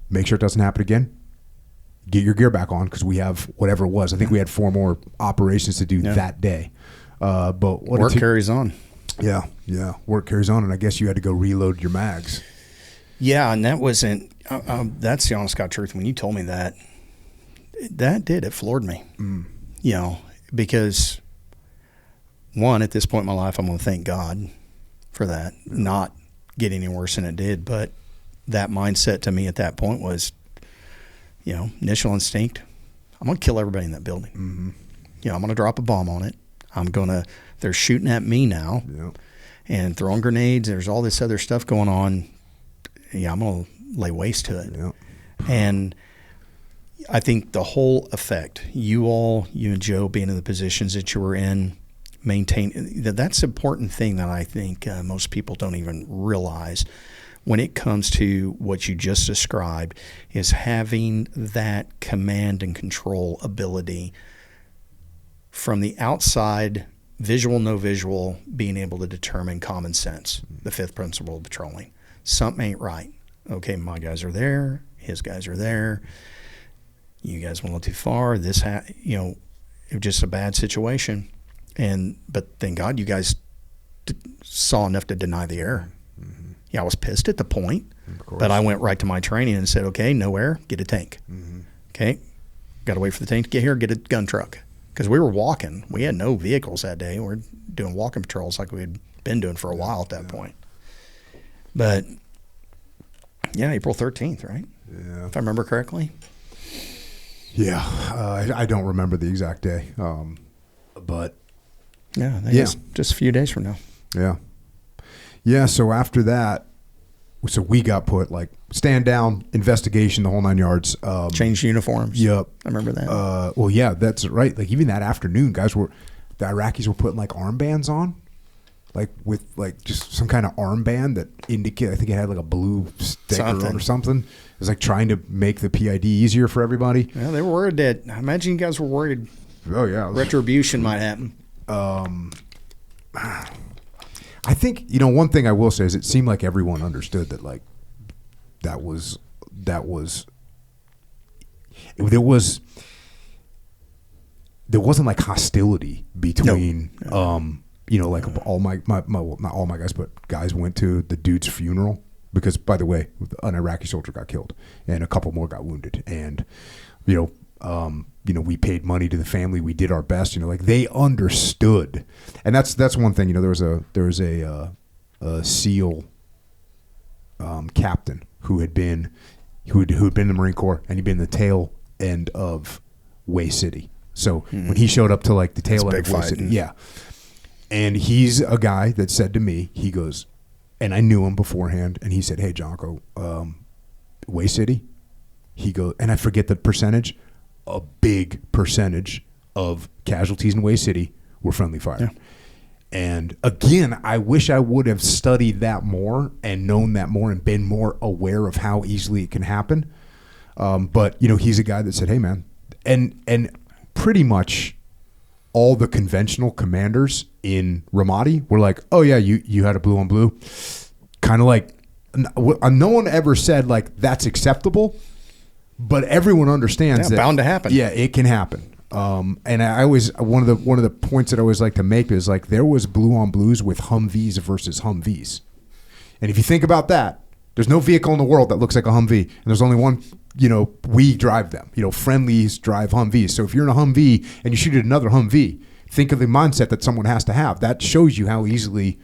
[SPEAKER 1] make sure it doesn't happen again. Get your gear back on, because we have whatever it was. I think we had 4 more operations to do that day. But
[SPEAKER 2] work carries on.
[SPEAKER 1] Yeah, work carries on, and I guess you had to go reload your mags.
[SPEAKER 2] Yeah, and that wasn't. That's the honest God truth. When you told me that it floored me. Because one, at this point in my life, I'm going to thank God for that, not getting any worse than it did. But that mindset to me at that point was, initial instinct. I'm going to kill everybody in that building. I'm going to drop a bomb on it. They're shooting at me now and throwing grenades. There's all this other stuff going on. I'm going to lay waste to it. And I think the whole effect, you and Joe being in the positions that you were in, that's an important thing that I think most people don't even realize when it comes to what you just described, is having that command and control ability from the outside, visual, no visual, being able to determine common sense, the 5th principle of patrolling. Something ain't right. Okay, my guys are there, his guys are there. You guys went a little too far. It was just a bad situation. But thank God you guys saw enough to deny the error. I was pissed at the point, but I went right to my training and said, okay, no error, get a tank. Okay, got to wait for the tank to get here, get a gun truck. Because we were walking. We had no vehicles that day. We were doing walking patrols like we had been doing for a while at that point. But, April 13th, right? Yeah. If I remember correctly.
[SPEAKER 1] Yeah. I don't remember the exact day. But.
[SPEAKER 2] Yeah. It's just a few days from now.
[SPEAKER 1] Yeah. Yeah. So after that, we got put stand down, investigation, the whole 9 yards.
[SPEAKER 2] Changed uniforms.
[SPEAKER 1] Yep.
[SPEAKER 2] I remember that.
[SPEAKER 1] Well, yeah, that's right. Even that afternoon, the Iraqis were putting armbands on, with just some kind of armband that indicated, I think it had a blue sticker on or something. It was trying to make the PID easier for everybody.
[SPEAKER 2] Yeah, they were worried that, I imagine you guys were worried.
[SPEAKER 1] Oh, yeah.
[SPEAKER 2] Retribution might happen.
[SPEAKER 1] I think, one thing I will say is it seemed like everyone understood that there wasn't hostility between, not all my guys, but guys went to the dude's funeral because, by the way, an Iraqi soldier got killed and a couple more got wounded. And, we paid money to the family. We did our best. They understood, and that's one thing. There was a SEAL captain who had been in the Marine Corps, and he'd been in the tail end of Way City. So when he showed up to the tail end of Way City, and he's a guy that said to me, he goes, and I knew him beforehand, and he said, "Hey, Jocko, Way City," he goes, and I forget the percentage. A big percentage of casualties in Way City were friendly fire. Yeah. And again, I wish I would have studied that more and known that more and been more aware of how easily it can happen. But he's a guy that said, "Hey, man," and pretty much all the conventional commanders in Ramadi were like, "Oh yeah, you had a blue on blue," kind of no one ever said that's acceptable. But everyone understands that
[SPEAKER 2] bound to happen.
[SPEAKER 1] Yeah, it can happen. And I always one of the points that I always like to make is there was blue on blues with Humvees versus Humvees. And if you think about that, there's no vehicle in the world that looks like a Humvee, and there's only one. We drive them. Friendlies drive Humvees. So if you're in a Humvee and you shoot at another Humvee, think of the mindset that someone has to have. That shows you how easily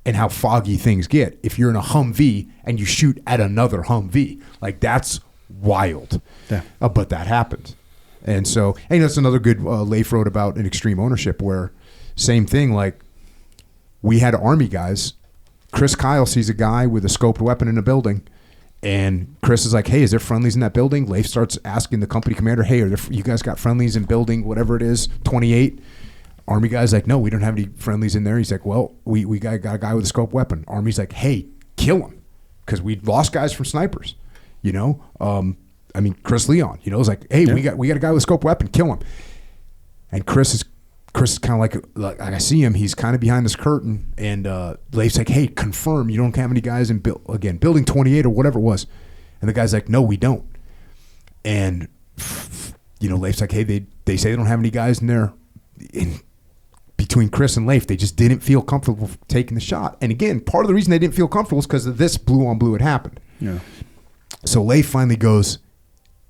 [SPEAKER 1] and how foggy things get. If you're in a Humvee and you shoot at another Humvee, that's wild.
[SPEAKER 2] Yeah.
[SPEAKER 1] But that happens. And so, that's another good Leif wrote about an extreme ownership where same thing, we had Army guys. Chris Kyle sees a guy with a scoped weapon in a building, and Chris is like, "Hey, is there friendlies in that building?" Leif starts asking the company commander, "Hey, you guys got friendlies in building, whatever it is, 28? Army guy's like, "No, we don't have any friendlies in there." He's like, "Well, we got a guy with a scoped weapon." Army's like, "Hey, kill him, because we lost guys from snipers, you know. I mean, Chris Leon, you know, was like, hey, we got a guy with a scope weapon, kill him. And Chris is kind of like I see him, he's kind of behind this curtain, and Leif's like, hey, confirm you don't have any guys in building 28 or whatever it was. And the guy's like, no, we don't. And you know, Leif's like, hey, they say they don't have any guys in there. In between Chris and Leif, they just didn't feel comfortable taking the shot. And again, part of the reason they didn't feel comfortable is because of this blue on blue had happened.
[SPEAKER 2] Yeah.
[SPEAKER 1] So Leif finally goes,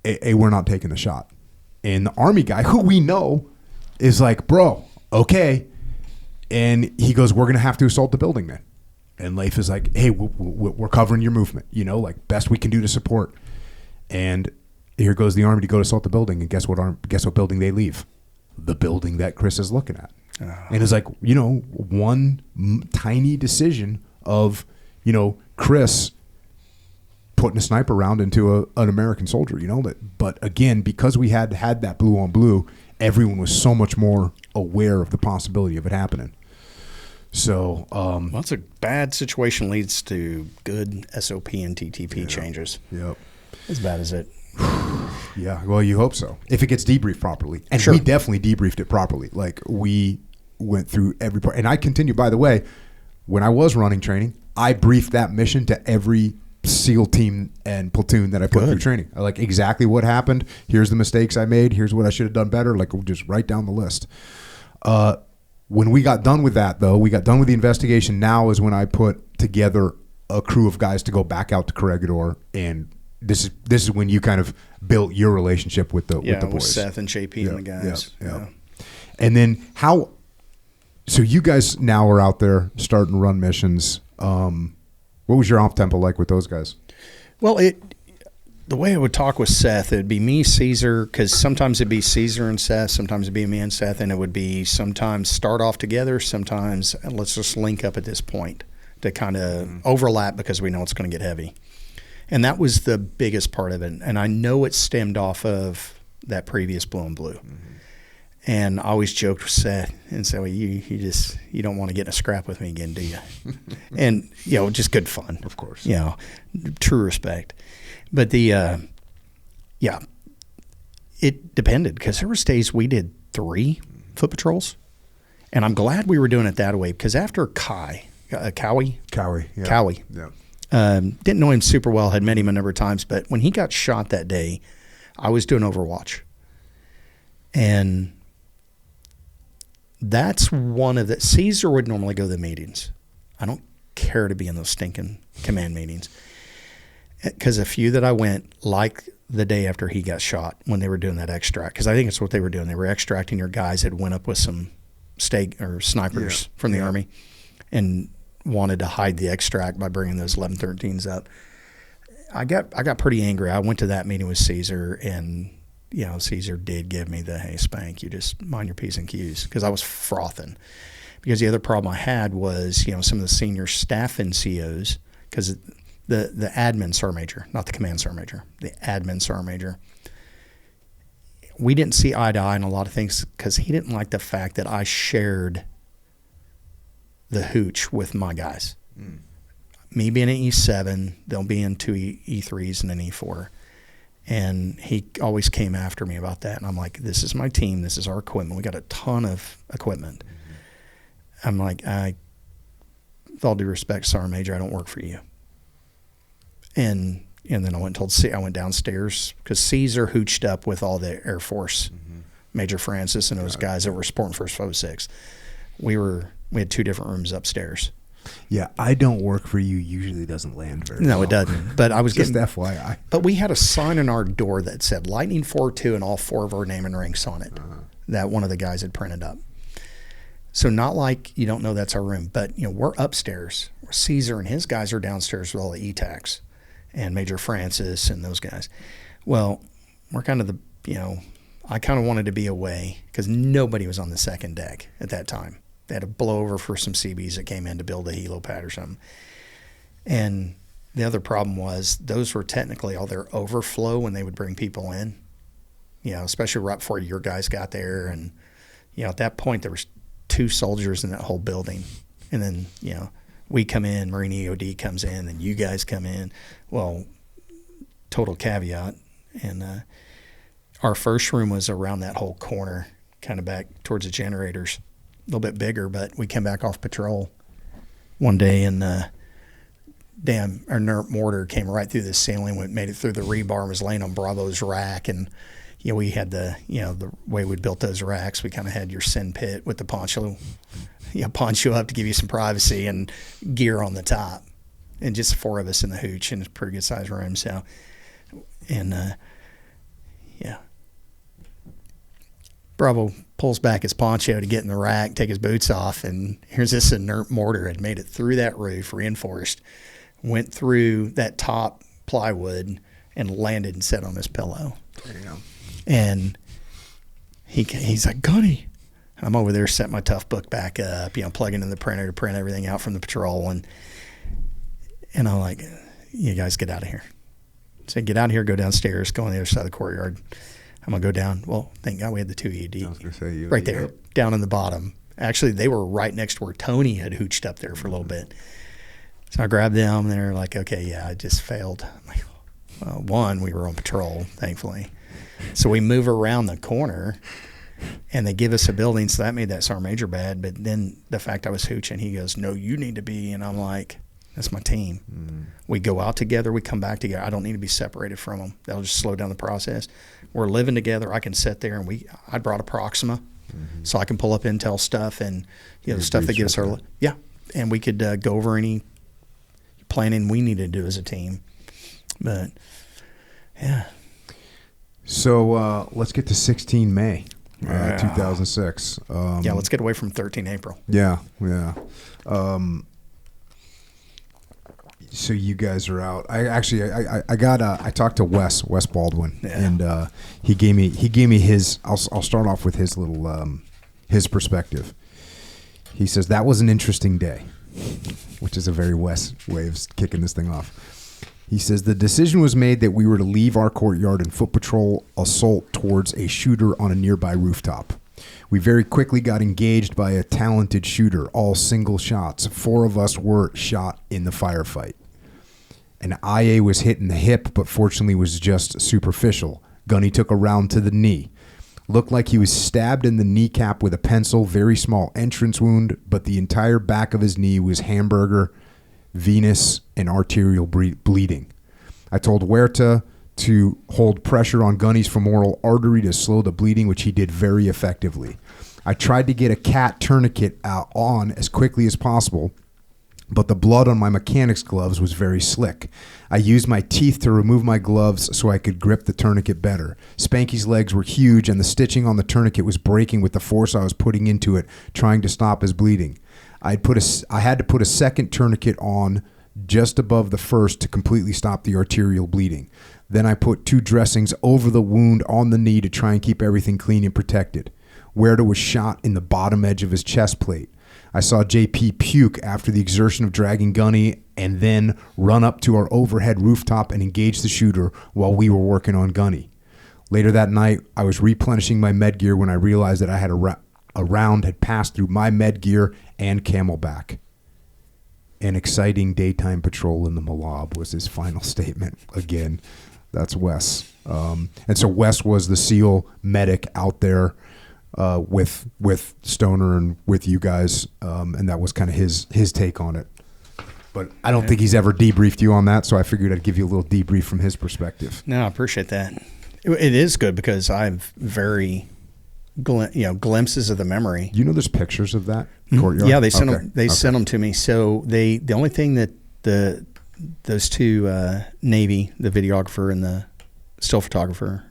[SPEAKER 1] hey, we're not taking the shot. And the Army guy, who we know, is like, bro, okay. And he goes, we're going to have to assault the building then. And Leif is like, hey, we're covering your movement, you know, like best we can do to support. And here goes the Army to go to assault the building. And guess what building they leave? The building that Chris is looking at. And it's like, you know, one tiny decision of, you know, Chris putting a sniper round into an American soldier, you know. But again, because we had that blue on blue, everyone was so much more aware of the possibility of it happening. So
[SPEAKER 2] well, it's a bad situation leads to good SOP and TTP changes.
[SPEAKER 1] Yep.
[SPEAKER 2] As bad as it.
[SPEAKER 1] Yeah, well, you hope so. If it gets debriefed properly. And we definitely debriefed it properly. Like, we went through every part. And I continue, by the way, when I was running training, I briefed that mission to every SEAL team and platoon that I put through training. Like, exactly what happened. Here's the mistakes I made. Here's what I should have done better. Like, we'll just write down the list. When we got done with that, though, we got done with the investigation. Now is when I put together a crew of guys to go back out to Corregidor, and this is when you kind of built your relationship with the boys.
[SPEAKER 2] With Seth and JP and the guys.
[SPEAKER 1] Yeah. And then so you guys now are out there starting to run missions. What was your op tempo like with those guys?
[SPEAKER 2] Well, the way I would talk with Seth, it'd be me, Caesar, because sometimes it'd be Caesar and Seth, sometimes it'd be me and Seth, and it would be sometimes start off together, sometimes let's just link up at this point to kind of overlap because we know it's going to get heavy. And that was the biggest part of it. And I know it stemmed off of that previous blue and blue. Mm-hmm. And I always joked with Seth and said, well, you don't want to get in a scrap with me again, do you? And, you know, just good fun.
[SPEAKER 1] Of course.
[SPEAKER 2] You know, true respect. But it depended, because there was days we did 3 foot patrols. And I'm glad we were doing it that way, because after Cowie.
[SPEAKER 1] Yeah.
[SPEAKER 2] Didn't know him super well, had met him a number of times, but when he got shot that day, I was doing Overwatch. And that's one of the... Caesar would normally go to the meetings. I don't care to be in those stinking command meetings. Because a few that I went, like the day after he got shot, when they were doing that extract, because I think it's what they were doing. They were extracting your guys that went up with some snipers from the Army and wanted to hide the extract by bringing those 11-13s up. I got pretty angry. I went to that meeting with Caesar, and you know, Caesar did give me the, hey, Spank, you just mind your P's and Q's, because I was frothing. Because the other problem I had was, you know, some of the senior staff NCOs, because the admin sergeant major, not the command sergeant major, the admin sergeant major, we didn't see eye to eye on a lot of things, because he didn't like the fact that I shared the hooch with my guys. Me being an E7, they'll be in 2 E3s and an E4. And he always came after me about that. And I'm like, this is my team. This is our equipment. We got a ton of equipment. I'm like, with all due respect, Sergeant Major, I don't work for you. And then I went downstairs, because Caesar hooched up with all the Air Force, Major Francis and those guys that were sporting First 06. We had 2 different rooms upstairs.
[SPEAKER 1] Yeah, I don't work for you usually doesn't land very well.
[SPEAKER 2] No, it doesn't. But I was
[SPEAKER 1] just
[SPEAKER 2] getting
[SPEAKER 1] FYI.
[SPEAKER 2] But we had a sign on our door that said Lightning 4-2 and all 4 of our name and ranks on it. That one of the guys had printed up. So not like you don't know that's our room, but you know, we're upstairs. Caesar and his guys are downstairs with all the ETACs and Major Francis and those guys. Well, we're kind of I kind of wanted to be away, because nobody was on the second deck at that time. They had to blow over for some CBs that came in to build a helo pad or something. And the other problem was those were technically all their overflow when they would bring people in, you know, especially right before your guys got there. And, you know, at that point there was 2 soldiers in that whole building. And then, you know, we come in, Marine EOD comes in, and you guys come in. Well, total caveat. And our first room was around that whole corner, kind of back towards the generators, a little bit bigger, but we came back off patrol one day, and our NERP mortar came right through the ceiling, made it through the rebar, and was laying on Bravo's rack. And we had the way we built those racks, we kind of had your sin pit with the poncho up to give you some privacy, and gear on the top, and just 4 of us in the hooch, and it's a pretty good size room. So, and Bravo pulls back his poncho to get in the rack, take his boots off, and here's this inert mortar had made it through that roof, reinforced, went through that top plywood, and landed and sat on his pillow.
[SPEAKER 1] There you go. And
[SPEAKER 2] he's like, Gunny. I'm over there setting my tough book back up, plugging in the printer to print everything out from the patrol, and I'm like, you guys get out of here. So get out of here, go downstairs, go on the other side of the courtyard. I'm going to go down. Well, thank God we had the 2 ED
[SPEAKER 1] I was gonna say,
[SPEAKER 2] right there, down in the bottom. Actually, they were right next to where Tony had hooched up there for a little bit. So I grabbed them, and they're like, okay, yeah, I just failed. I'm like, well, one, we were on patrol, thankfully. So we move around the corner, and they give us a building, so that made that Sergeant Major bad. But then the fact I was hooching, he goes, no, you need to be. And I'm like, that's my team. We go out together. We come back together. I don't need to be separated from them. That'll just slow down the process. We're living together. I can sit there, and I brought a Proxima, so I can pull up intel stuff and the stuff that gives her. Yeah, and we could go over any planning we need to do as a team. But yeah.
[SPEAKER 1] So let's get to 16 May 2006.
[SPEAKER 2] Let's get away from 13 April.
[SPEAKER 1] Yeah. So you guys are out. I talked to Wes Baldwin, and he gave me his. I'll start off with his little his perspective. He says that was an interesting day, which is a very Wes way of kicking this thing off. He says the decision was made that we were to leave our courtyard and foot patrol assault towards a shooter on a nearby rooftop. We very quickly got engaged by a talented shooter, all single shots. 4 of us were shot in the firefight. An IA was hit in the hip, but fortunately was just superficial. Gunny took a round to the knee. Looked like he was stabbed in the kneecap with a pencil, very small entrance wound, but the entire back of his knee was hamburger, venous, and arterial bleeding. I told Huerta to hold pressure on Gunny's femoral artery to slow the bleeding, which he did very effectively. I tried to get a cat tourniquet on as quickly as possible, but the blood on my mechanic's gloves was very slick. I used my teeth to remove my gloves so I could grip the tourniquet better. Spanky's legs were huge, and the stitching on the tourniquet was breaking with the force I was putting into it, trying to stop his bleeding. I had to put a second tourniquet on just above the first to completely stop the arterial bleeding. Then I put 2 dressings over the wound on the knee to try and keep everything clean and protected. Huerta was shot in the bottom edge of his chest plate. I saw JP puke after the exertion of dragging Gunny and then run up to our overhead rooftop and engage the shooter while we were working on Gunny. Later that night, I was replenishing my med gear when I realized that I had a round had passed through my med gear and Camelback. An exciting daytime patrol in the Malab was his final statement. Again, that's Wes. And so Wes was the SEAL medic out there with Stoner and with you guys, and that was kind of his take on it. But I don't think he's ever debriefed you on that, so I figured I'd give you a little debrief from his perspective.
[SPEAKER 2] No, I appreciate that. It is good because I have very glimpses of the memory.
[SPEAKER 1] You know, there's pictures of that courtyard.
[SPEAKER 2] Yeah, they sent them. They sent them to me. So the only thing that those 2 Navy, the videographer and the still photographer,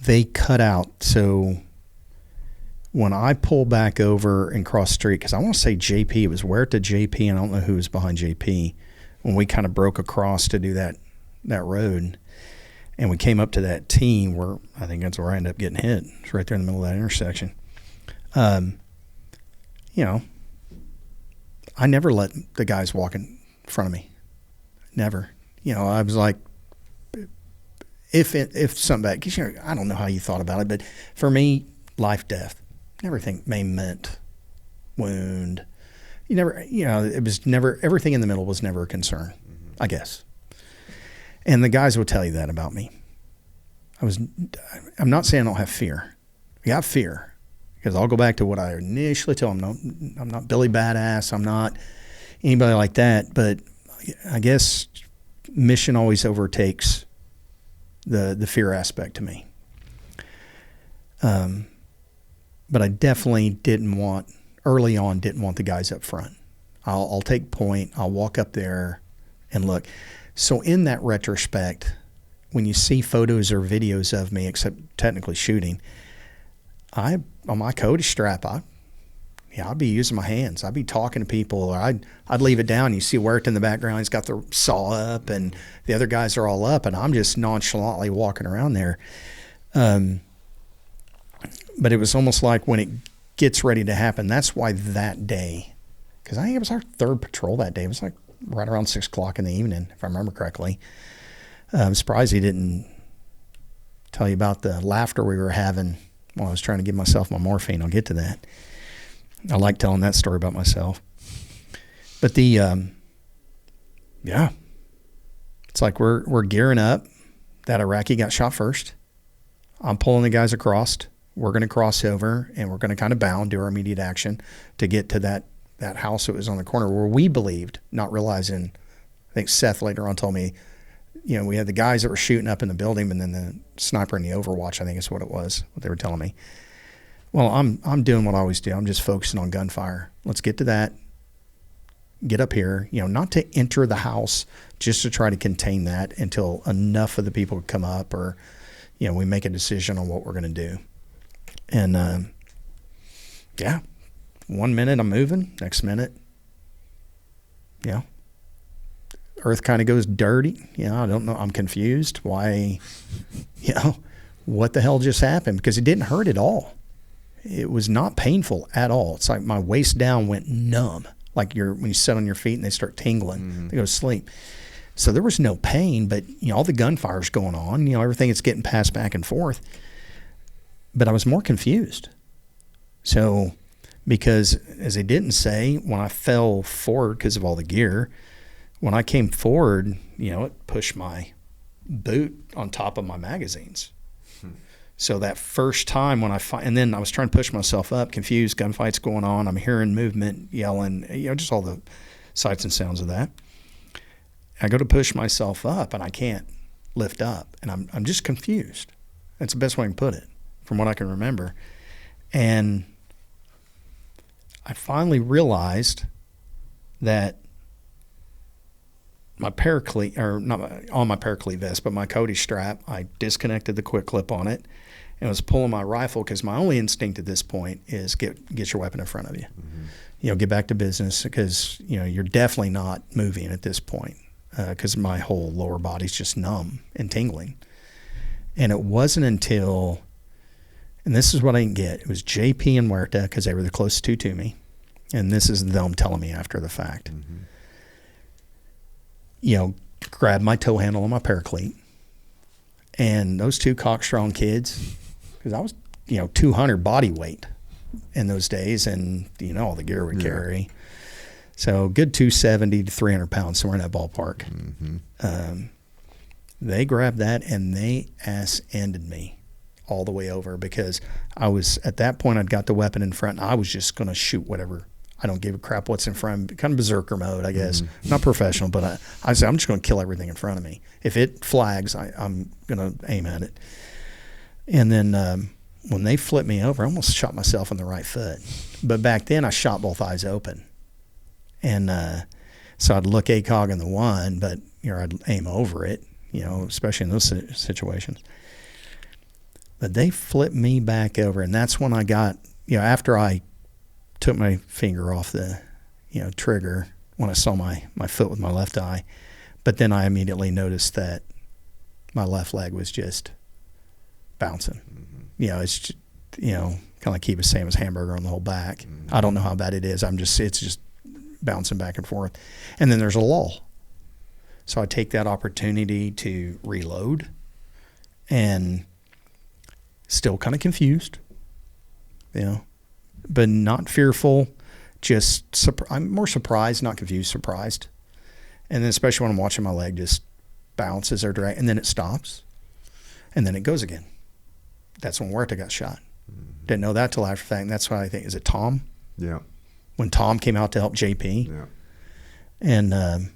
[SPEAKER 2] they cut out. So when I pull back over and cross the street, because I want to say JP, it was Huerta JP, and I don't know who was behind JP, when we kind of broke across to do that road. And we came up to that team where I think that's where I ended up getting hit. It's right there in the middle of that intersection. I never let the guys walk in front of me. Never. I was like, if something bad, because I don't know how you thought about it, but for me, life, death, everything maimment, wound, it was never, everything in the middle was never a concern, I guess. And the guys will tell you that about me. I'm not saying I don't have fear. I got fear because I'll go back to what I initially told them. I'm not Billy Badass. I'm not anybody like that. But I guess mission always overtakes the fear aspect to me. But I definitely early on didn't want the guys up front. I'll take point. I'll walk up there and look. So in that retrospect, when you see photos or videos of me, except technically shooting, on my Cody strap, I'd be using my hands. I'd be talking to people, or I'd leave it down. You see Wirt in the background. He's got the saw up, and the other guys are all up, and I'm just nonchalantly walking around there. But it was almost like when it gets ready to happen, that's why that day, because I think it was our third patrol that day. It was like right around 6 o'clock in the evening, if I remember correctly. I'm surprised he didn't tell you about the laughter we were having while I was trying to give myself my morphine. I'll get to that. I like telling that story about myself. But it's like we're gearing up. That Iraqi got shot first. I'm pulling the guys across. We're going to cross over, and we're going to kind of bound, do our immediate action to get to that house that was on the corner where we believed, not realizing. I think Seth later on told me, we had the guys that were shooting up in the building, and then the sniper in the overwatch, I think is what it was, what they were telling me. Well, I'm doing what I always do. I'm just focusing on gunfire. Let's get to that. Get up here, not to enter the house, just to try to contain that until enough of the people come up, or, we make a decision on what we're going to do. And, 1 minute I'm moving, next minute, earth kind of goes dirty. I don't know. I'm confused. Why, what the hell just happened? Because it didn't hurt at all. It was not painful at all. It's like my waist down went numb. Like when you sit on your feet and they start tingling, they go to sleep. So there was no pain, but all the gunfire's going on, everything is getting passed back and forth. But I was more confused. So, because as they didn't say, when I fell forward because of all the gear, when I came forward, it pushed my boot on top of my magazines. So that first time when and then I was trying to push myself up, confused, gunfights going on. I'm hearing movement, yelling, just all the sights and sounds of that. I go to push myself up and I can't lift up, and I'm just confused. That's the best way I can put it from what I can remember. And I finally realized that my paraclete, or not on my paraclete vest, but my Cody strap, I disconnected the quick clip on it and was pulling my rifle, because my only instinct at this point is get your weapon in front of you. Get back to business, because you're definitely not moving at this point, because my whole lower body's just numb and tingling. And it wasn't until, and this is what I didn't get, it was JP and Huerta, because they were the closest two to me, and this is them telling me after the fact. Grabbed my toe handle on my paraclete, and those two cockstrong kids, because I was 200 body weight in those days, and all the gear we carry, so good 270 to 300 pounds, somewhere in that ballpark. They grabbed that and they ass-ended me all the way over, because I was, at that point, I'd got the weapon in front, and I was just going to shoot whatever. I don't give a crap what's in front of me. Kind of berserker mode, I guess. Not professional, but I said, I'm just going to kill everything in front of me. If it flags, I'm going to aim at it. And then when they flipped me over, I almost shot myself in the right foot. But back then, I shot both eyes open. And so I'd look ACOG in the one, but I'd aim over it, especially in those situations. But they flipped me back over, and that's when I got, after I took my finger off the, trigger, when I saw my foot with my left eye. But then I immediately noticed that my left leg was just bouncing. It's just, kind of like he was saying, it was hamburger on the whole back. I don't know how bad it is. It's just bouncing back and forth. And then there's a lull. So I take that opportunity to reload, and still kind of confused, but not fearful. I'm more surprised, not confused, surprised. And then especially when I'm watching my leg just bounces or drag, and then it stops, and then it goes again. That's when Huerta got shot. Didn't know that till after the fact. And that's why I think, is it Tom?
[SPEAKER 1] Yeah.
[SPEAKER 2] When Tom came out to help JP.
[SPEAKER 1] Yeah.
[SPEAKER 2] And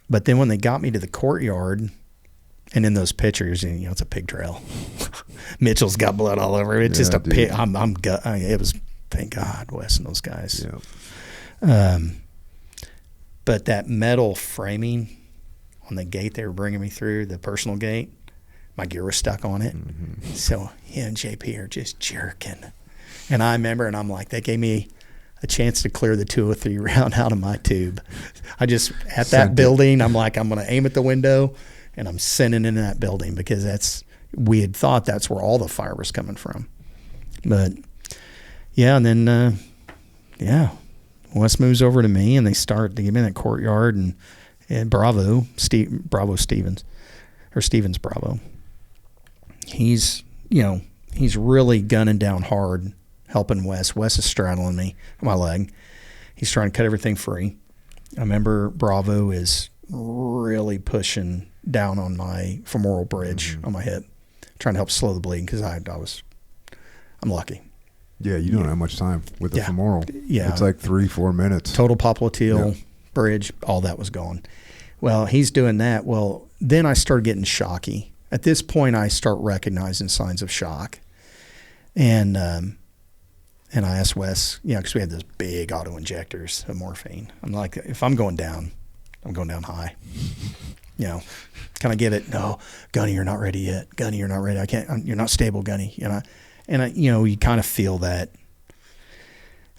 [SPEAKER 2] but then when they got me to the courtyard, and in those pictures, you know, it's a pig trail. Mitchell's got blood all over it. It's just a pig. It was, thank God, Wes and those guys.
[SPEAKER 1] Yeah.
[SPEAKER 2] But that metal framing on the gate they were bringing me through, the personal gate, my gear was stuck on it. Mm-hmm. So he and JP are just jerking. And I remember, and I'm like, they gave me a chance to clear the 203 round out of my tube. I just, at that building, I'm like, I'm going to aim at the window, and I'm sending into that building, because we had thought that's where all the fire was coming from. But, yeah, and then, Wes moves over to me, and they start to give me that courtyard, and Bravo Stevens, or Stevens Bravo. He's really gunning down hard, helping Wes. Wes is straddling me on my leg. He's trying to cut everything free. I remember Bravo is really pushing down on my femoral bridge on my hip, trying to help slow the bleeding, because I'm lucky.
[SPEAKER 1] Yeah, you don't have much time with the femoral.
[SPEAKER 2] Yeah.
[SPEAKER 1] It's like 3-4 minutes.
[SPEAKER 2] Total popliteal bridge, all that was gone. Well, he's doing that. Well, then I started getting shocky. At this point, I start recognizing signs of shock. And I asked Wes, because we had those big auto injectors of morphine. I'm like, if I'm going down, I'm going down high. Can I give it? No, Gunny, you're not ready yet. Gunny, you're not ready. I can't. You're not stable, Gunny. You kind of feel that.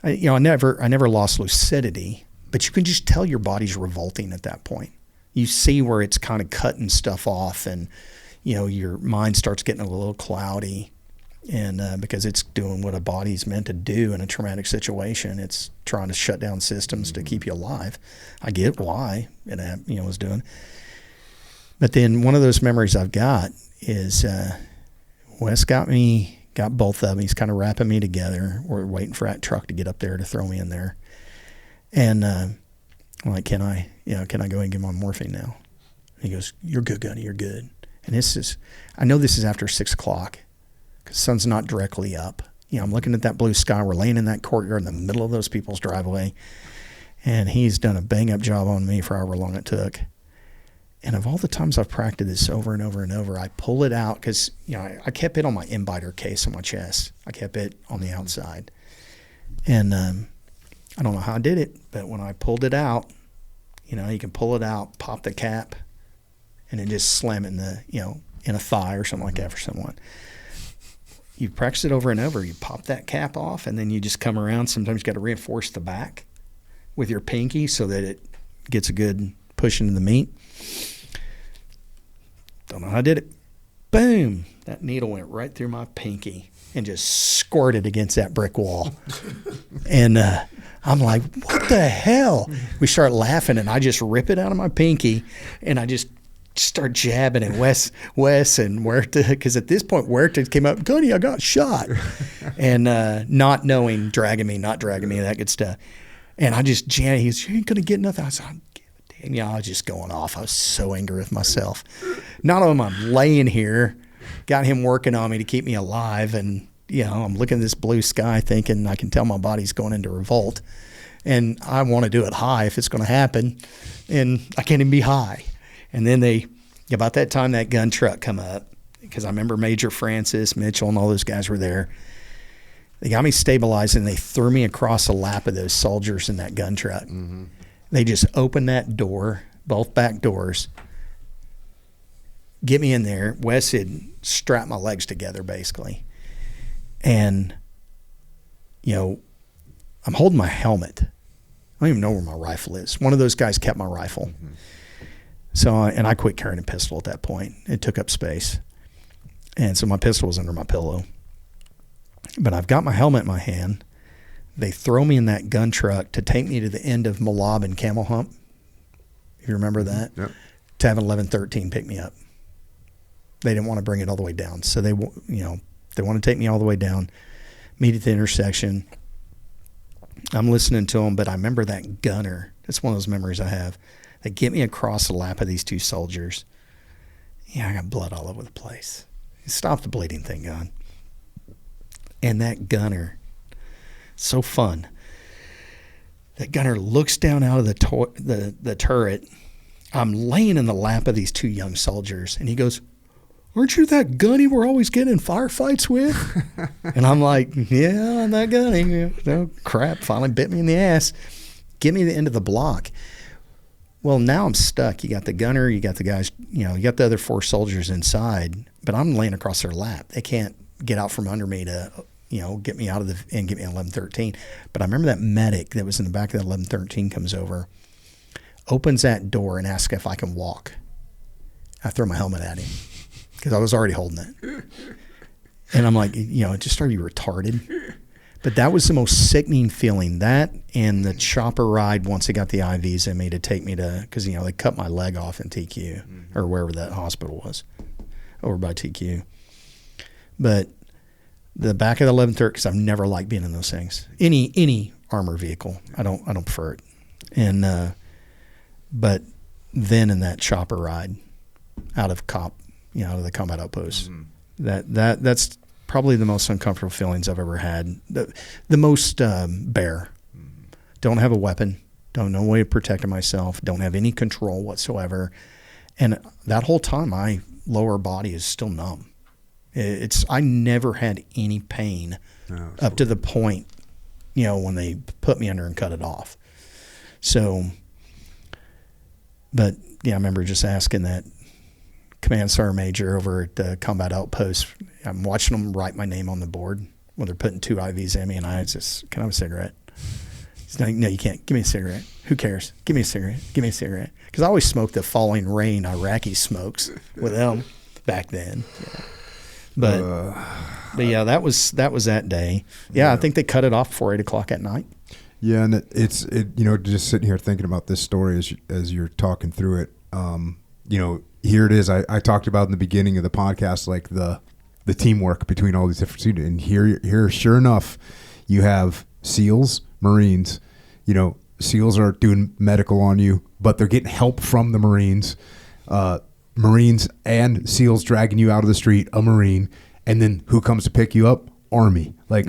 [SPEAKER 2] I never lost lucidity, but you can just tell your body's revolting at that point. You see where it's kind of cutting stuff off, and your mind starts getting a little cloudy, and because it's doing what a body's meant to do in a traumatic situation. It's trying to shut down systems to keep you alive. I get why it was doing. But then one of those memories I've got is Wes got both of them. He's kind of wrapping me together. We're waiting for that truck to get up there to throw me in there. And I'm like, can I go ahead and give him morphine now? And he goes, you're good, Gunny, you're good. And I know this is after 6 o'clock, because the sun's not directly up. I'm looking at that blue sky. We're laying in that courtyard in the middle of those people's driveway. And he's done a bang-up job on me for however long it took. And of all the times I've practiced this over and over and over, I pull it out, because I kept it on my imbiter case on my chest. I kept it on the outside. And I don't know how I did it, but when I pulled it out, you can pull it out, pop the cap, and then just slam it in a thigh or something like that for someone. You practice it over and over. You pop that cap off, and then you just come around. Sometimes you got to reinforce the back with your pinky so that it gets a good push into the meat. Don't know how I did it. Boom! That needle went right through my pinky and just squirted against that brick wall. And I'm like, what the hell? We start laughing, and I just rip it out of my pinky, and I just start jabbing at Wes and Huerta, because at this point Huerta came up, Gunny, I got shot. And not knowing, dragging me, not dragging me, that good stuff. And I just jammed. He goes, you ain't going to get nothing. I said, and I was just going off. I was so angry with myself. Not only am I laying here, got him working on me to keep me alive, and I'm looking at this blue sky thinking I can tell my body's going into revolt, and I want to do it high if it's going to happen, and I can't even be high. And then about that time, that gun truck come up, because I remember Major Francis, Mitchell, and all those guys were there. They got me stabilized, and they threw me across the lap of those soldiers in that gun truck. Mm-hmm. They just opened that door, both back doors, get me in there. Wes had strapped my legs together, basically. And, I'm holding my helmet. I don't even know where my rifle is. One of those guys kept my rifle. Mm-hmm. So, and I quit carrying a pistol at that point. It took up space. And so my pistol was under my pillow. But I've got my helmet in my hand. They throw me in that gun truck to take me to the end of Malab and Camel Hump. If you remember that?
[SPEAKER 1] Yep.
[SPEAKER 2] To have 1113 pick me up. They didn't want to bring it all the way down. So they want to take me all the way down, meet at the intersection. I'm listening to them, but I remember that gunner. That's one of those memories I have. They get me across the lap of these two soldiers. Yeah, I got blood all over the place. Stop the bleeding, thank God. And that gunner, so fun. That gunner looks down out of the turret. I'm laying in the lap of these two young soldiers, and he goes, "Aren't you that Gunny we're always getting in firefights with?" And I'm like, "Yeah, I'm that Gunny." No crap, finally bit me in the ass. Give me the end of the block. Well, now I'm stuck. You got the gunner, you got the guys, you got the other four soldiers inside, but I'm laying across their lap. They can't get out from under me to, get me out of and get me on 1113. But I remember that medic that was in the back of that 1113 comes over, opens that door and asks if I can walk. I throw my helmet at him because I was already holding it. And I'm like, just are you retarded? But that was the most sickening feeling. That and the chopper ride once they got the IVs in me to take me to, because, they cut my leg off in TQ or wherever that hospital was over by TQ. But the back of the 1130, because I've never liked being in those things. Any armor vehicle, I don't prefer it. And but then in that chopper ride out of the combat outpost, that's probably the most uncomfortable feelings I've ever had. The most bare. Don't have a weapon. Don't know a way of protecting myself. Don't have any control whatsoever. And that whole time, my lower body is still numb. I never had any pain up to the point, when they put me under and cut it off. So, but I remember just asking that command sergeant major over at the combat outpost. I'm watching them write my name on the board when they're putting two IVs in me, and I just, "Can I have a cigarette?" He's like, "No, you can't. Give me a cigarette." "Who cares? Give me a cigarette. Give me a cigarette." Because I always smoked the Falling Rain Iraqi smokes with them back then. Yeah. But yeah, that was that day. Yeah, I think they cut it off before 8 o'clock at night.
[SPEAKER 1] Yeah, and it's just sitting here thinking about this story as you're talking through it. Here it is. I talked about in the beginning of the podcast, like the teamwork between all these different students. And here, sure enough, you have SEALs, Marines. SEALs are doing medical on you, but they're getting help from the Marines. Marines and SEALs dragging you out of the street, a Marine, and then who comes to pick you up? Army. Like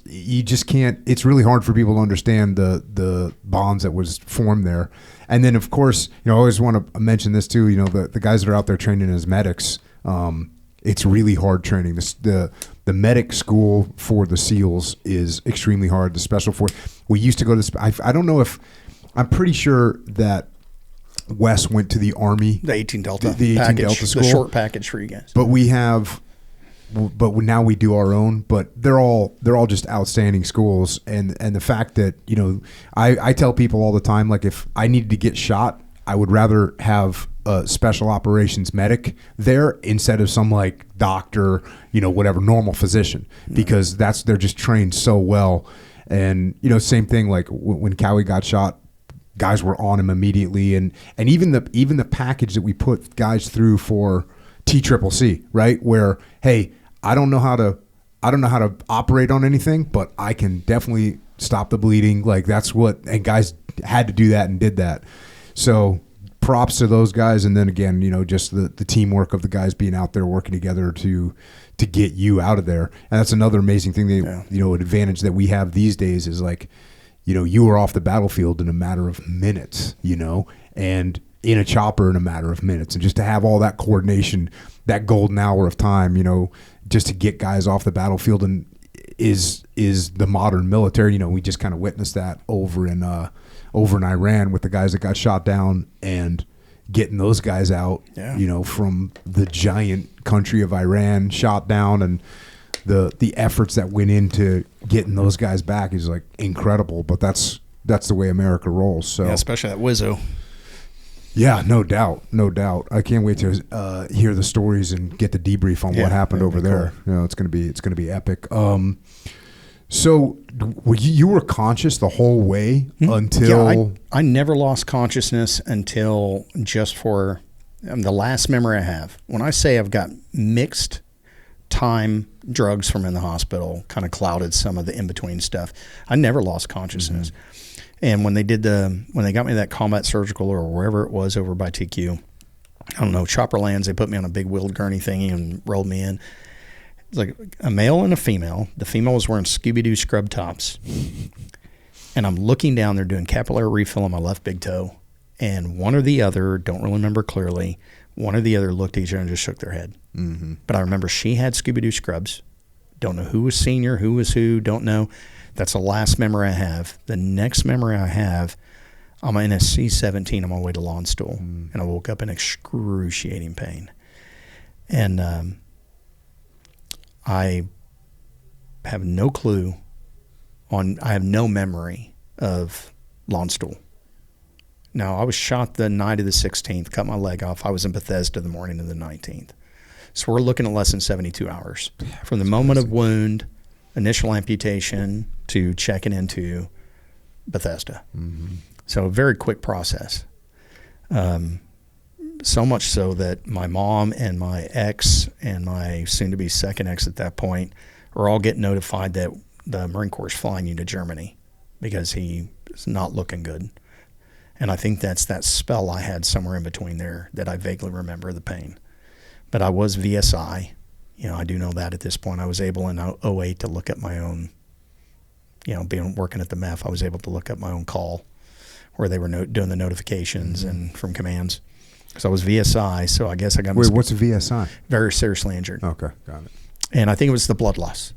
[SPEAKER 1] you just can't. It's really hard for people to understand the bonds that was formed there. And then of course, I always want to mention this too. The guys that are out there training as medics. It's really hard training. The medic school for the SEALs is extremely hard. The special force. We used to go to. I don't know if. I'm pretty sure that Wes went to the Army.
[SPEAKER 2] The 18 Delta.
[SPEAKER 1] The 18 Delta school.
[SPEAKER 2] The short package for you guys.
[SPEAKER 1] But we have. But now we do our own. But they're all just outstanding schools. And the fact that I tell people all the time, like, if I needed to get shot, I would rather have a special operations medic there instead of some like doctor, whatever, normal physician, because they're just trained so well. And same thing, like when Cowie got shot, guys were on him immediately, and even the package that we put guys through for TCCC, right? Where, hey, I don't know how to operate on anything, but I can definitely stop the bleeding. Like and guys had to do that and did that. So props to those guys. And then again, just the teamwork of the guys being out there working together to get you out of there. And that's another amazing thing that, an advantage that we have these days is like, you were off the battlefield in a matter of minutes, and in a chopper in a matter of minutes. And just to have all that coordination, that golden hour of time, just to get guys off the battlefield and is the modern military. We just kind of witnessed that over in Iran with the guys that got shot down and getting those guys out, from the giant country of Iran shot down, and the efforts that went into getting those guys back is like incredible. But that's the way America rolls. So
[SPEAKER 2] especially that Wizzo.
[SPEAKER 1] Yeah, no doubt. I can't wait to hear the stories and get the debrief on what happened over there. Cool. It's gonna be epic. So you were conscious the whole way until...
[SPEAKER 2] I never lost consciousness until just for the last memory I have. When I say I've got mixed time, drugs from in the hospital kind of clouded some of the in-between stuff. I never lost consciousness. And when they got me that combat surgical or wherever it was over by TQ, I don't know, chopper lands, they put me on a big wheeled gurney thingy and rolled me in. It's like a male and a female. The female was wearing Scooby-Doo scrub tops. And I'm looking down there doing capillary refill on my left big toe. And one or the other, don't really remember clearly, one or the other looked at each other and just shook their head. Mm-hmm. But I remember she had Scooby-Doo scrubs. Don't know who was senior, who was who, don't know. That's the last memory I have. The next memory I have, I'm in a C-17 on my way to lawn stool. And I woke up in excruciating pain. And I have no clue I have no memory of lawn stool. Now, I was shot the night of the 16th, cut my leg off. I was in Bethesda the morning of the 19th. So we're looking at less than 72 hours. From the moment of wound, initial amputation, to checking into Bethesda. Mm-hmm. So a very quick process. So much so that my mom and my ex and my soon-to-be second ex at that point were all getting notified that the Marine Corps is flying you to Germany because he is not looking good. And I think that's that spell I had somewhere in between there that I vaguely remember the pain. But I was VSI. I do know that at this point. I was able in 08 to look at my own, working at the MEF, I was able to look at my own call where they were doing the notifications and from commands. So I was VSI, so I guess I got...
[SPEAKER 1] Wait, what's a VSI?
[SPEAKER 2] Very seriously injured.
[SPEAKER 1] Okay, got it.
[SPEAKER 2] And I think it was the blood loss.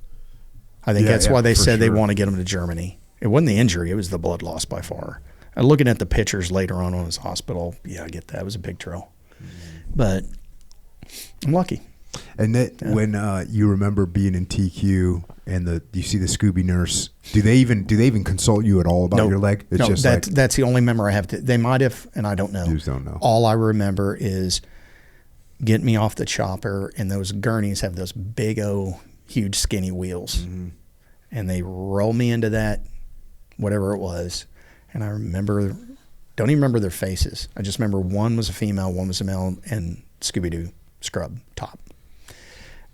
[SPEAKER 2] I think that's why they said they want to get him to Germany. It wasn't the injury, it was the blood loss by far. And looking at the pictures later on his hospital, I get that. It was a big trail. But I'm lucky.
[SPEAKER 1] And that when you remember being in TQ and you see the Scooby nurse, do they even consult you at all about your leg?
[SPEAKER 2] It's just that's the only memory I have. They might have, and I don't know.
[SPEAKER 1] You just don't know.
[SPEAKER 2] All I remember is getting me off the chopper, and those gurneys have those big huge skinny wheels, and they roll me into that, whatever it was, and I don't even remember their faces. I just remember one was a female, one was a male, and Scooby-Doo scrub top.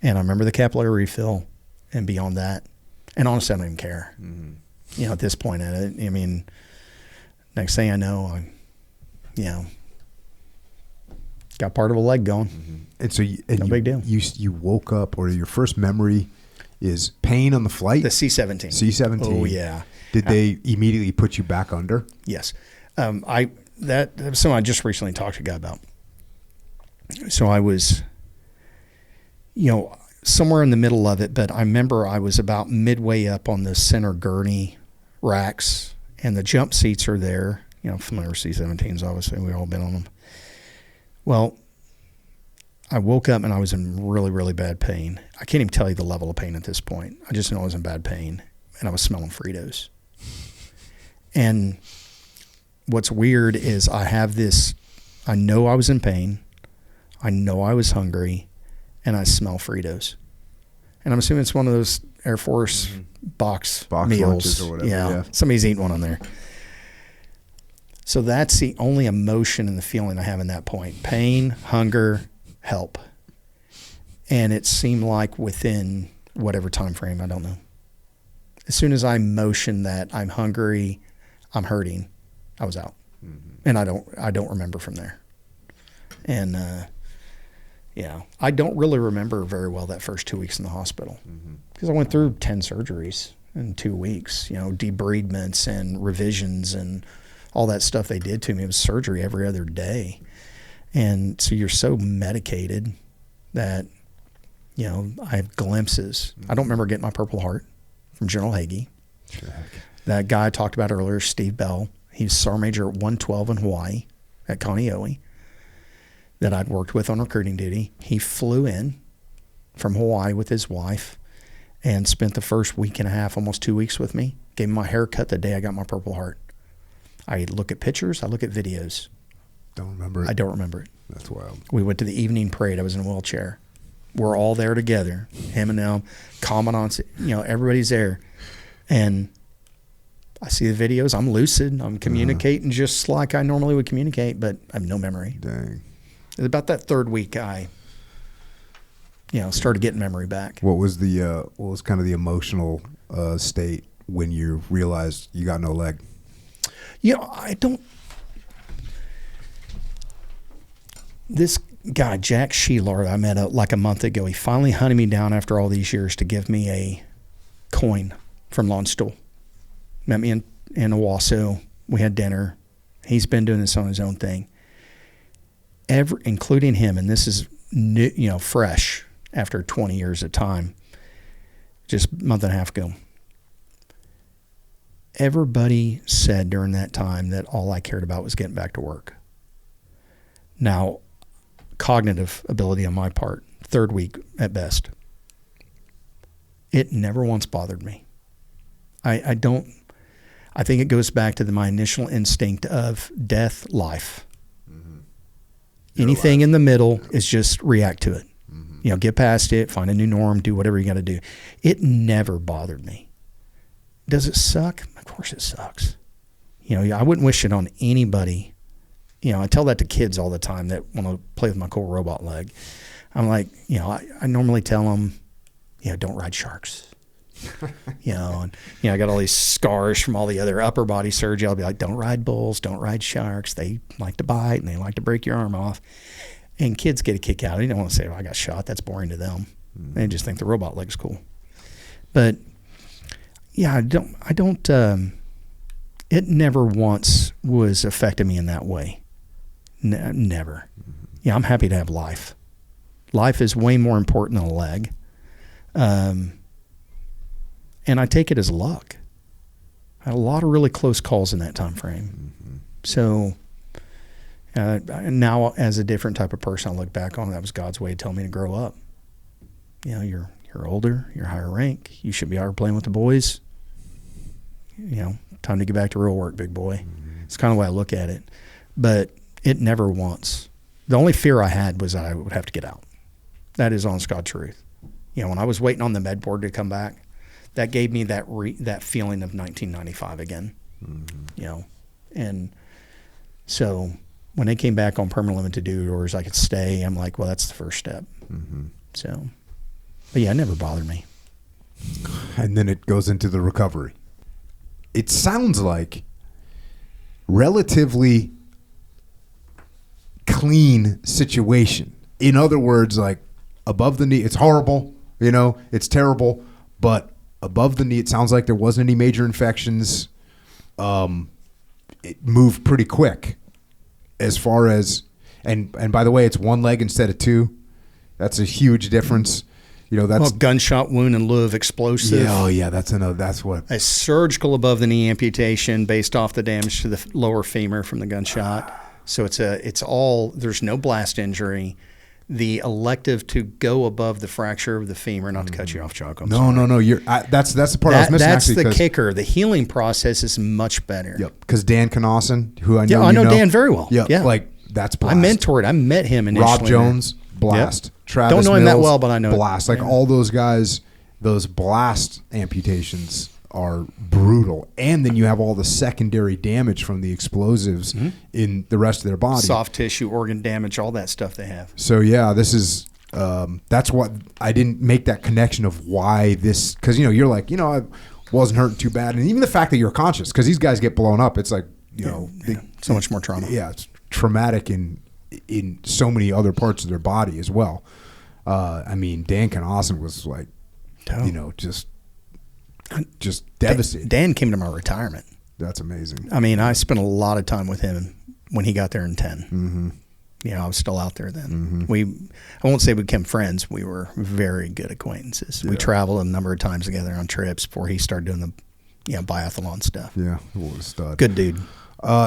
[SPEAKER 2] And I remember the capillary refill, and beyond that, and honestly, I don't even care. Mm-hmm. At this point in it, I mean, next thing I know, got part of a leg going. Mm-hmm.
[SPEAKER 1] And so, no
[SPEAKER 2] big deal.
[SPEAKER 1] You woke up, or your first memory is pain on the flight?
[SPEAKER 2] The C-17.
[SPEAKER 1] C-17.
[SPEAKER 2] Oh, yeah.
[SPEAKER 1] Did they immediately put you back under?
[SPEAKER 2] Yes. That was something I just recently talked to a guy about. So I was, somewhere in the middle of it, but I remember I was about midway up on the center gurney racks, and the jump seats are there. Familiar with C-17s, obviously. We've all been on them. Well, I woke up and I was in really, really bad pain. I can't even tell you the level of pain at this point. I just know I was in bad pain, and I was smelling Fritos. And what's weird is I know I was in pain, I know I was hungry, and I smell Fritos. And I'm assuming it's one of those Air Force box meals.
[SPEAKER 1] Lunches or whatever. Yeah.
[SPEAKER 2] Somebody's eating one on there. So that's the only emotion and the feeling I have in that point. Pain, hunger, help. And it seemed like within whatever time frame, I don't know. As soon as I motioned that I'm hungry, I'm hurting, I was out. Mm-hmm. And I don't remember from there. And I don't really remember very well that first 2 weeks in the hospital because I went through 10 surgeries in 2 weeks, debridements and revisions and all that stuff they did to me. It was surgery every other day. And so you're so medicated that, I have glimpses. I don't remember getting my Purple Heart from General Hagee. Sure. That guy I talked about earlier, Steve Bell, he's Sergeant Major at 112 in Hawaii at Kaneohe that I'd worked with on recruiting duty. He flew in from Hawaii with his wife and spent the first week and a half, almost 2 weeks with me. Gave me my haircut the day I got my Purple Heart. I look at pictures. I look at videos.
[SPEAKER 1] Don't remember it.
[SPEAKER 2] I don't remember it.
[SPEAKER 1] That's wild.
[SPEAKER 2] We went to the evening parade. I was in a wheelchair. We're all there together. Him and them, commandants, everybody's there. And I see the videos. I'm lucid. I'm communicating just like I normally would communicate, but I have no memory.
[SPEAKER 1] Dang.
[SPEAKER 2] It was about that third week I started getting memory back.
[SPEAKER 1] What was kind of the emotional state when you realized you got no leg?
[SPEAKER 2] This guy, Jack Sheelar, I met like a month ago, he finally hunted me down after all these years to give me a coin from Lone Stool. Met me in Owasso. We had dinner. He's been doing this on his own thing. Including him, and this is new, fresh after 20 years of time, just a month and a half ago. Everybody said during that time that all I cared about was getting back to work. Now, cognitive ability on my part, third week at best. It never once bothered me. I think it goes back to my initial instinct of death, life. Mm-hmm. Anything in the middle is just react to it. Mm-hmm. Get past it, find a new norm, do whatever you got to do. It never bothered me. Does it suck? Of course it sucks. I wouldn't wish it on anybody. I tell that to kids all the time that want to play with my cool robot leg. I'm like, I normally tell them, don't ride sharks. And I got all these scars from all the other upper body surgery. I'll be like, don't ride bulls, don't ride sharks. They like to bite and they like to break your arm off. And kids get a kick out. They don't want to say, I got shot. That's boring to them. They just think the robot leg's cool. But I don't, it never once was affecting me in that way. Never. I'm happy to have life. Life is way more important than a leg. And I take it as luck. I had a lot of really close calls in that time frame. Mm-hmm. So now as a different type of person, I look back on it, that was God's way to tell me to grow up. You're older, you're higher rank, you should be out playing with the boys. Time to get back to real work, big boy. Mm-hmm. It's kind of the way I look at it. But it never once. The only fear I had was I would have to get out. That is honest God truth. When I was waiting on the med board to come back, that gave me that feeling of 1995 again. Mm-hmm. And so when they came back on permanent limited duty orders, I could stay. I'm like, well, that's the first step. Mm-hmm. So, but it never bothered me.
[SPEAKER 1] And then it goes into the recovery. It sounds like relatively clean situation. In other words, like above the knee, it's horrible, it's terrible, but above the knee, it sounds like there wasn't any major infections. It moved pretty quick as far as, and by the way, it's one leg instead of two. That's a huge difference. That's
[SPEAKER 2] gunshot wound in lieu of explosive.
[SPEAKER 1] Yeah, that's what.
[SPEAKER 2] A surgical above the knee amputation based off the damage to the lower femur from the gunshot. So it's all, there's no blast injury. The elective to go above the fracture of the femur, not to cut you off, Jocko.
[SPEAKER 1] No. That's the part I was missing.
[SPEAKER 2] That's the kicker. The healing process is much better.
[SPEAKER 1] Yep. Because Dan Knausen, who I know,
[SPEAKER 2] I know Dan very well.
[SPEAKER 1] Yep, yeah, like that's blast.
[SPEAKER 2] I met him initially.
[SPEAKER 1] Rob Jones, blast. Yep. Travis
[SPEAKER 2] don't know him
[SPEAKER 1] Mills,
[SPEAKER 2] that well, but I know
[SPEAKER 1] blast. Like all those guys, those blast amputations are brutal, and then you have all the secondary damage from the explosives in the rest of their body,
[SPEAKER 2] soft tissue, organ damage, all that stuff they have.
[SPEAKER 1] So this is that's what I didn't make that connection of why this, because you're like I wasn't hurting too bad, and even the fact that you're conscious, because these guys get blown up, it's like
[SPEAKER 2] so much more trauma.
[SPEAKER 1] Yeah, it's traumatic in so many other parts of their body as well. Dan Knausen was like, just devastated.
[SPEAKER 2] Dan came to my retirement.
[SPEAKER 1] That's amazing.
[SPEAKER 2] I spent a lot of time with him when he got there in 10. Mm-hmm. I was still out there then. Mm-hmm. I won't say we became friends. We were very good acquaintances. Yeah. We traveled a number of times together on trips before he started doing the biathlon stuff.
[SPEAKER 1] Yeah, what a stud.
[SPEAKER 2] Good dude.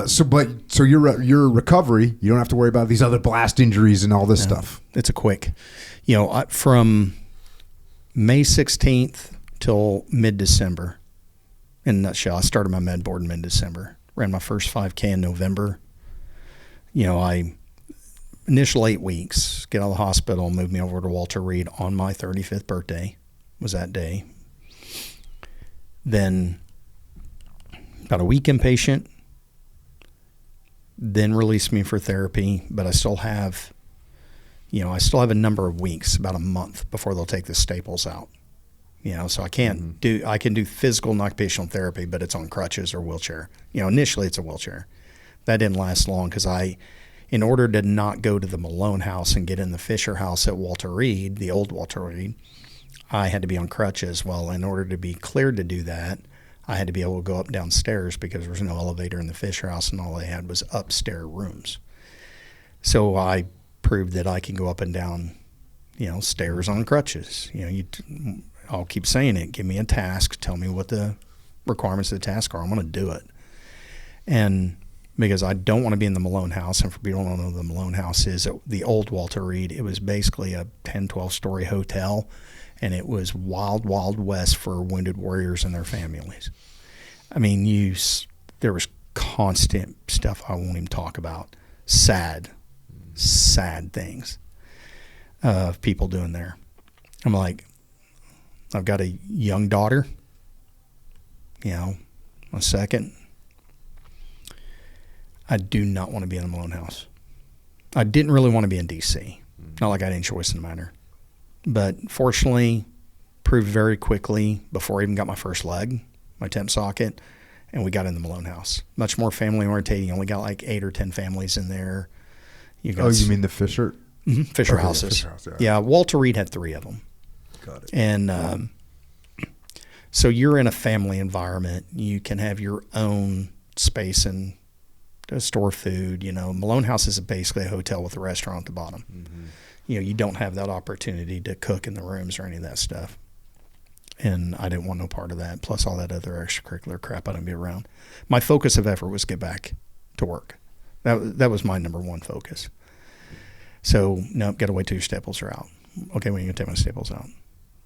[SPEAKER 1] So your recovery, you don't have to worry about these other blast injuries and all this stuff.
[SPEAKER 2] It's a quick, from May 16th till mid-December. In a nutshell, I started my med board in mid-December. Ran my first 5K in November. I initial 8 weeks, get out of the hospital, moved me over to Walter Reed on my 35th birthday, was that day. Then about a week inpatient, then released me for therapy, but I still have, I still have a number of weeks, about a month before they'll take the staples out. So I can't I can do physical and occupational therapy, but it's on crutches or wheelchair. Initially it's a wheelchair. That didn't last long because in order to not go to the Malone house and get in the Fisher house at Walter Reed, the old Walter Reed, I had to be on crutches. Well, in order to be cleared to do that, I had to be able to go up and down stairs because there was no elevator in the Fisher house and all they had was upstairs rooms. So I proved that I can go up and down, stairs on crutches. I'll keep saying it. Give me a task. Tell me what the requirements of the task are. I'm going to do it. And because I don't want to be in the Malone house, and for people who don't know, the Malone house is the old Walter Reed. It was basically a 10, 12-story hotel, and it was wild, wild west for wounded warriors and their families. I mean, there was constant stuff I won't even talk about. Sad things of people doing there. I'm like, I've got a young daughter, a second. I do not want to be in the Malone house. I didn't really want to be in D.C. Not like I had any choice in the matter. But fortunately, proved very quickly before I even got my first leg, my temp socket, and we got in the Malone house. Much more family oriented. You only got like 8 or 10 families in there.
[SPEAKER 1] You mean the Fisher?
[SPEAKER 2] Mm-hmm, Fisher
[SPEAKER 1] okay,
[SPEAKER 2] houses.
[SPEAKER 1] Fisher house,
[SPEAKER 2] yeah, Walter Reed had 3 of them.
[SPEAKER 1] Got it.
[SPEAKER 2] And so you're in a family environment. You can have your own space and store food. Malone House is basically a hotel with a restaurant at the bottom. Mm-hmm. You don't have that opportunity to cook in the rooms or any of that stuff. And I didn't want no part of that, plus all that other extracurricular crap I didn't be around. My focus of effort was get back to work. That was my number one focus. So, nope, got to wait till your staples are out. Okay, when are you going to take my staples out?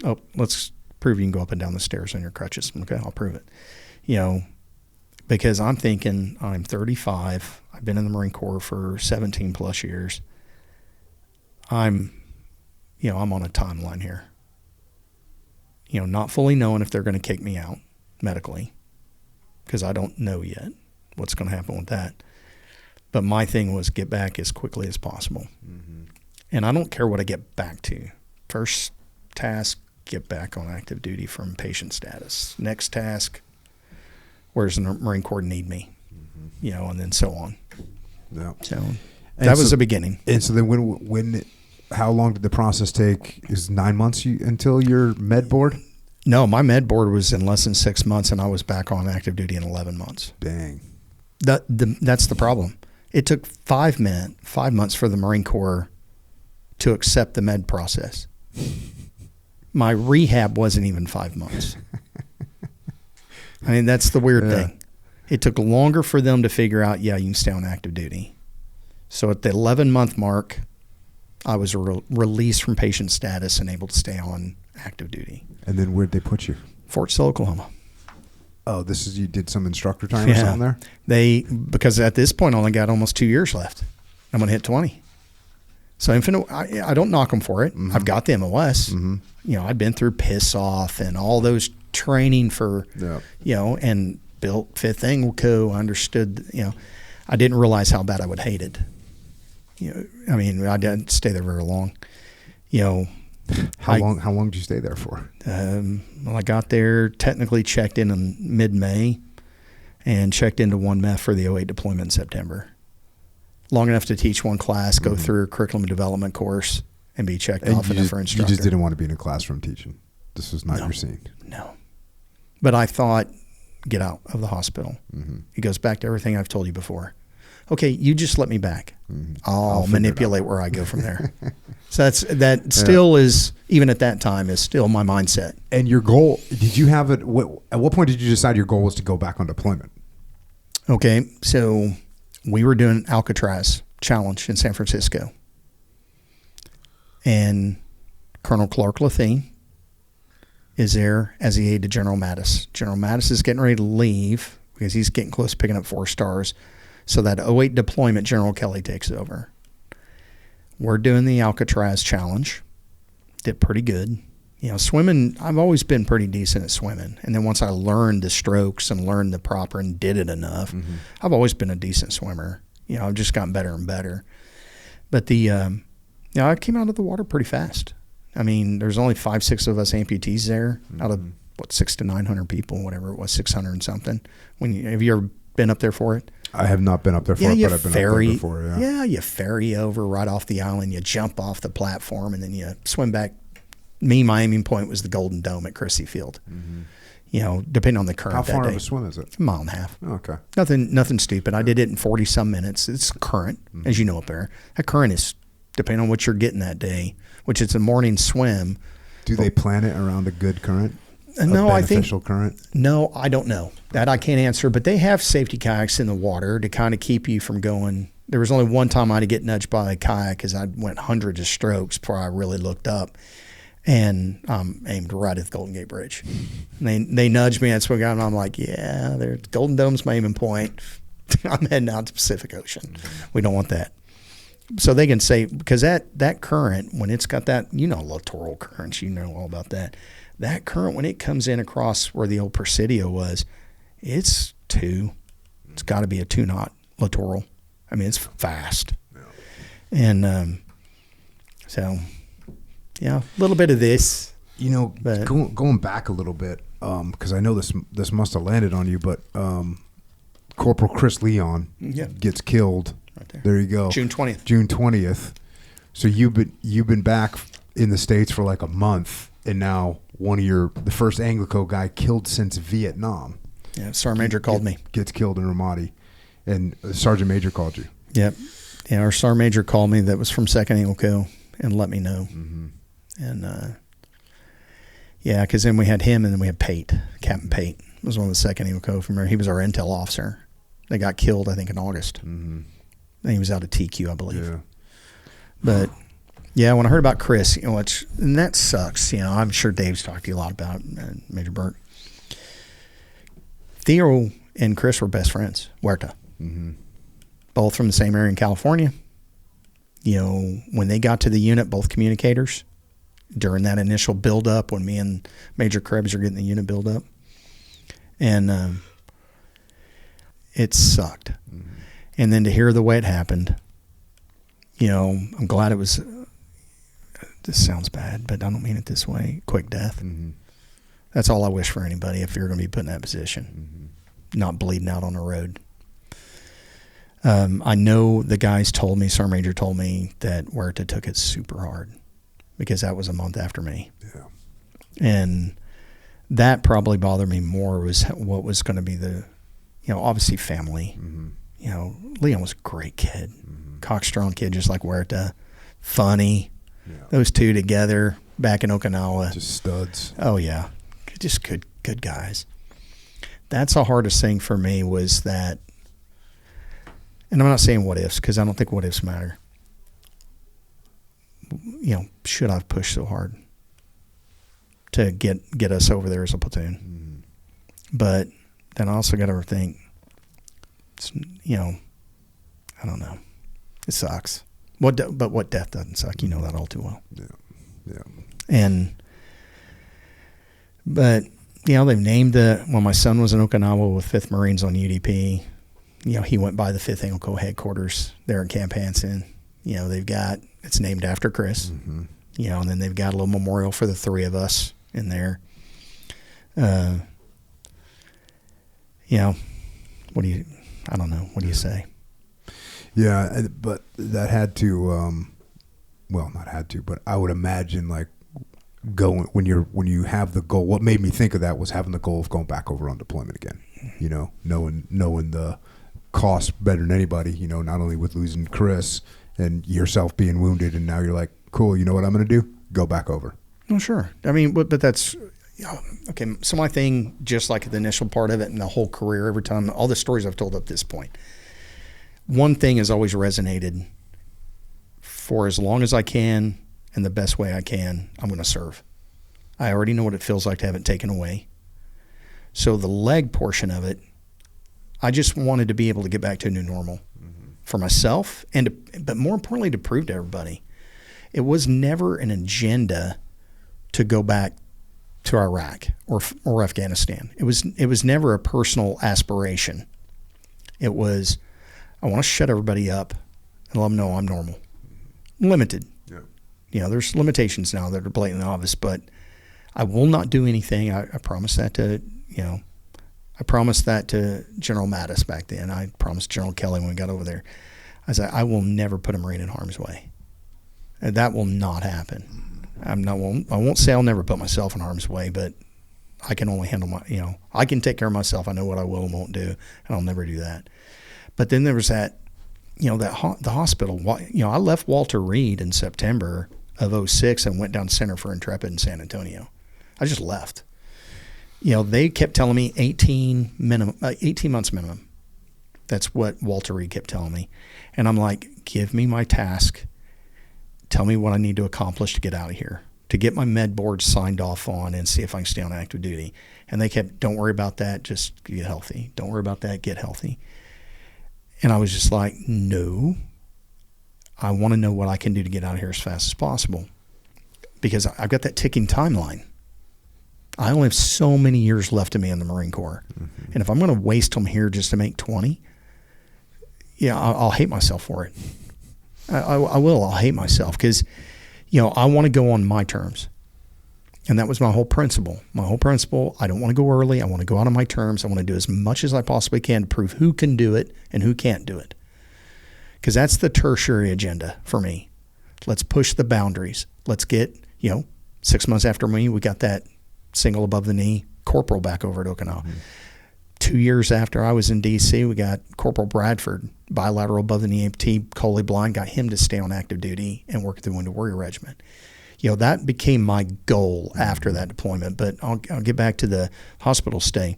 [SPEAKER 2] Oh, let's prove you can go up and down the stairs on your crutches. Okay, I'll prove it. Because I'm thinking I'm 35. I've been in the Marine Corps for 17 plus years. I'm on a timeline here. Not fully knowing if they're going to kick me out medically, because I don't know yet what's going to happen with that. But my thing was get back as quickly as possible. Mm-hmm. And I don't care what I get back to. First task, get back on active duty from patient status. Next task, where's the Marine Corps need me? Mm-hmm. And then so on. Yeah. So that was the beginning.
[SPEAKER 1] And so then how long did the process take? Is 9 months until your med board?
[SPEAKER 2] No, my med board was in less than 6 months, and I was back on active duty in 11 months.
[SPEAKER 1] Dang.
[SPEAKER 2] That's the problem. It took 5 months for the Marine Corps to accept the med process. My rehab wasn't even 5 months. I mean, that's the weird thing. It took longer for them to figure out, you can stay on active duty. So at the 11-month mark, I was released from patient status and able to stay on active duty.
[SPEAKER 1] And then where'd they put you?
[SPEAKER 2] Fort Sill, Oklahoma.
[SPEAKER 1] Oh, you did some instructor time or something there?
[SPEAKER 2] Because at this point I only got almost 2 years left. I'm going to hit 20. So I don't knock them for it. Mm-hmm. I've got the MOS. Mm-hmm. I've been through piss off and all those training for, and built Fifth Anglo, understood, I didn't realize how bad I would hate it. I didn't stay there very long.
[SPEAKER 1] How long did you stay there for?
[SPEAKER 2] I got there, technically checked in mid-May, and checked into 1 MEF for the 08 deployment in September. Long enough to teach one class, go through a curriculum development course, and be checked off for instructor.
[SPEAKER 1] You just didn't want to be in a classroom teaching. This was not your scene.
[SPEAKER 2] No. But I thought, get out of the hospital. Mm-hmm. It goes back to everything I've told you before. Okay, you just let me back. Mm-hmm. I'll manipulate where I go from there. So that still is, even at that time, is still my mindset.
[SPEAKER 1] And your goal, did you have it? At what point did you decide your goal was to go back on deployment?
[SPEAKER 2] Okay, so we were doing Alcatraz Challenge in San Francisco. And Colonel Clark Lathine is there as the aide to General Mattis. General Mattis is getting ready to leave because he's getting close to picking up 4 stars. So that 08 deployment, General Kelly takes over. We're doing the Alcatraz Challenge. Did pretty good. Swimming, I've always been pretty decent at swimming. And then once I learned the strokes and learned the proper and did it enough, I've always been a decent swimmer. I've just gotten better and better. But the Yeah, I came out of the water pretty fast. I mean, there's only 5-6 of us amputees there out of, 600 to 900 people, whatever it was, 600 and something. Have you ever been up there for it?
[SPEAKER 1] I have not been up there for it, but I've been up there before.
[SPEAKER 2] Yeah, you ferry over right off the island. You jump off the platform, and then you swim back. My aiming point was the Golden Dome at Crissy Field. Depending on the current.
[SPEAKER 1] How far
[SPEAKER 2] that
[SPEAKER 1] of
[SPEAKER 2] day.
[SPEAKER 1] a swim is it?
[SPEAKER 2] A mile and a half.
[SPEAKER 1] Oh, okay.
[SPEAKER 2] Nothing stupid. I did it in 40-some minutes. It's current, as you know up there. That current is, depending on what you're getting that day, which it's a morning swim.
[SPEAKER 1] Do they plan it around a good current?
[SPEAKER 2] No, I think
[SPEAKER 1] beneficial current?
[SPEAKER 2] No, I don't know. That I can't answer. But they have safety kayaks in the water to kind of keep you from going. There was only one time I had to get nudged by a kayak because I went hundreds of strokes before I really looked up, and aimed right at the Golden Gate Bridge. And they nudged me. That's what got. And I'm like, yeah, there's Golden Dome's my aiming point. I'm heading out to the Pacific Ocean. We don't want that. So they can say, because that current, when it's got that, littoral currents, all about that. That current, when it comes in across where the old Presidio was, it's got to be a 2-knot littoral. I mean, it's fast. Yeah. And so, yeah, a little bit of this.
[SPEAKER 1] Going back a little bit, because I know this must have landed on you, but Corporal Chris Leon gets killed.
[SPEAKER 2] Right
[SPEAKER 1] there you go.
[SPEAKER 2] June 20th.
[SPEAKER 1] June 20th. So you've been back in the States for like a month, and now the first Anglico guy killed since Vietnam.
[SPEAKER 2] Yeah, Sergeant Major called me.
[SPEAKER 1] Gets killed in Ramadi, and Sergeant Major called you.
[SPEAKER 2] Yep. Yeah, our Sergeant Major called me that was from 2nd Anglico and let me know. Mm-hmm. And because then we had him, and then we had Pate, Captain Pate. Was one of the 2nd Anglico from there. He was our intel officer. They got killed, I think, in August. Mm-hmm. And he was out of TQ, I believe. Yeah. But yeah, when I heard about Chris, and that sucks. I'm sure Dave's talked to you a lot about Major Burke. Theo and Chris were best friends. Huerta, both from the same area in California. When they got to the unit, both communicators. During that initial build-up, when me and Major Krebs are getting the unit build up, and it sucked. Mm-hmm. And then to hear the way it happened, I'm glad it was. This sounds bad, but I don't mean it this way. Quick death. Mm-hmm. That's all I wish for anybody if you're going to be put in that position, not bleeding out on the road. I know the guys told me, Sergeant Major told me that Huerta took it super hard because that was a month after me. Yeah. And that probably bothered me more was what was going to be the, obviously family. Mm-hmm. Leon was a great kid, cock-strong kid, just like Huerta, funny. Yeah. Those two together back in Okinawa.
[SPEAKER 1] Just studs.
[SPEAKER 2] Oh, yeah. Just good guys. That's the hardest thing for me was that, and I'm not saying what ifs because I don't think what ifs matter. Should I've pushed so hard to get us over there as a platoon? But then I also got to think, I don't know. It sucks. But what death doesn't suck? You know that all too well. Yeah. But they've named when my son was in Okinawa with 5th Marines on UDP, he went by the 5th Anglico headquarters there in Camp Hansen. It's named after Chris. Mm-hmm. And then they've got a little memorial for the 3 of us in there. I don't know. What do you say?
[SPEAKER 1] Yeah, but that had to, not had to, but I would imagine like going when you have the goal. What made me think of that was having the goal of going back over on deployment again. Knowing the cost better than anybody. Not only with losing Chris and yourself being wounded, and now you're like, cool. You know what I'm going to do? Go back over.
[SPEAKER 2] Oh, sure. I mean, but that's. Okay, so my thing, just like the initial part of it and the whole career, every time, all the stories I've told up to this point, one thing has always resonated for as long as I can and the best way I can, I'm going to serve. I already know what it feels like to have it taken away. So the leg portion of it, I just wanted to be able to get back to a new normal for myself, but more importantly, to prove to everybody. It was never an agenda to go back to Iraq or Afghanistan. It was never a personal aspiration. It was, I want to shut everybody up and let them know I'm normal. Limited. Yeah. there's limitations now that are blatantly obvious, but I will not do anything. I promised that to, I promised that to General Mattis back then. I promised General Kelly when we got over there. I said, I will never put a Marine in harm's way. And that will not happen. I won't say I'll never put myself in harm's way, but I can only handle I can take care of myself. I know what I will and won't do, and I'll never do that. But then there was that, the hospital. I left Walter Reed in September of 2006 and went down Center for Intrepid in San Antonio. I just left. They kept telling me 18 months minimum. That's what Walter Reed kept telling me. And I'm like, give me my task. Tell me what I need to accomplish to get out of here, to get my med board signed off on and see if I can stay on active duty. And they kept, don't worry about that, just get healthy. Don't worry about that, get healthy. And I was just like, no, I want to know what I can do to get out of here as fast as possible, because I've got that ticking timeline. I only have so many years left of me in the Marine Corps. Mm-hmm. And if I'm going to waste them here just to make 20, I'll hate myself for it. I will. I'll hate myself because, I want to go on my terms. And that was my whole principle. I don't want to go early. I want to go out on my terms. I want to do as much as I possibly can to prove who can do it and who can't do it. Because that's the tertiary agenda for me. Let's push the boundaries. Let's get, 6 months after me, we got that single above the knee corporal back over at Okinawa. Mm-hmm. 2 years after I was in D.C., we got Corporal Bradford, bilateral above the knee amputee, coley blind, got him to stay on active duty and work at the Wounded Warrior Regiment. That became my goal after that deployment. But I'll get back to the hospital stay.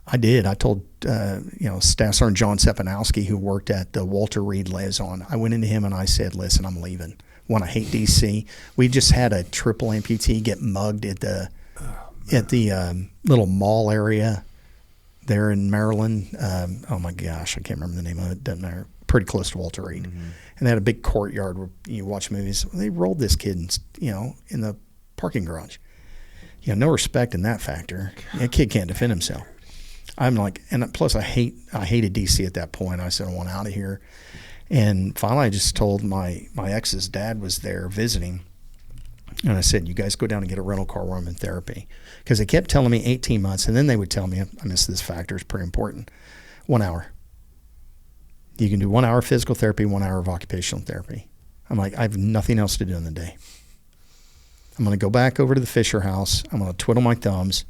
[SPEAKER 2] I did. I told, Staff Sergeant John Sepanowski, who worked at the Walter Reed liaison, I went into him and I said, listen, I'm leaving. One, I hate D.C. We just had a triple amputee get mugged at the little mall area there in Maryland. Oh my gosh, I can't remember the name of it. Doesn't matter. Pretty close to Walter Reed. Mm-hmm. And they had a big courtyard where you watch movies. They rolled this kid in the parking garage. No respect in that factor. A kid can't defend himself. I'm like, and plus I hated DC at that point. I said, I want out of here. And finally I just told my ex's dad was there visiting. And I said, you guys go down and get a rental car while I'm in therapy. Because they kept telling me 18 months, and then they would tell me, I miss this factor, it's pretty important, 1 hour. You can do 1 hour of physical therapy, 1 hour of occupational therapy. I'm like, I have nothing else to do in the day. I'm going to go back over to the Fisher house. I'm going to twiddle my thumbs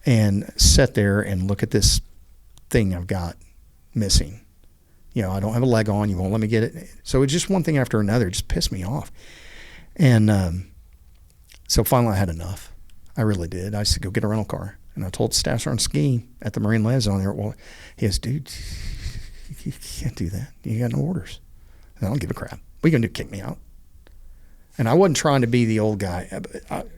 [SPEAKER 2] and sit there and look at this thing I've got missing. I don't have a leg on. You won't let me get it. So it's just one thing after another. It just pissed me off. And so finally I had enough. I really did. I said, go get a rental car. And I told Staff Sergeant Ski at the Marine liaison there, well, he goes, dude, you can't do that. You got no orders. I don't give a crap. What are you going to do, kick me out? And I wasn't trying to be the old guy,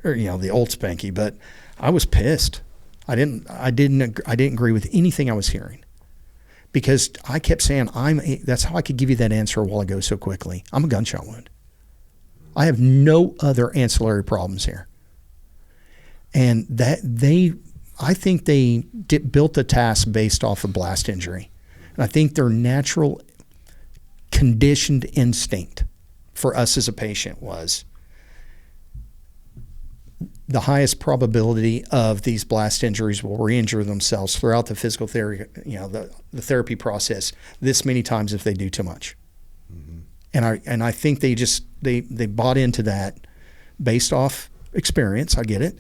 [SPEAKER 2] or the old Spanky, but I was pissed. I didn't agree with anything I was hearing, because I kept saying that's how I could give you that answer a while ago so quickly. I'm a gunshot wound. I have no other ancillary problems here. And I think they built the task based off of blast injury. And I think their natural conditioned instinct for us as a patient was the highest probability of these blast injuries will re-injure themselves throughout the physical therapy, the therapy process this many times if they do too much. Mm-hmm. And I think they bought into that based off experience. I get it.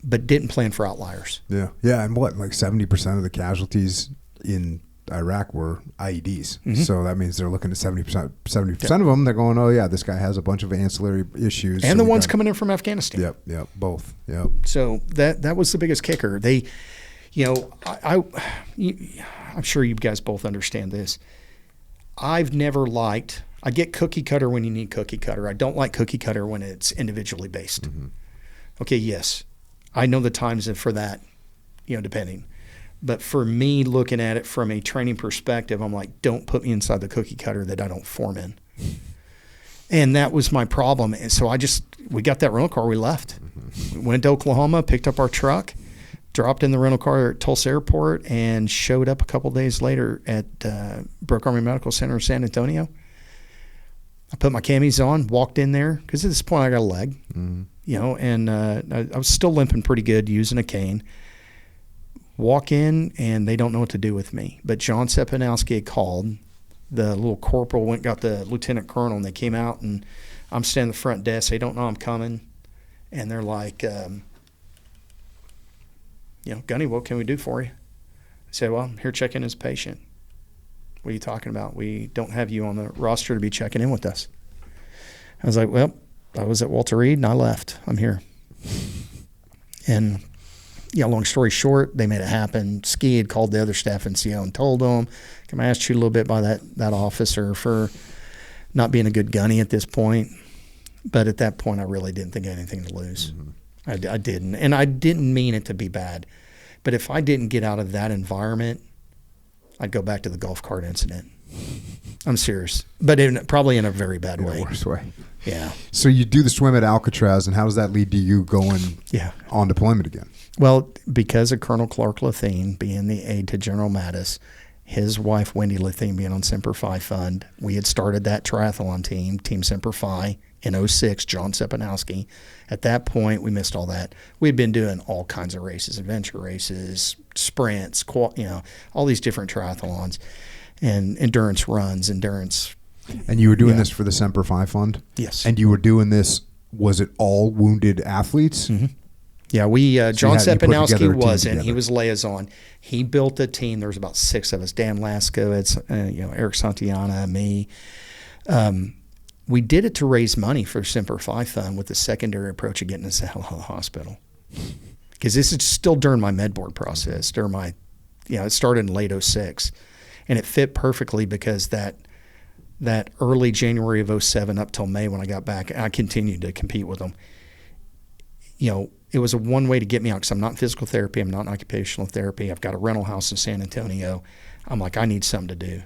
[SPEAKER 2] But didn't plan for outliers. Yeah.
[SPEAKER 1] Yeah. And like 70% of the casualties in Iraq were IEDs. Mm-hmm. So that means they're looking at 70% of them. They're going, oh yeah, this guy has a bunch of ancillary issues.
[SPEAKER 2] And so the ones coming in from Afghanistan.
[SPEAKER 1] Yep. Both. Yep.
[SPEAKER 2] So that was the biggest kicker. They, I'm sure you guys both understand this. I've never liked, I get cookie cutter when you need cookie cutter. I don't like cookie cutter when it's individually based. Mm-hmm. Okay. Yes. I know the times for that, depending. But for me, looking at it from a training perspective, I'm like, don't put me inside the cookie cutter that I don't form in. And that was my problem. And so we got that rental car, we left. Mm-hmm. We went to Oklahoma, picked up our truck, dropped in the rental car at Tulsa Airport, and showed up a couple days later at Brooke Army Medical Center in San Antonio. I put my camis on, walked in there, because at this point I got a leg, you know, and I was still limping pretty good using a cane. Walk in, and they don't know what to do with me. But John Stepanowski had called. The little corporal went got the lieutenant colonel, and they came out, and I'm standing at the front desk. They don't know I'm coming. And they're like, you know, Gunny, what can we do for you? I said, well, I'm here checking as a patient. What are you talking about? We don't have you on the roster to be checking in with us. I was like, well, I was at Walter Reed and I left. I'm here. And yeah, long story short, they made it happen. Ski had called the other staff NCO and told them, can I ask you a little bit by that officer for not being a good gunny at this point? But at that point, I really didn't think I had anything to lose. I didn't. And I didn't mean it to be bad. But if I didn't get out of that environment, I'd go back to the golf cart incident. I'm serious. But probably in a very bad way.
[SPEAKER 1] In a worse way.
[SPEAKER 2] Yeah.
[SPEAKER 1] So you do the swim at Alcatraz, and how does that lead to you going on deployment again?
[SPEAKER 2] Well, because of Colonel Clark Lethine being the aide to General Mattis, his wife Wendy Lethine being on Semper Fi Fund, we had started that triathlon team, Team Semper Fi, in 2006, John Stepanowski. At that point, we missed all that. We'd been doing all kinds of races, adventure races, sprints, you know, all these different triathlons and endurance runs,
[SPEAKER 1] And you were doing this for the Semper Fi Fund?
[SPEAKER 2] Yes.
[SPEAKER 1] And you were doing this, was it all wounded athletes?
[SPEAKER 2] Mm-hmm. Yeah, John Stepanowski wasn't. He was liaison. He built a team. There was about 6 of us. Dan Laskowitz, Eric Santillana, me. We did it to raise money for Semper Fi Fund with the secondary approach of getting us out of the hospital. Because this is still during my med board process, during my, it started in late 2006. And it fit perfectly because that early January of 2007 up till May when I got back, I continued to compete with them. It was a one way to get me out because I'm not in physical therapy. I'm not in occupational therapy. I've got a rental house in San Antonio. I'm like, I need something to do.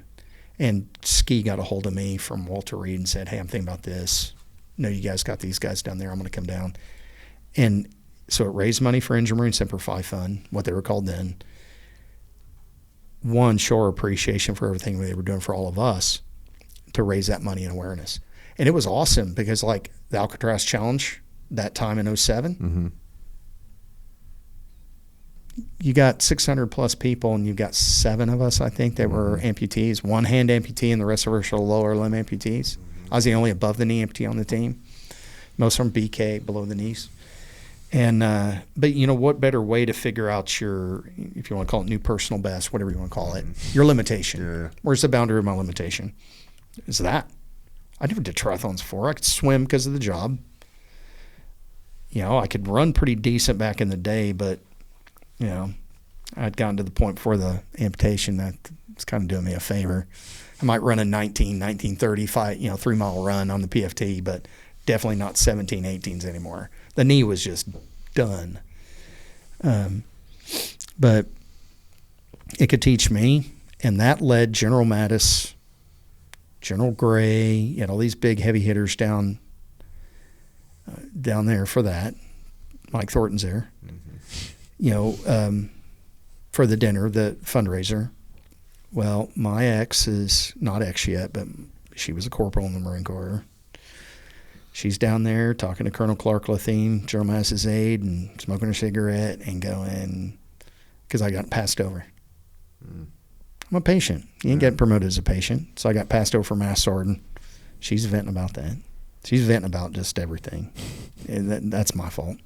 [SPEAKER 2] And Ski got a hold of me from Walter Reed and said, hey, I'm thinking about this. No, you guys got these guys down there. I'm going to come down. And so it raised money for Engine Marine Semper Fi Fund, what they were called then. One, show our appreciation for everything they were doing for all of us to raise that money and awareness. And it was awesome because like the Alcatraz Challenge that time in 2007, you got 600 plus people and you've got 7 of us, I think, that were amputees, one hand amputee and the rest of us are lower limb amputees. I was the only above the knee amputee on the team. Most of them BK, below the knees. And but what better way to figure out your, if you want to call it new personal best, whatever you want to call it, your limitation. Yeah. Where's the boundary of my limitation? Is that. I never did triathlons before. I could swim because of the job. I could run pretty decent back in the day, but I'd gotten to the point before the amputation that it's kind of doing me a favor. I might run a 19:30 3-mile run on the PFT, but definitely not 17, 18s anymore. The knee was just done. But it could teach me, and that led General Mattis, General Gray, all these big heavy hitters down there for that. Mike Thornton's there. For the dinner, the fundraiser. Well, my ex is not ex yet, but she was a corporal in the Marine Corps. She's down there talking to Colonel Clark Lethine, General Mattis' aide, and smoking a cigarette and going, because I got passed over. I'm a patient. You ain't getting promoted as a patient. So I got passed over for Mass Sergeant. She's venting about that. She's venting about just everything. That's my fault.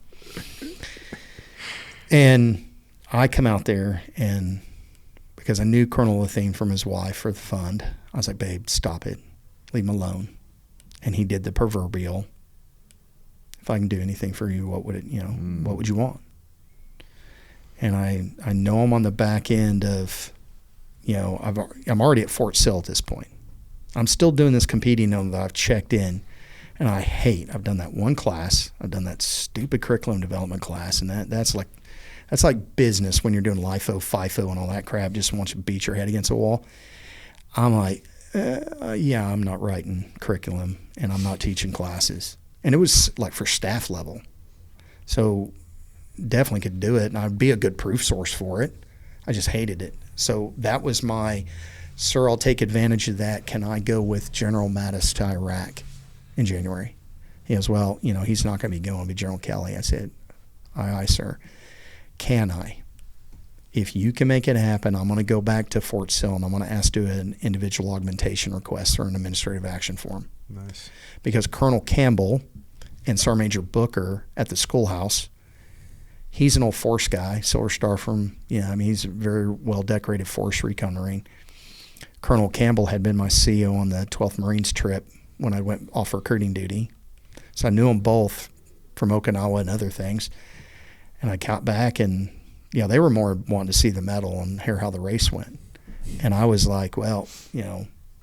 [SPEAKER 2] And I come out there, and because I knew Colonel Lethine from his wife for the fund, I was like, babe, stop it. Leave him alone. And he did the proverbial, if I can do anything for you, what would it, what would you want? And I know I'm on the back end of, I'm already at Fort Sill at this point. I'm still doing this competing knowing that I've checked in. And I've done that one class. I've done that stupid curriculum development class. And that's like business when you're doing LIFO, FIFO, and all that crap, just wants to beat your head against a wall. I'm like, I'm not writing curriculum and I'm not teaching classes. And it was like for staff level. So definitely could do it, and I'd be a good proof source for it. I just hated it. So that was my Sir, I'll take advantage of that. Can I go with General Mattis to Iraq in January? He goes, well, he's not going to be going. It'll be General Kelly. I said, aye, sir. Can I? If you can make it happen, I'm going to go back to Fort Sill and I'm going to ask to do an individual augmentation request or an administrative action form.
[SPEAKER 1] Nice. Because
[SPEAKER 2] Colonel Campbell and Sergeant Major Booker at the schoolhouse, he's an old force guy, Silver Star from, he's a very well-decorated force recon Marine. Colonel Campbell had been my CO on the 12th Marines trip when I went off recruiting duty. So I knew them both from Okinawa and other things. And I got back and, they were more wanting to see the medal and hear how the race went. And I was like, well,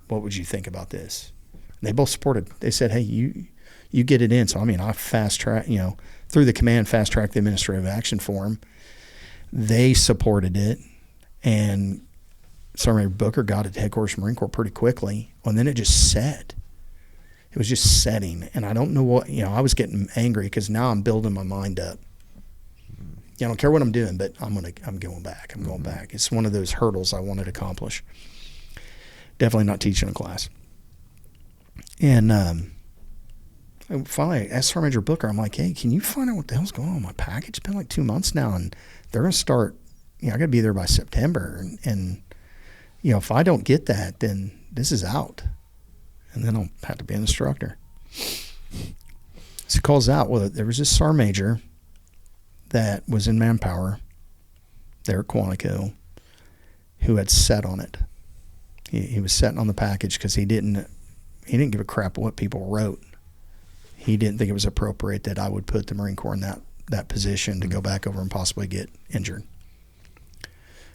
[SPEAKER 2] what would you think about this? And they both supported. They said, hey, you get it in. So, I fast-tracked, through the command, fast-tracked the administrative action form. They supported it. And Sergeant Booker got it to Headquarters Marine Corps pretty quickly. And then it just set. It was just setting. And I don't know what, I was getting angry because now I'm building my mind up. I don't care what I'm doing, but I'm going back. I'm going back. It's one of those hurdles I wanted to accomplish. Definitely not teaching a class. And finally, I asked Sergeant Major Booker, I'm like, hey, can you find out what the hell's going on with my package? It's been like 2 months now, and they're going to start, I got to be there by September. And if I don't get that, then this is out. And then I'll have to be an instructor. So he calls out, well, there was this Sergeant Major that was in manpower there at Quantico who had set on it. He was setting on the package because he didn't give a crap what people wrote. He didn't think it was appropriate that I would put the Marine Corps in that position to go back over and possibly get injured.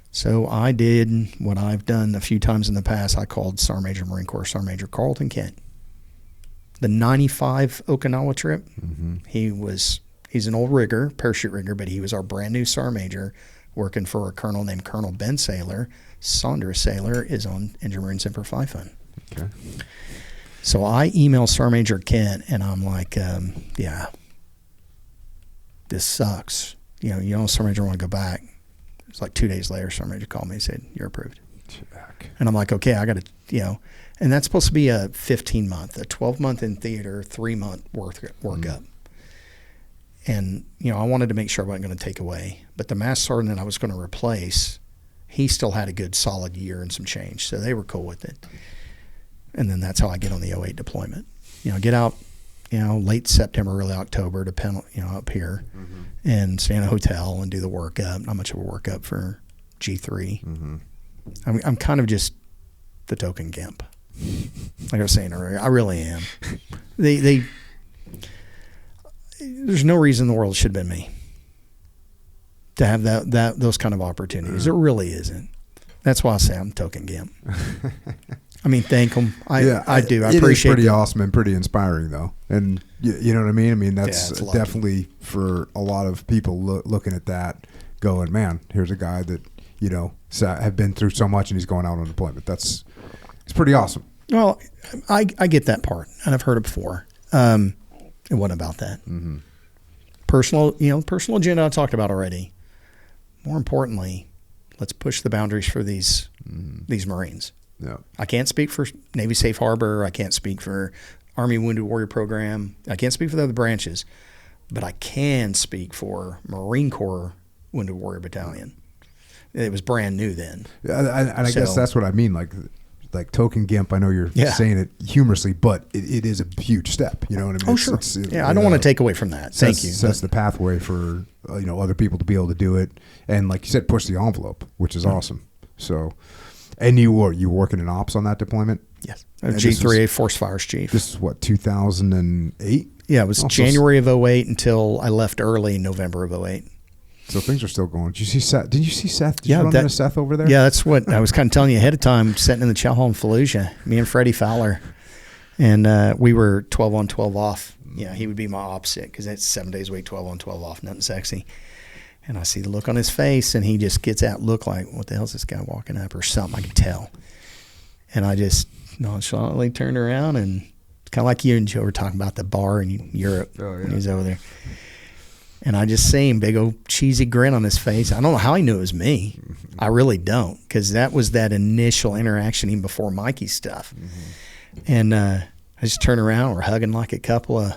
[SPEAKER 2] So I did what I've done a few times in the past. I called Sergeant Major Marine Corps, Sergeant Major Carlton Kent. The 95 Okinawa trip, he's an old rigger, parachute rigger, but he was our brand new Sergeant Major working for a colonel named Colonel Ben Saylor. Saunders Saylor is on Injured Marine Semper Fi Fund. Okay. So I emailed Sergeant Major Kent, and I'm like, this sucks. Sergeant Major want to go back. It's like 2 days later, Sergeant Major called me and said, you're approved. Check. And I'm like, okay, I got to, and that's supposed to be a 15-month, a 12-month in theater, 3-month workup. And, I wanted to make sure I wasn't going to take away. But the master sergeant that I was going to replace, he still had a good solid year and some change. So they were cool with it. And then that's how I get on the 08 deployment. Get out, late September, early October, up here and stay in a hotel and do the workup. Not much of a workup for G3. I'm kind of just the token gimp. Like I was saying earlier, I really am. There's no reason in the world it should have been me to have those kind of opportunities. It really isn't. That's why I say I'm token gimp. Thank them. I do. I appreciate it. It is
[SPEAKER 1] pretty awesome and pretty inspiring, though. And you know what I mean? That's definitely for a lot of people looking at that, going, man, here's a guy that, have been through so much and he's going out on deployment. It's pretty awesome.
[SPEAKER 2] Well, I get that part, and I've heard it before. It wasn't about that. Personal agenda I talked about already. More importantly, let's push the boundaries for these Marines.
[SPEAKER 1] Yeah.
[SPEAKER 2] I can't speak for Navy Safe Harbor. I can't speak for Army Wounded Warrior Program. I can't speak for the other branches, but I can speak for Marine Corps Wounded Warrior Battalion. It was brand new then.
[SPEAKER 1] I guess that's what I mean. Like token gimp, I know you're saying it humorously, but it is a huge step. You know what I mean?
[SPEAKER 2] Oh, sure. I don't want to take away from that. Thank you.
[SPEAKER 1] Sets the pathway for other people to be able to do it, and like you said, push the envelope, which is awesome. So, and you were working in ops on that deployment?
[SPEAKER 2] Yes, G3A Force Fires Chief.
[SPEAKER 1] This is what, 2008?
[SPEAKER 2] Yeah, it was January of 08 until I left early in November of 08.
[SPEAKER 1] So things are still going. Did you see Seth? Did you run into Seth over there?
[SPEAKER 2] Yeah, that's what I was kind of telling you ahead of time, sitting in the chow hall in Fallujah, me and Freddie Fowler. And we were 12 on, 12 off. Yeah, he would be my opposite because it's 7 days a week, 12 on, 12 off, nothing sexy. And I see the look on his face, and he just gets that look like, what the hell is this guy walking up or something? I can tell. And I just nonchalantly turned around, and kind of like you and Joe were talking about the bar in Europe when he was over there. And I just seen big old cheesy grin on his face. I don't know how he knew it was me. I really don't, because that was that initial interaction even before Mikey's stuff. And I just turn around, we're hugging like a couple of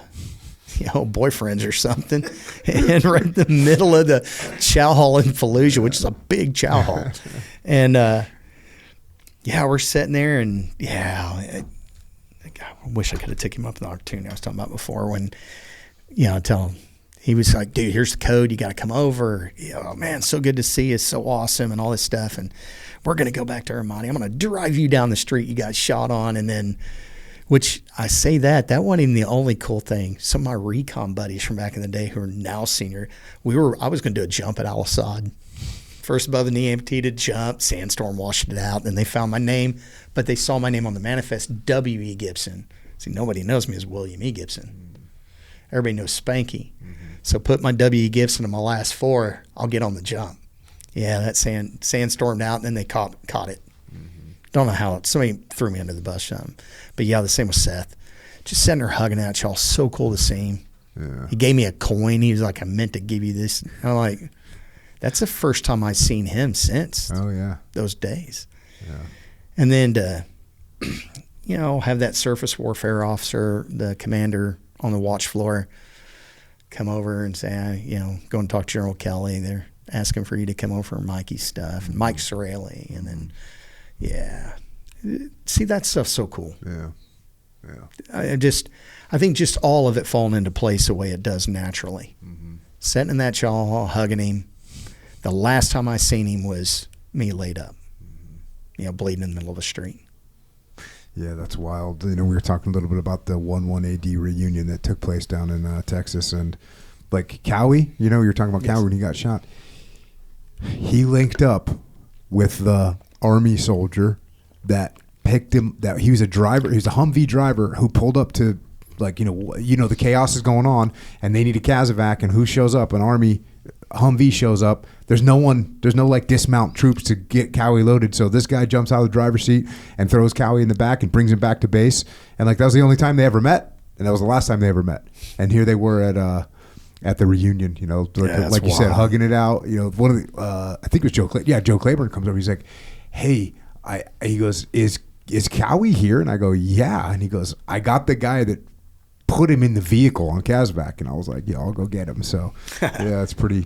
[SPEAKER 2] boyfriends or something. And we're in the middle of the chow hall in Fallujah, which is a big chow hall. And we're sitting there, and I wish I could have taken him up on the opportunity I was talking about before when, I tell him, he was like, dude, here's the code. You got to come over. Oh, man, so good to see you. It's so awesome and all this stuff. And we're going to go back to Ramadi. I'm going to drive you down the street you got shot on. And then, which I say that wasn't even the only cool thing. Some of my recon buddies from back in the day who are now senior, I was going to do a jump at Al-Assad. First above the knee amputated jump, sandstorm washed it out. Then they found my name, but they saw my name on the manifest, W.E. Gibson. See, nobody knows me as William E. Gibson. Everybody knows Spanky. So put my W.E. Gibson in my last four, I'll get on the jump. Yeah, that sand stormed out, and then they caught it. Don't know how. Somebody threw me under the bus. But the same with Seth. Just sitting there hugging at y'all. So cool to see him. Yeah. He gave me a coin. He was like, I meant to give you this. I'm like, that's the first time I've seen him since those days. Yeah. And then to, have that surface warfare officer, the commander on the watch floor, come over and say, go and talk to General Kelly. They're asking for you to come over for Mikey's stuff, and Mike Sorelli, and then, see, that stuff's so cool. Yeah. I think just all of it falling into place the way it does naturally. Sitting in that chow hall, hugging him. The last time I seen him was me laid up, bleeding in the middle of the street.
[SPEAKER 1] Yeah, that's wild. We were talking a little bit about the 1-1 AD reunion that took place down in Texas, and like Cowie, you were talking about Cowie when he got shot. He linked up with the Army soldier that picked him. That he was a driver. He was a Humvee driver who pulled up to, the chaos is going on, and they need a Casevac, and who shows up? An Army Humvee shows up. There's no dismount troops to get Cowie loaded. So this guy jumps out of the driver's seat and throws Cowie in the back and brings him back to base. And that was the only time they ever met. And that was the last time they ever met. And here they were at the reunion, like you said, hugging it out. One of the, I think it was Joe Claiborne. Yeah, Joe Claiborne comes over. He's like, hey, he goes, is Cowie here? And I go, yeah. And he goes, I got the guy that put him in the vehicle on Casevac. And I was like, yeah, I'll go get him. So yeah, it's pretty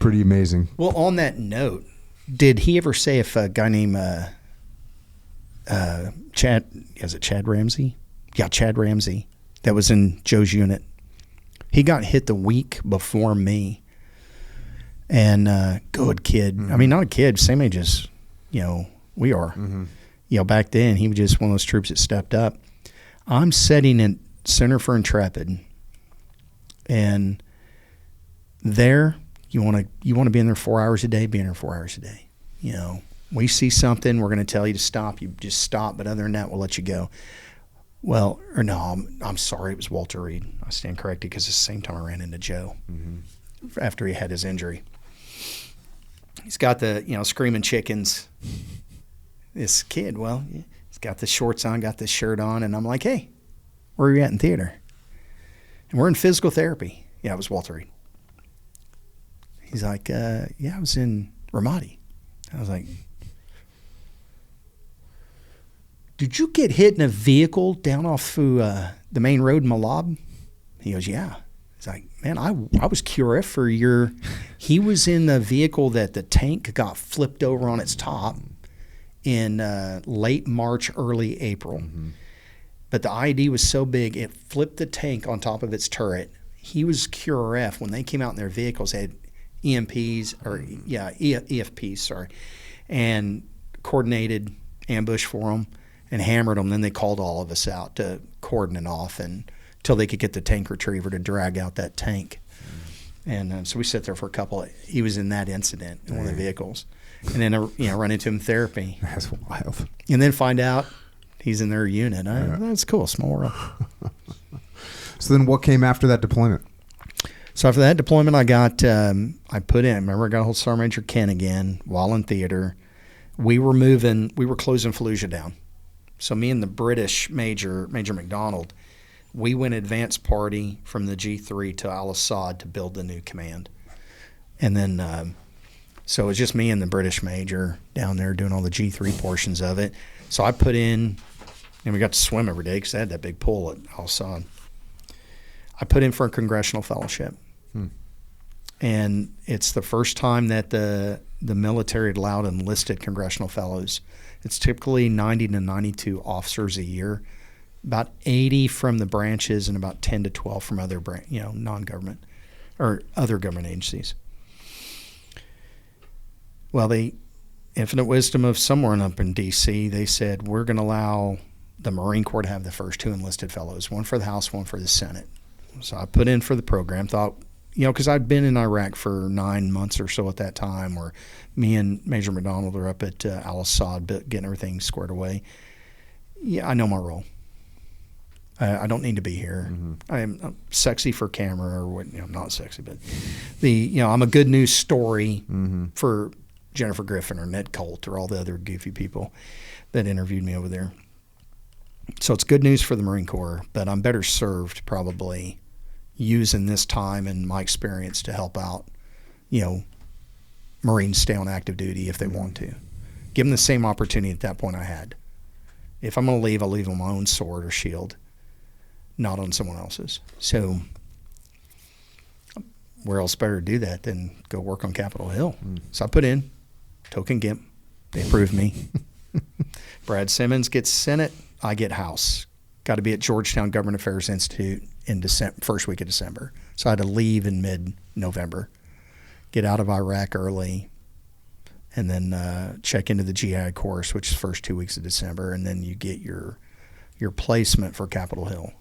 [SPEAKER 1] amazing.
[SPEAKER 2] Well, on that note, did he ever say if a guy named Chad, is it Chad Ramsey? Yeah, Chad Ramsey, that was in Joe's unit. He got hit the week before me. And good kid. I mean, not a kid, same age as, we are. Back then, he was just one of those troops that stepped up. I'm sitting in Center for Intrepid, and there, you want to be in there 4 hours a day, be in there 4 hours a day. We see something, we're going to tell you to stop. You just stop, but other than that, we'll let you go. Well, or no, I'm sorry, it was Walter Reed. I stand corrected because it's the same time I ran into Joe after he had his injury. He's got the, screaming chickens. This kid, he's got the shorts on, got the shirt on, and I'm like, hey, where are you at in theater? And we're in physical therapy. Yeah, it was Walter Reed. He's like, I was in Ramadi. I was like, did you get hit in a vehicle down off the main road in Malab? He goes, yeah. He's like, man, I was QRF for your... He was in the vehicle that the tank got flipped over on its top in late March, early April. But the IED was so big, it flipped the tank on top of its turret. He was QRF. When they came out in their vehicles, they had EFPs, and coordinated ambush for them and hammered them. Then they called all of us out to cordon it off until they could get the tank retriever to drag out that tank. And so we sat there for he was in that incident in one of the vehicles. And then, run into him in therapy.
[SPEAKER 1] That's wild.
[SPEAKER 2] And then find out he's in their unit. That's cool, small world.
[SPEAKER 1] So then what came after that deployment?
[SPEAKER 2] So after that deployment, I got, I got a hold Sergeant Major Ken again while in theater. We were closing Fallujah down. So me and the British Major McDonald, We went advance party from the G3 to Al-Assad to build the new command. And then, so it was just me and the British major down there doing all the G3 portions of it. So I put in, and we got to swim every day because I had that big pool at Al-Assad. I put in for a Congressional fellowship. And it's the first time that the military had allowed enlisted Congressional fellows. It's typically 90 to 92 officers a year, about 80 from the branches and about 10 to 12 from other non-government or other government agencies. Well, the infinite wisdom of someone up in D.C., they said, we're going to allow the Marine Corps to have the first 2 enlisted fellows, one for the House, one for the Senate. So I put in for the program, thought, because I'd been in Iraq for 9 months or so at that time, where me and Major McDonald are up at Al-Assad getting everything squared away. Yeah, I know my role. I don't need to be here. I'm sexy for camera, or what? I'm not sexy, but I'm a good news story for Jennifer Griffin or Ned Colt or all the other goofy people that interviewed me over there. So it's good news for the Marine Corps, but I'm better served probably using this time and my experience to help out, Marines stay on active duty if they want to. Give them the same opportunity at that point I had. If I'm going to leave, I'll leave on my own sword or shield, not on someone else's. So where else better to do that than go work on Capitol Hill? So I put in, token GIMP. They approved me. Brad Simmons gets Senate. I get House. Got to be at Georgetown Government Affairs Institute in first week of December. So I had to leave in mid-November, get out of Iraq early, and then check into the GI course, which is first 2 weeks of December, and then you get your placement for Capitol Hill,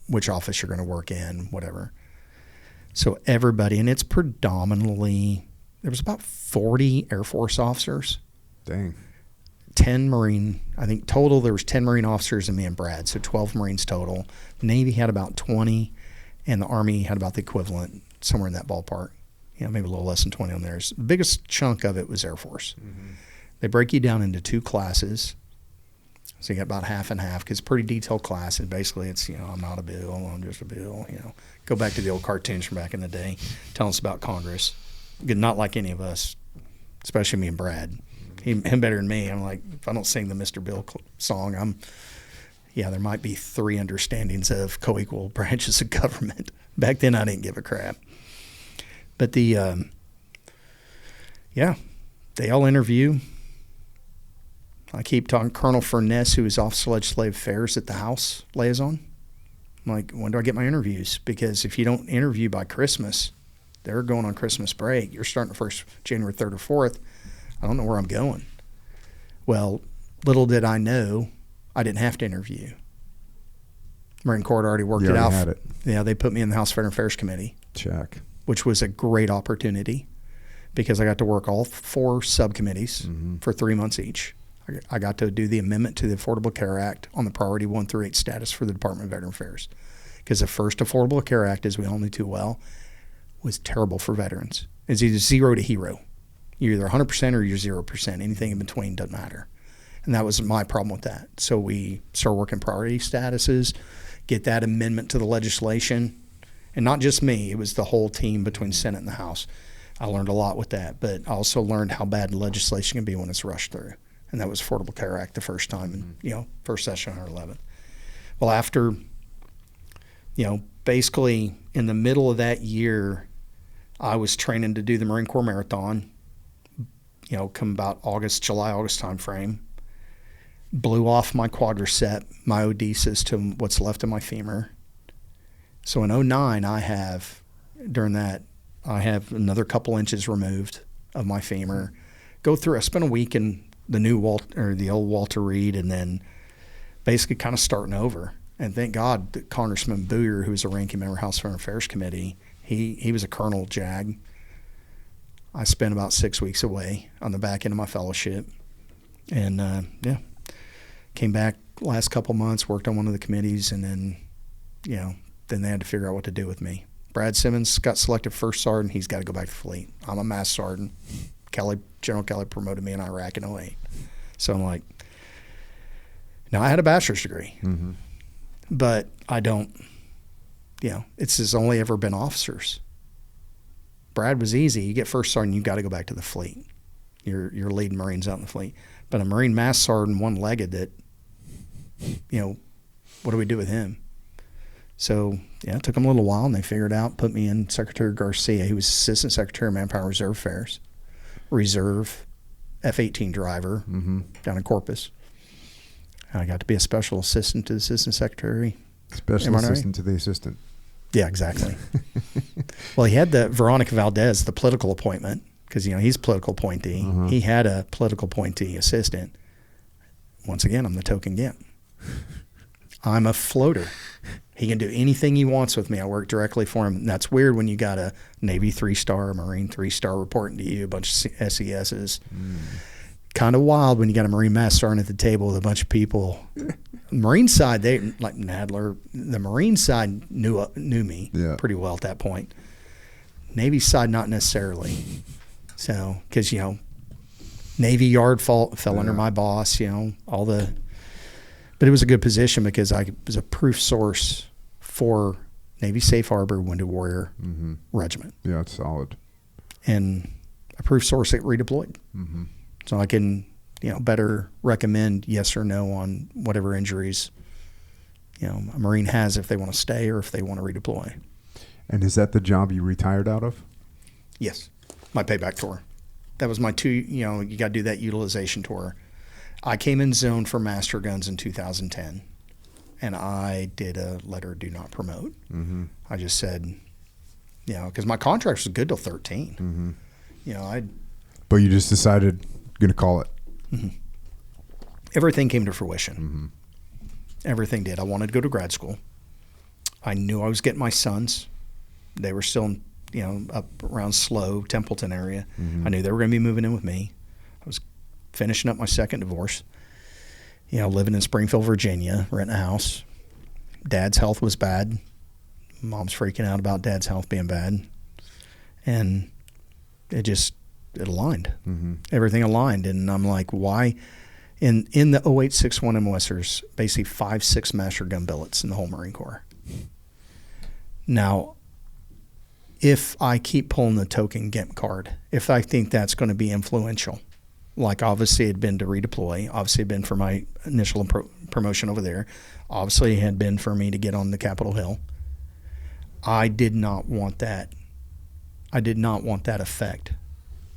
[SPEAKER 2] which office you're going to work in, whatever. So everybody, and it's predominantly, there was about 40 Air Force officers.
[SPEAKER 1] Dang.
[SPEAKER 2] 10 Marine, I think total there was 10 Marine officers and me and Brad, so 12 Marines total. The Navy had about 20, and the Army had about the equivalent, somewhere in that ballpark. Maybe a little less than 20 on theirs. The biggest chunk of it was Air Force. They break you down into 2 classes. So you got about half and half, because it's a pretty detailed class, and basically it's, I'm not a bill, I'm just a bill, Go back to the old cartoons from back in the day, telling us about Congress. Not like any of us, especially me and Brad. Him better than me. I'm like, if I don't sing the Mr. Bill song, there might be 3 understandings of co-equal branches of government. Back then I didn't give a crap. But they all interview. I keep talking. Colonel Furness, who is Office of Legislative Affairs at the House liaison. I'm like, when do I get my interviews? Because if you don't interview by Christmas, they're going on Christmas break. You're starting the first January 3rd or 4th. I don't know where I'm going. Well, little did I know, I didn't have to interview. Marine Corps had already worked it out.
[SPEAKER 1] Had it.
[SPEAKER 2] Yeah, they put me in the House Veteran Affairs Committee.
[SPEAKER 1] Check.
[SPEAKER 2] Which was a great opportunity because I got to work all 4 subcommittees for 3 months each. I got to do the amendment to the Affordable Care Act on the priority 1 through 8 status for the Department of Veteran Affairs. Because the first Affordable Care Act, as we all knew too well, was terrible for veterans. It's either 0 to hero. You're either 100% or you're 0%. Anything in between doesn't matter. And that was my problem with that. So we started working priority statuses, get that amendment to the legislation. And not just me, it was the whole team between Senate and the House. I learned a lot with that, but I also learned how bad legislation can be when it's rushed through. And that was Affordable Care Act the first time, in, first session on 11. Well, after, basically in the middle of that year, I was training to do the Marine Corps Marathon, come about July, August time frame. Blew off my quadricep, my odesis to what's left of my femur. So in 2009, I have another couple inches removed of my femur. I spent a week in the old Walter Reed, and then basically kind of starting over. And thank God that Congressman Booyer, who was a ranking member of House Foreign Affairs Committee, he was a Colonel JAG. I spent about 6 weeks away on the back end of my fellowship. And, came back last couple months, worked on one of the committees, and then, then they had to figure out what to do with me. Brad Simmons got selected first sergeant. He's got to go back to the fleet. I'm a master sergeant. General Kelly promoted me in Iraq in 2008. So I'm like, now I had a bachelor's degree. But I don't, it's just only ever been officers. Brad was easy. You get first sergeant, you got to go back to the fleet. You're leading Marines out in the fleet. But a Marine master sergeant, one-legged, that, what do we do with him? So, it took them a little while, and they figured out, put me in Secretary Garcia. He was Assistant Secretary of Manpower Reserve Affairs, Reserve F-18 driver down in Corpus. I got to be a special assistant to the Assistant Secretary.
[SPEAKER 1] Special assistant to the assistant.
[SPEAKER 2] Yeah, exactly. Well, he had the Veronica Valdez, the political appointment, because, he's a political appointee. He had a political appointee assistant. Once again, I'm the token gimp. I'm a floater. He can do anything he wants with me. I work directly for him. And that's weird when you got a Navy 3-star, a Marine 3-star reporting to you, a bunch of SESs. Kind of wild when you got a Marine master sergeant at the table with a bunch of people. Marine side, they like Nadler. The Marine side knew me pretty well at that point. Navy side, not necessarily. So, because Navy Yard fell under my boss. But it was a good position because I was a proof source for Navy Safe Harbor Wounded Warrior Regiment.
[SPEAKER 1] Yeah, it's solid.
[SPEAKER 2] And a proof source that redeployed. So I can, better recommend yes or no on whatever injuries, a Marine has if they want to stay or if they want to redeploy.
[SPEAKER 1] And is that the job you retired out of?
[SPEAKER 2] Yes. My payback tour. That was my you got to do that utilization tour. I came in zone for master guns in 2010, and I did a letter do not promote. I just said, because my contract was good till 13.
[SPEAKER 1] But you just decided going to call it.
[SPEAKER 2] Everything came to fruition. Everything did. I wanted to go to grad school. I knew I was getting my sons. They were still, up around Slow, Templeton area. I knew they were going to be moving in with me. I was finishing up my second divorce, living in Springfield, Virginia, renting a house. Dad's health was bad. Mom's freaking out about Dad's health being bad. And it aligned. Everything aligned. And I'm like, why? In the 0861 MOS, there's basically 5-6 master gun billets in the whole Marine Corps. Now, if I keep pulling the token GIMP card, if I think that's going to be influential, like obviously it had been to redeploy, obviously it had been for my initial promotion over there, obviously it had been for me to get on the Capitol Hill. I did not want that. I did not want that effect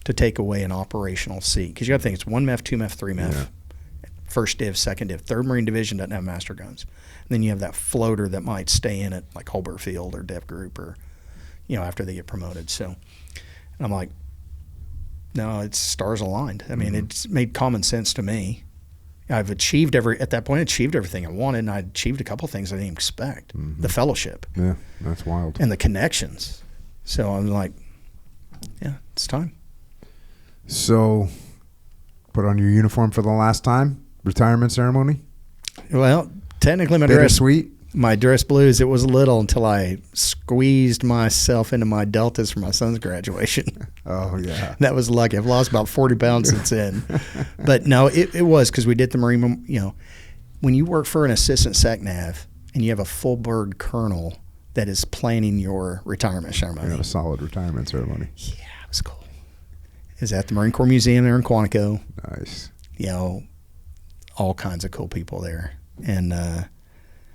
[SPEAKER 2] to take away an operational seat. Because you got to think it's 1 MEF, 2 MEF, 3 MEF, first div, second div. 3rd Marine Division doesn't have master guns. And then you have that floater that might stay in it, like Holbert Field or Dev Group or, after they get promoted. So, and I'm like, no, it's stars aligned. I mean, it's made common sense to me. I've achieved everything I wanted, and I achieved a couple things I didn't expect. The fellowship.
[SPEAKER 1] Yeah, that's wild.
[SPEAKER 2] And the connections. So I'm like, yeah, it's time.
[SPEAKER 1] So, put on your uniform for the last time? Retirement ceremony?
[SPEAKER 2] Well, technically my dress blues, it was little until I squeezed myself into my deltas for my son's graduation.
[SPEAKER 1] Oh, yeah.
[SPEAKER 2] That was lucky. I've lost about 40 pounds since then. But no, it was because we did the Marine, when you work for an assistant SecNav and you have a full bird colonel that is planning your retirement ceremony.
[SPEAKER 1] You had a solid retirement ceremony.
[SPEAKER 2] Yeah, it was cool. It was at the Marine Corps Museum there in Quantico.
[SPEAKER 1] Nice.
[SPEAKER 2] All kinds of cool people there. And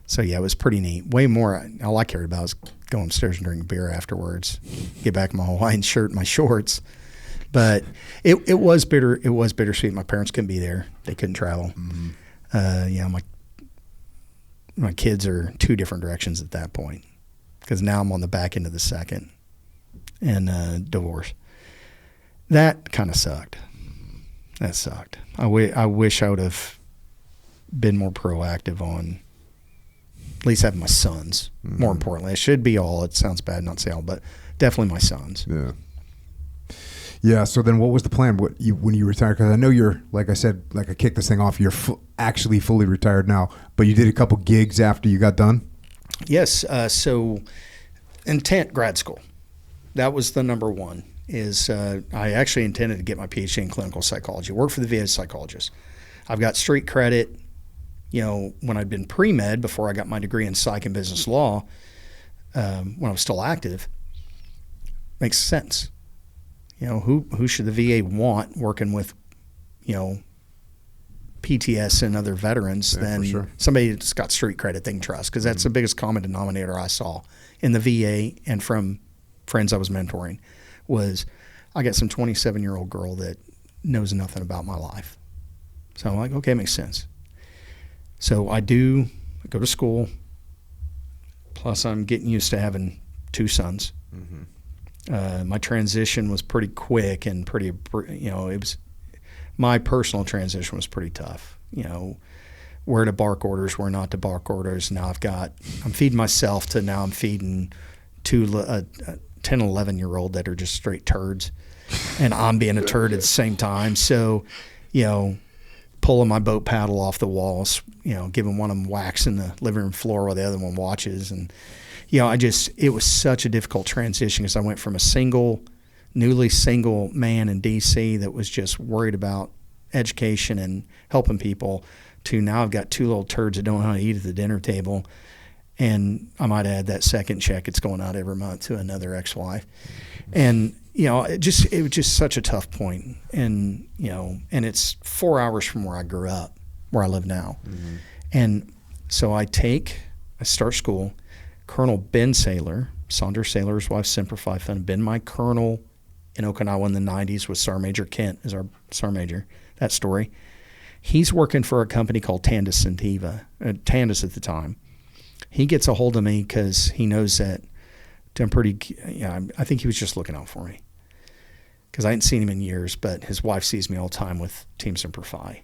[SPEAKER 2] so, yeah, it was pretty neat. Way more. All I cared about was going upstairs and drinking beer afterwards, get back in my Hawaiian shirt and my shorts. But it was bitter. It was bittersweet. My parents couldn't be there. They couldn't travel. My kids are 2 different directions at that point because now I'm on the back end of the second and divorce. That kind of sucked. That sucked. I wish I would have been more proactive on at least having my sons. More importantly, it should be all. It sounds bad not to say all, but definitely my sons.
[SPEAKER 1] Yeah. Yeah. So then, what was the plan? When you retired? Because I know you're, like I said, like I kicked this thing off. You're actually fully retired now, but you did a couple gigs after you got done.
[SPEAKER 2] Yes. So, intent grad school. That was the number one. I actually intended to get my PhD in clinical psychology. Work for the VA psychologist. I've got street credit. when I'd been pre-med before I got my degree in psych and business law, when I was still active, makes sense. Who should the VA want working with, PTS and other veterans than somebody that's got street credit they can trust? Because that's the biggest common denominator I saw in the VA and from friends I was mentoring was I got some 27-year-old girl that knows nothing about my life. So I'm like, okay, it makes sense. So I go to school, plus I'm getting used to having 2 sons. Mm-hmm. My transition was pretty quick and my personal transition was pretty tough. Where to bark orders, where not to bark orders. Now I'm feeding myself to now I'm feeding 10 and 11-year-old that are just straight turds. And I'm being a turd at the same time. So, pulling my boat paddle off the walls, giving one of them whacks in the living room floor while the other one watches. And, it was such a difficult transition because I went from a newly single man in D.C. that was just worried about education and helping people to now I've got 2 little turds that don't know how to eat at the dinner table. And I might add that second check, it's going out every month to another ex-wife. And, it was just such a tough point. And, and it's 4 hours from where I grew up, where I live now. Mm-hmm. And so I start school. Colonel Ben Saylor, Saunders Saylor's wife, Semper Fi Fund, been my colonel in Okinawa in the 90s with Sergeant Major Kent as our Sergeant Major, that story. He's working for a company called Tandis Tandis at the time. He gets a hold of me because he knows that I'm pretty, I think he was just looking out for me because I hadn't seen him in years, but his wife sees me all the time with Team Semper Fi.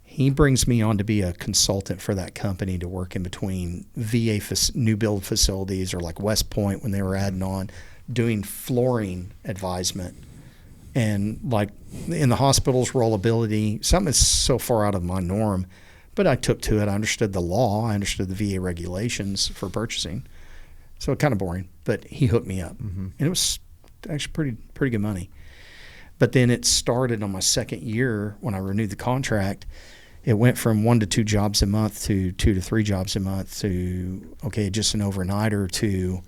[SPEAKER 2] He brings me on to be a consultant for that company to work in between VA new build facilities or like West Point when they were adding on, doing flooring advisement. And like in the hospital's rollability, something that's so far out of my norm, but I took to it. I understood the law. I understood the VA regulations for purchasing. So kind of boring, but he hooked me up. Mm-hmm. And it was actually pretty good money. But then it started on my second year when I renewed the contract. It went from 1 to 2 jobs a month to 2 to 3 jobs a month to, okay, just an overnighter to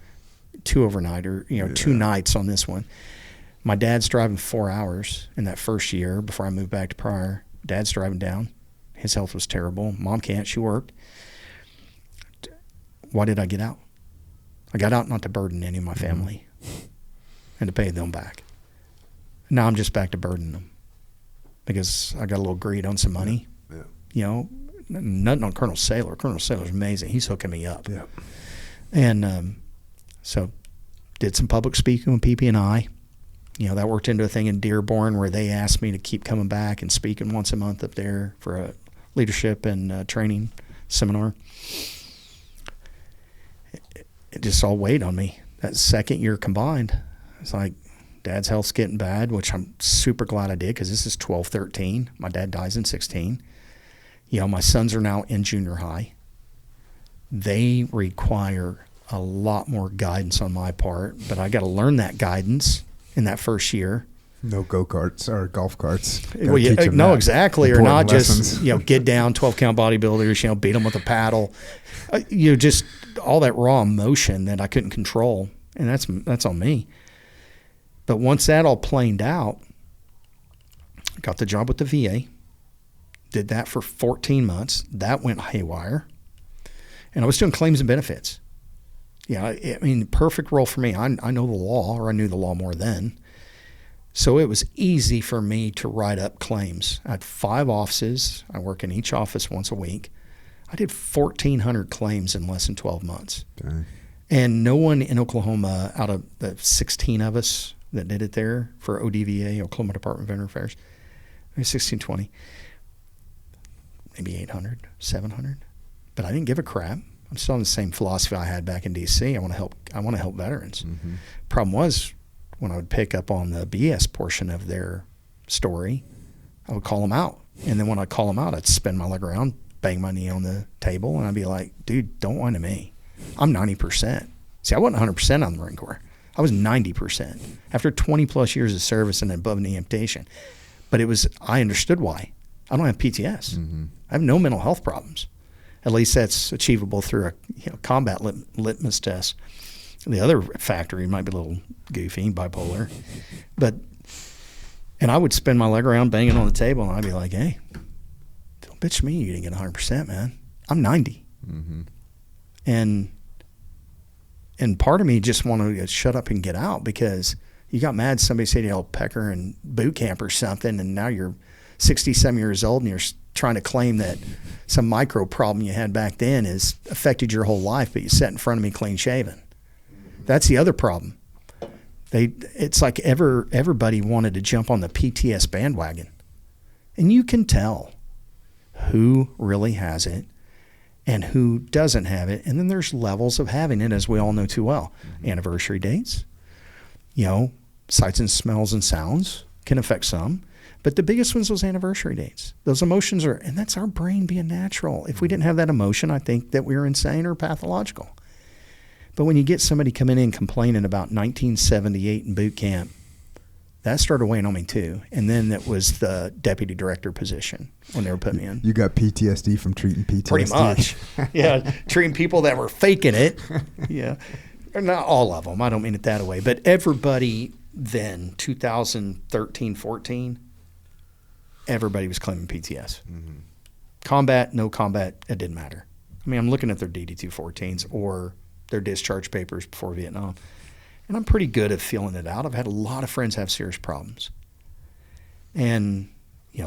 [SPEAKER 2] 2 overnighter, 2 nights on this one. My dad's driving 4 hours in that first year before I moved back to Pryor. Dad's driving down. His health was terrible. Mom can't. She worked. Why did I get out? I got out not to burden any of my family and to pay them back. Now I'm just back to burden them because I got a little greed on some money. Yeah. Nothing on Colonel Saylor. Colonel Saylor's amazing. He's hooking me up. Yeah. And so did some public speaking with PP&I. That worked into a thing in Dearborn where they asked me to keep coming back and speaking once a month up there for a leadership and training seminar. It just all weighed on me. That second year combined, it's like Dad's health's getting bad, which I'm super glad I did because this is 12, 13. My dad dies in 16. My sons are now in junior high. They require a lot more guidance on my part, but I got to learn that guidance in that first year.
[SPEAKER 1] No go-karts or golf carts.
[SPEAKER 2] Well, no, exactly. Or not lessons. Just, get down 12-count bodybuilders, beat them with a paddle. Just all that raw emotion that I couldn't control. And that's on me. But once that all planed out, I got the job with the VA. Did that for 14 months. That went haywire. And I was doing claims and benefits. Perfect role for me. I know the law, or I knew the law more then. So it was easy for me to write up claims. I had 5 offices. I work in each office once a week. I did 1,400 claims in less than 12 months. Dang. And no one in Oklahoma, out of the 16 of us that did it there for ODVA, Oklahoma Department of Veteran Affairs, maybe 1620, maybe 800, 700. But I didn't give a crap. I'm still on the same philosophy I had back in D.C. I want to help veterans. Mm-hmm. Problem was, when I would pick up on the BS portion of their story, I would call them out. And then when I call them out, I'd spin my leg around, bang my knee on the table, and I'd be like, dude, don't whine to me. I'm 90%. See, I wasn't 100% on the Marine Corps. I was 90% after 20 plus years of service and above knee amputation. But I understood why. I don't have PTS. Mm-hmm. I have no mental health problems. At least that's achievable through a combat litmus test. The other factor, you might be a little goofy, bipolar, and I would spin my leg around banging on the table, and I'd be like, hey, don't bitch me, you didn't get 100%, man. I'm 90.
[SPEAKER 1] Mm-hmm.
[SPEAKER 2] And part of me just wanted to shut up and get out, because you got mad somebody said you held pecker in boot camp or something, and now you're 67 years old and you're trying to claim that some micro problem you had back then has affected your whole life, but you sat in front of me clean shaven. That's the other problem. It's like everybody wanted to jump on the PTS bandwagon. And you can tell who really has it and who doesn't have it. And then there's levels of having it, as we all know too well. Mm-hmm. Anniversary dates, sights and smells and sounds can affect some. But the biggest one's those anniversary dates. Those emotions and that's our brain being natural. If we didn't have that emotion, I think that we were insane or pathological. But when you get somebody coming in complaining about 1978 in boot camp, that started weighing on me too. And then it was the deputy director position when they were putting me in.
[SPEAKER 1] You got PTSD from treating PTSD?
[SPEAKER 2] Pretty much. Yeah, treating people that were faking it. Yeah. Not all of them. I don't mean it that way. But everybody then, 2013, 14, everybody was claiming PTS. Mm-hmm. Combat, no combat, it didn't matter. I mean, I'm looking at their DD-214s or their discharge papers before Vietnam. And I'm pretty good at feeling it out. I've had a lot of friends have serious problems. And,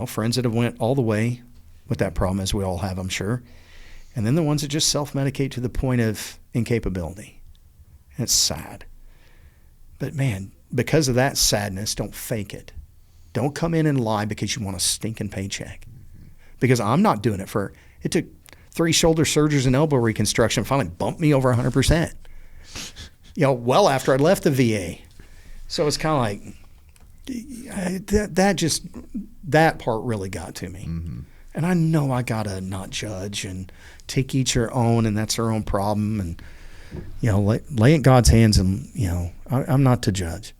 [SPEAKER 2] friends that have went all the way with that problem, as we all have, I'm sure. And then the ones that just self-medicate to the point of incapability. And it's sad. But, man, because of that sadness, don't fake it. Don't come in and lie because you want a stinking paycheck. Because I'm not doing it it took 3 shoulder surgeries and elbow reconstruction finally bumped me over 100%. Well after I left the VA. So it's kind of like, that part really got to me. Mm-hmm. And I know I got to not judge and take each their own, and that's their own problem. And, lay in God's hands, and, I'm not to judge.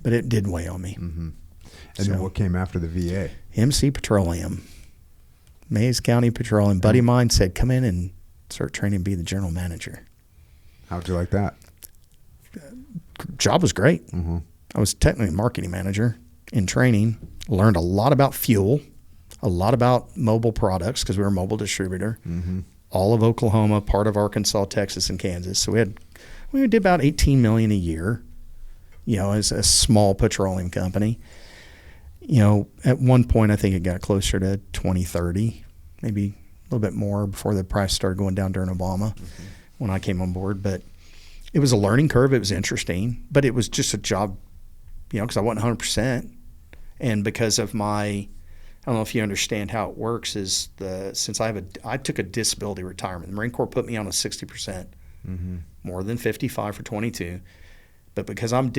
[SPEAKER 2] But it did weigh on me.
[SPEAKER 1] Mm-hmm. And then what came after the VA?
[SPEAKER 2] MC Petroleum. Mays County Petroleum. Buddy of mine said, come in and start training to be the general manager.
[SPEAKER 1] How'd you like that?
[SPEAKER 2] Job was great.
[SPEAKER 1] Mm-hmm.
[SPEAKER 2] I was technically a marketing manager in training. Learned a lot about fuel, a lot about mobile products, because we were a mobile distributor. Mm-hmm. All of Oklahoma, part of Arkansas, Texas, and Kansas. So we did about $18 million a year, as a small petroleum company. At one point, I think it got closer to 20, 30, maybe a little bit more before the price started going down during Obama, mm-hmm. when I came on board. But it was a learning curve. It was interesting, but it was just a job, because I wasn't 100%. And because of I don't know if you understand how it works, since I took a disability retirement. The Marine Corps put me on a 60%, mm-hmm. more than 55 for 22. But because I'm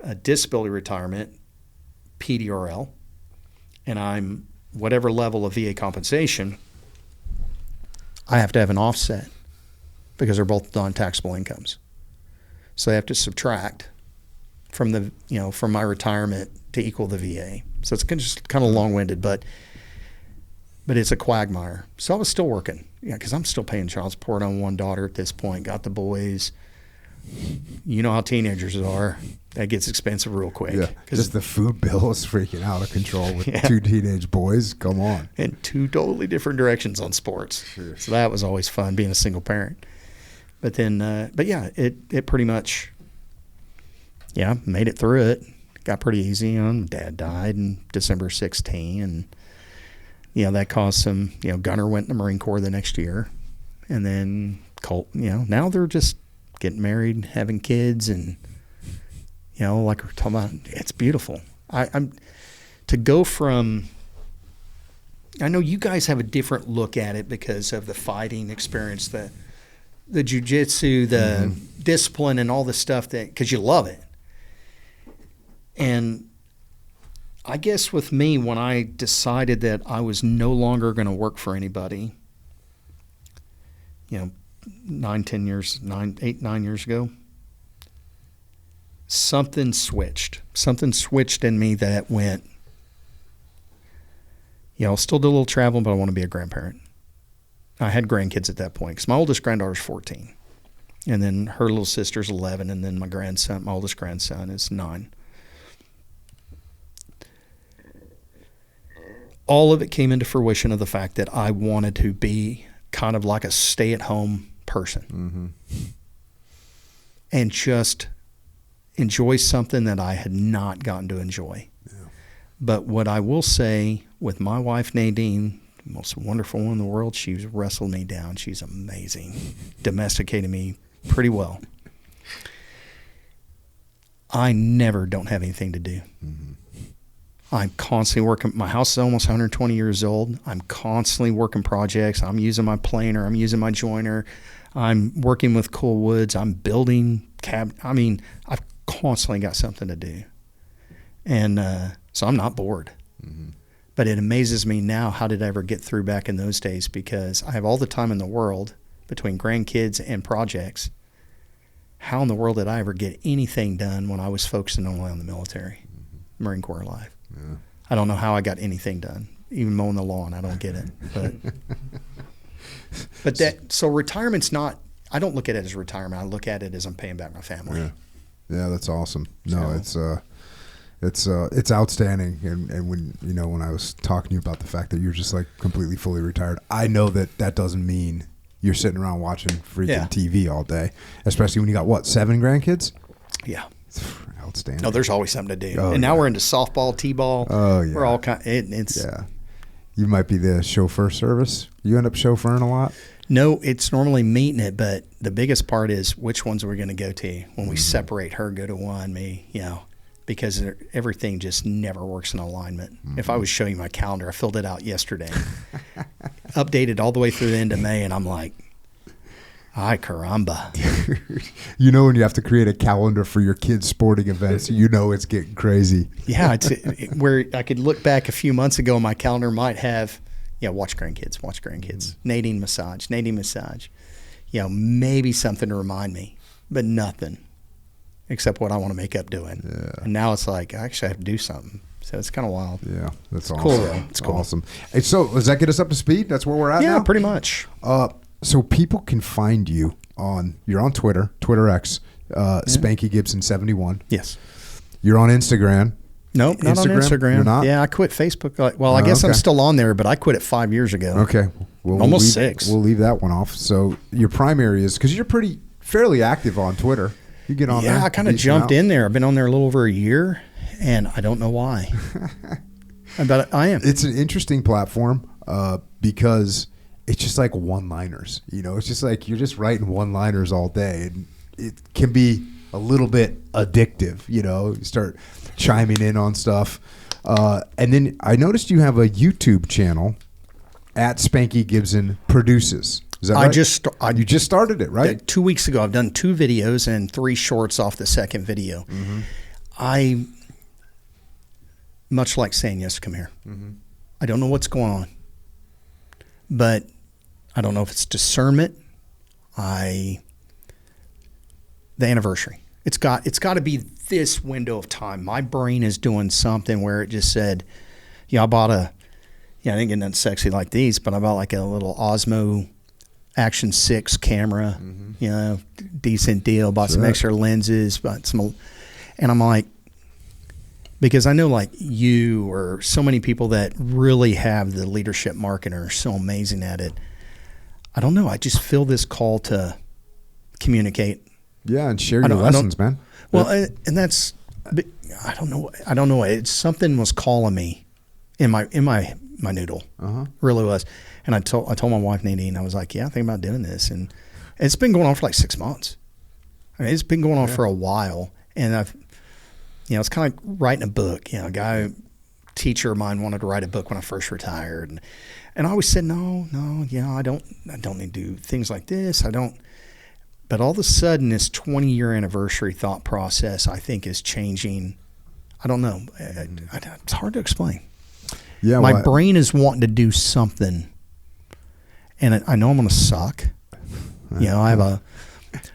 [SPEAKER 2] a disability retirement, PDRL, and I'm whatever level of VA compensation, I have to have an offset because they're both non-taxable incomes. So they have to subtract from from my retirement to equal the VA. So it's just kind of long-winded, but it's a quagmire. So I was still working, because I'm still paying child support on one daughter at this point. Got the boys. You know how teenagers are. That gets expensive real quick.
[SPEAKER 1] Yeah, just the food bill is freaking out of control with 2 teenage boys. Come on.
[SPEAKER 2] And 2 totally different directions on sports.
[SPEAKER 1] Sure.
[SPEAKER 2] So that was always fun, being a single parent. But then, it pretty much, made it through it. Got pretty easy. Dad died in December 16, and that caused some. Gunner went in the Marine Corps the next year, and then Colt. Now they're just getting married, having kids, and like we're talking about, it's beautiful. I'm to go from. I know you guys have a different look at it because of the fighting experience, the jiu-jitsu, the mm-hmm. discipline, and all the stuff because you love it. And I guess with me, when I decided that I was no longer going to work for anybody, 8, 9 years ago, something switched. Something switched in me that went, I'll still do a little traveling, but I want to be a grandparent. I had grandkids at that point because my oldest granddaughter's 14. And then her little sister's 11. And then my oldest grandson is 9. All of it came into fruition of the fact that I wanted to be kind of like a stay-at-home person. And just enjoy something that I had not gotten to enjoy. Yeah. But what I will say with my wife, Nadine, the most wonderful one in the world, she's wrestled me down. She's amazing. Domesticated me pretty well. I never don't have anything to do. I'm constantly working. My house is almost 120 years old. I'm constantly working projects. I'm using my planer. I'm using my joiner. I'm working with cool woods. I'm building I've constantly got something to do. And so I'm not bored. But it amazes me now, how did I ever get through back in those days? Because I have all the time in the world between grandkids and projects. How in the world did I ever get anything done when I was focusing only on the military, Marine Corps life? Yeah. I don't know how I got anything done, even mowing the lawn. I don't get it. But so retirement's not, I don't look at it as retirement. I look at it as I'm paying back my family.
[SPEAKER 1] Yeah, that's awesome. No, it's outstanding. And when I was talking to you about the fact that you're just like completely fully retired, I know that doesn't mean you're sitting around watching freaking TV all day, especially when you got 7 grandkids?
[SPEAKER 2] Yeah.
[SPEAKER 1] It's outstanding.
[SPEAKER 2] No, there's always something to do. And now we're into softball, t-ball.
[SPEAKER 1] Oh, yeah.
[SPEAKER 2] We're all it's
[SPEAKER 1] You might be the chauffeur service. You end up chauffeuring a lot?
[SPEAKER 2] No, it's normally meeting it, but the biggest part is which ones we're going to go to. When we separate her, go to one, me, because everything just never works in alignment. If I was showing you my calendar, I filled it out yesterday, updated all the way through the end of May, and I'm like, ay caramba.
[SPEAKER 1] When you have to create a calendar for your kids' sporting events, it's getting crazy.
[SPEAKER 2] Yeah, where I could look back a few months ago, my calendar might have, watch grandkids, Nadine massage, maybe something to remind me, but nothing except what I want to make up doing. Yeah. And now it's like, I actually have to do something. So it's kind of wild.
[SPEAKER 1] Yeah, that's awesome.
[SPEAKER 2] Cool, though. It's cool.
[SPEAKER 1] Awesome. Hey, so does that get us up to speed? That's where we're at now?
[SPEAKER 2] Yeah, pretty much.
[SPEAKER 1] So people can find you you're on Twitter X, Spanky Gibson 71.
[SPEAKER 2] Yes.
[SPEAKER 1] You're on Instagram.
[SPEAKER 2] Nope, not on Instagram.
[SPEAKER 1] You're not?
[SPEAKER 2] Yeah, I quit Facebook. I guess I'm still on there, but I quit it 5 years ago.
[SPEAKER 1] Okay. Well,
[SPEAKER 2] almost 6.
[SPEAKER 1] We'll leave that one off. So your primary is, because you're fairly active on Twitter. You get on there.
[SPEAKER 2] Yeah, I kind of jumped in there. I've been on there a little over a year, and I don't know why. But I am.
[SPEAKER 1] It's an interesting platform because it's just like one-liners. It's just like you're just writing one-liners all day, and it can be a little bit addictive. You start chiming in on stuff, and then I noticed you have a YouTube channel at Spanky Gibson Produces. Is that right? You just started it, right?
[SPEAKER 2] 2 weeks ago. I've done 2 videos and 3 shorts off the second video. I, much like saying yes, come here. I don't know what's going on, but I don't know if it's discernment. The anniversary. It's got to be this window of time. My brain is doing something where it just said, I bought I didn't get nothing sexy like these, but I bought like a little Osmo Action 6 camera, decent deal, bought some extra lenses, and I'm like, because I know like you or so many people that really have the leadership mark and are so amazing at it. I don't know. I just feel this call to communicate.
[SPEAKER 1] Yeah, and share your lessons, man.
[SPEAKER 2] Well, and that's, I don't know. It's something was calling me in my noodle. Really was. And I told my wife Nadine, I was like, I think about doing this, and it's been going on for like 6 months. I mean, it's been going on for a while, and it's kind of like writing a book. A teacher of mine wanted to write a book when I first retired, and I always said no, I don't need to do things like this. I don't. But all of a sudden, this 20-year anniversary thought process, I think, is changing. I don't know. It's hard to explain.
[SPEAKER 1] Yeah,
[SPEAKER 2] my brain is wanting to do something, and I know I'm going to suck. I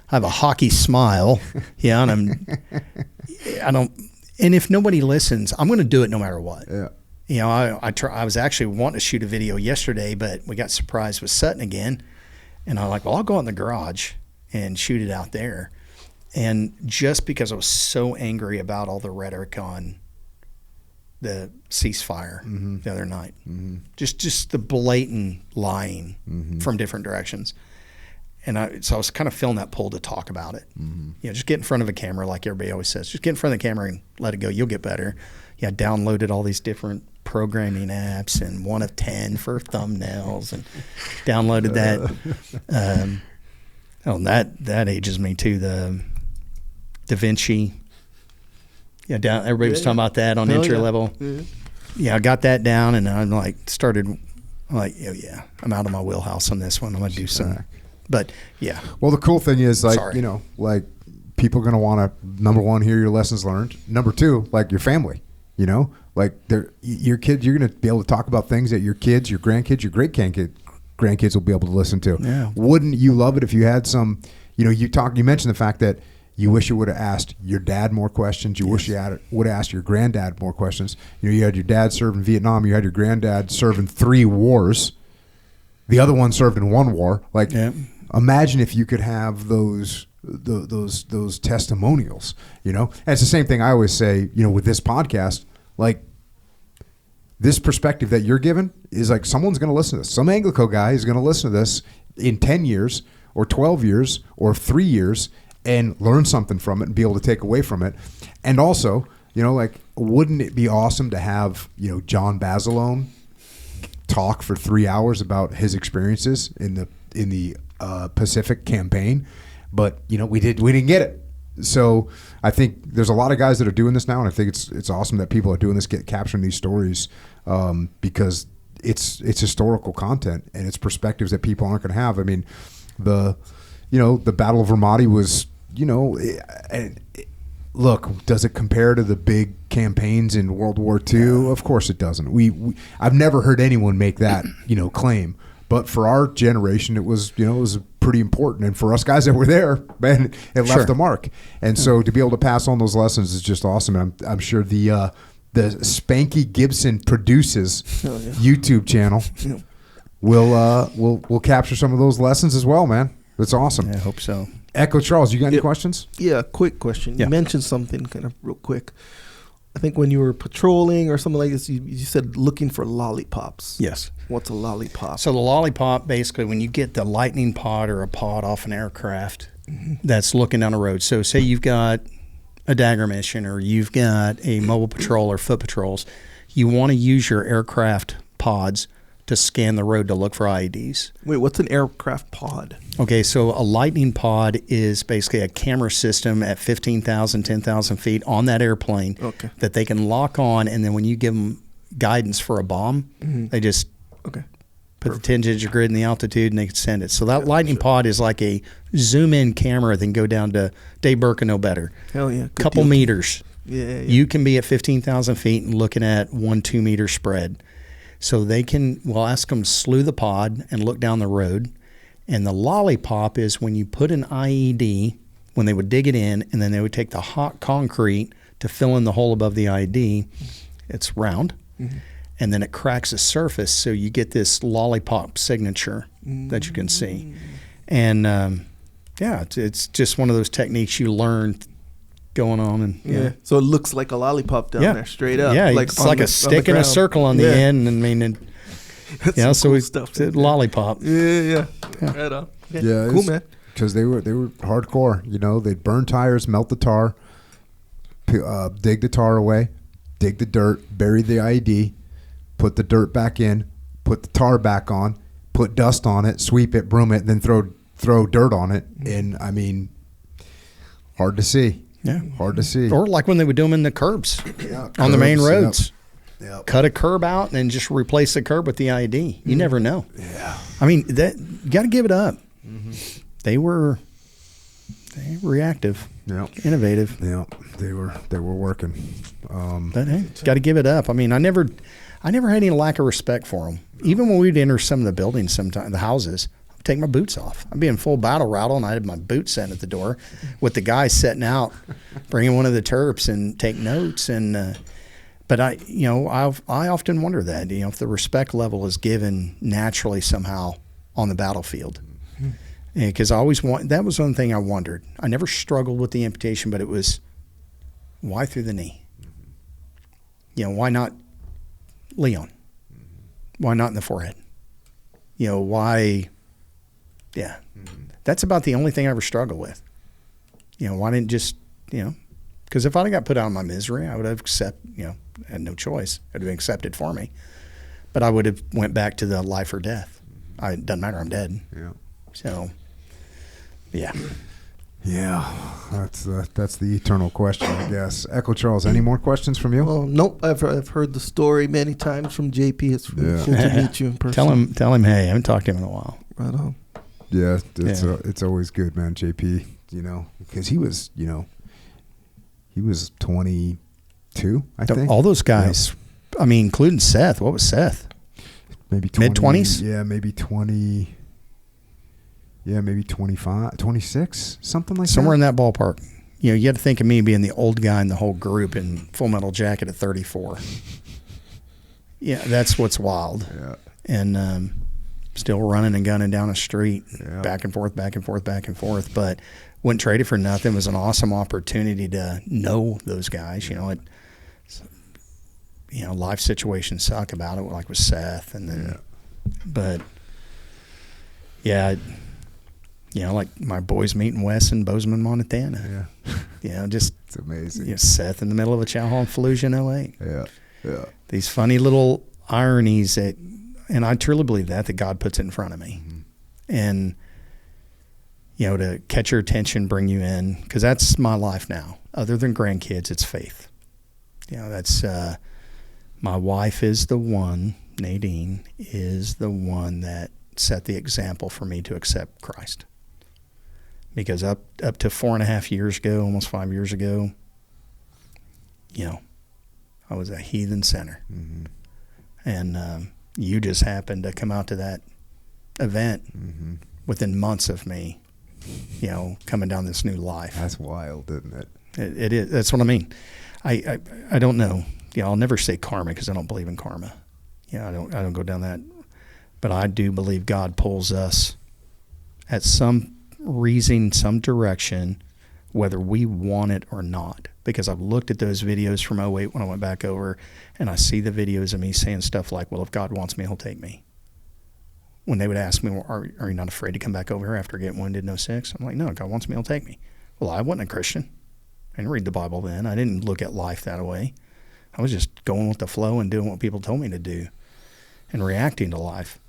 [SPEAKER 2] have a hockey smile. And I don't. And if nobody listens, I'm going to do it no matter what.
[SPEAKER 1] Yeah.
[SPEAKER 2] You know, I was actually wanting to shoot a video yesterday, but we got surprised with Sutton again. And I'm like, well, I'll go in the garage and shoot it out there. And just because I was so angry about all the rhetoric on the ceasefire the other night, just the blatant lying from different directions. And so I was kind of feeling that pull to talk about it. You know, just get in front of a camera, like everybody always says. Just get in front of the camera and let it go. You'll get better. Yeah, I downloaded all these different programming apps and 1 of 10 for thumbnails and downloaded that. That ages me too. The Da Vinci. Yeah, everybody was talking about that on entry level. Yeah, I got that down, and I'm like, I'm out of my wheelhouse on this one. I'm gonna do some. But yeah.
[SPEAKER 1] Well, the cool thing is, like, you know, like, people are going to want to, number one, hear your lessons learned. Number two, like, your family, you know, like, your kids, you're going to be able to talk about things that your kids, your grandkids, your great grandkids will be able to listen to. Yeah. Wouldn't you love it if you had some, you know, you mentioned the fact that you wish you would have asked your dad more questions. You wish you would have asked your granddad more questions. You know, you had your dad serve in Vietnam. You had your granddad serve in 3 wars. The other one served in 1 war. Like, imagine if you could have those testimonials, you know? And it's the same thing I always say, you know, with this podcast, like, this perspective that you're given is like, someone's going to listen to this. Some Anglico guy is going to listen to this in 10 years or 12 years or 3 years and learn something from it and be able to take away from it. And also, you know, like, wouldn't it be awesome to have, you know, John Basilone talk for 3 hours about his experiences in the Pacific campaign? But, you know, we didn't get it. So I think there's a lot of guys that are doing this now, and I think it's awesome that people are doing this, capturing these stories, because it's historical content and it's perspectives that people aren't going to have. I mean, the Battle of Ramadi was, you know, look, does it compare to the big campaigns in World War II? Of course it doesn't. I've never heard anyone make that, you know, claim. But for our generation, it was pretty important. And for us guys that were there, man, it left a mark. And so to be able to pass on those lessons is just awesome. And I'm sure the Spanky Gibson produces YouTube channel will capture some of those lessons as well, man. That's awesome.
[SPEAKER 2] Yeah, I hope so.
[SPEAKER 1] Echo Charles, you got any questions?
[SPEAKER 3] Yeah, quick question. You mentioned something kind of real quick. I think when you were patrolling or something like this, you said looking for lollipops.
[SPEAKER 2] Yes.
[SPEAKER 3] What's a lollipop?
[SPEAKER 2] So the lollipop, basically, when you get the lightning pod or a pod off an aircraft that's looking down the road. So say you've got a dagger mission or you've got a mobile patrol or foot patrols, you want to use your aircraft pods to scan the road to look for IEDs.
[SPEAKER 3] Wait, what's an aircraft pod?
[SPEAKER 2] Okay, so a lightning pod is basically a camera system at 15,000, 10,000 feet on that airplane that they can lock on, and then when you give them guidance for a bomb, they just put the 10-digit grid in the altitude and they can send it. So that lightning pod is like a zoom-in camera that can go down to Dave Burke no better.
[SPEAKER 3] Hell yeah.
[SPEAKER 2] Couple meters.
[SPEAKER 3] Yeah.
[SPEAKER 2] You can be at 15,000 feet and looking at 1-2 meter spread. So we'll ask them to slew the pod and look down the road. And the lollipop is when you put an IED, when they would dig it in, and then they would take the hot concrete to fill in the hole above the IED. It's round. And then it cracks the surface, so you get this lollipop signature that you can see. And, it's just one of those techniques you learn going on. And
[SPEAKER 3] so it looks like a lollipop down there, straight up.
[SPEAKER 2] Yeah, it's like a stick and a circle on the end. And I mean, so we stuff. Lollipop.
[SPEAKER 3] Yeah. Right on.
[SPEAKER 1] Yeah,
[SPEAKER 3] cool, man.
[SPEAKER 1] Because they were hardcore. You know, they'd burn tires, melt the tar, dig the tar away, dig the dirt, bury the IED, put the dirt back in, put the tar back on, put dust on it, sweep it, broom it, then throw dirt on it. And I mean, hard to see.
[SPEAKER 2] Yeah,
[SPEAKER 1] hard to see.
[SPEAKER 2] Or like when they would do them in the curbs on the main roads. Yep. Cut a curb out and then just replace the curb with the IED. You never know. Yeah. I mean, that you got to give it up. They were reactive.
[SPEAKER 1] Yeah.
[SPEAKER 2] Innovative.
[SPEAKER 1] Yeah. They were working.
[SPEAKER 2] But hey, got to give it up. I mean, I never had any lack of respect for them. Even when we'd enter some of the buildings, sometimes the houses, I'd take my boots off. I'd be in full battle rattle, and I had my boots set at the door with the guy setting out, bringing one of the terps and take notes. And But I often wonder that, if the respect level is given naturally somehow on the battlefield. Because I always that was one thing I wondered. I never struggled with the amputation, but it was, why through the knee? Why not Leon? Why not in the forehead? Why? Yeah. That's about the only thing I ever struggled with. Why didn't just, because if I'd have got put out of my misery, I would have had no choice. It would have been accepted for me. But I would have went back to the life or death. It doesn't matter, I'm dead.
[SPEAKER 1] Yeah.
[SPEAKER 2] So, yeah.
[SPEAKER 1] Yeah, that's the eternal question, I guess. Echo Charles, any more questions from you?
[SPEAKER 3] Oh, nope. I've heard the story many times from JP. It's really cool to meet you in person.
[SPEAKER 2] Tell him, hey, I haven't talked to him in a while.
[SPEAKER 3] Right on.
[SPEAKER 1] Yeah, it's always good, man, JP, because he was 22, I think.
[SPEAKER 2] All those guys, I mean, including Seth. What was Seth?
[SPEAKER 1] Maybe 20,
[SPEAKER 2] mid-20s?
[SPEAKER 1] Yeah, maybe 20. Yeah, maybe 25, 26, something like
[SPEAKER 2] Somewhere
[SPEAKER 1] that.
[SPEAKER 2] in that ballpark. You had to think of me being the old guy in the whole group in Full Metal Jacket at 34. Yeah, that's what's wild.
[SPEAKER 1] Yeah.
[SPEAKER 2] And still running and gunning down a street,
[SPEAKER 1] Yeah.
[SPEAKER 2] back and forth, back and forth, back and forth. But wouldn't trade it for nothing. It was an awesome opportunity to know those guys. Life situations suck about it, like with Seth. And then, but, yeah, like my boys meeting Wes in Bozeman, Montana.
[SPEAKER 1] Yeah.
[SPEAKER 2] Just
[SPEAKER 1] it's amazing.
[SPEAKER 2] Seth in the middle of a chow hall in Fallujah in 08.
[SPEAKER 1] Yeah.
[SPEAKER 2] These funny little ironies and I truly believe that God puts it in front of me. Mm-hmm. And, to catch your attention, bring you in, because that's my life now. Other than grandkids, it's faith. That's, my wife is the one, Nadine, is the one that set the example for me to accept Christ. Because up to 4.5 years ago, almost 5 years ago, I was a heathen sinner. Mm-hmm. And you just happened to come out to that event within months of me, coming down this new life.
[SPEAKER 1] That's wild, isn't it?
[SPEAKER 2] It is. That's what I mean. I don't know. I'll never say karma because I don't believe in karma. I don't go down that. But I do believe God pulls us at some reason, some direction, whether we want it or not. Because I've looked at those videos from 08 when I went back over, and I see the videos of me saying stuff like, well, if God wants me, he'll take me. When they would ask me, well, are you not afraid to come back over here after getting wounded in 06? I'm like, no, God wants me, he'll take me. Well, I wasn't a Christian. I didn't read the Bible then. I didn't look at life that way. I was just going with the flow and doing what people told me to do and reacting to life.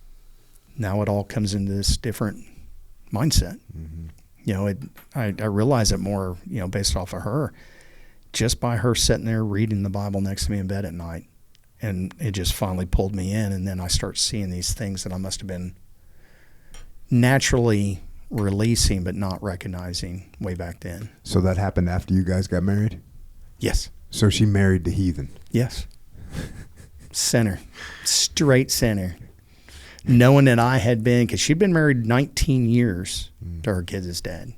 [SPEAKER 2] Now it all comes into this different mindset. Mm-hmm. I realize it more, based off of her, just by her sitting there reading the Bible next to me in bed at night. And it just finally pulled me in. And then I start seeing these things that I must have been naturally releasing but not recognizing way back then.
[SPEAKER 1] So that happened after you guys got married?
[SPEAKER 2] Yes.
[SPEAKER 1] So she married the heathen?
[SPEAKER 2] Yes. Sinner. Straight sinner. Knowing that I had been, because she'd been married 19 years to her kids' dad.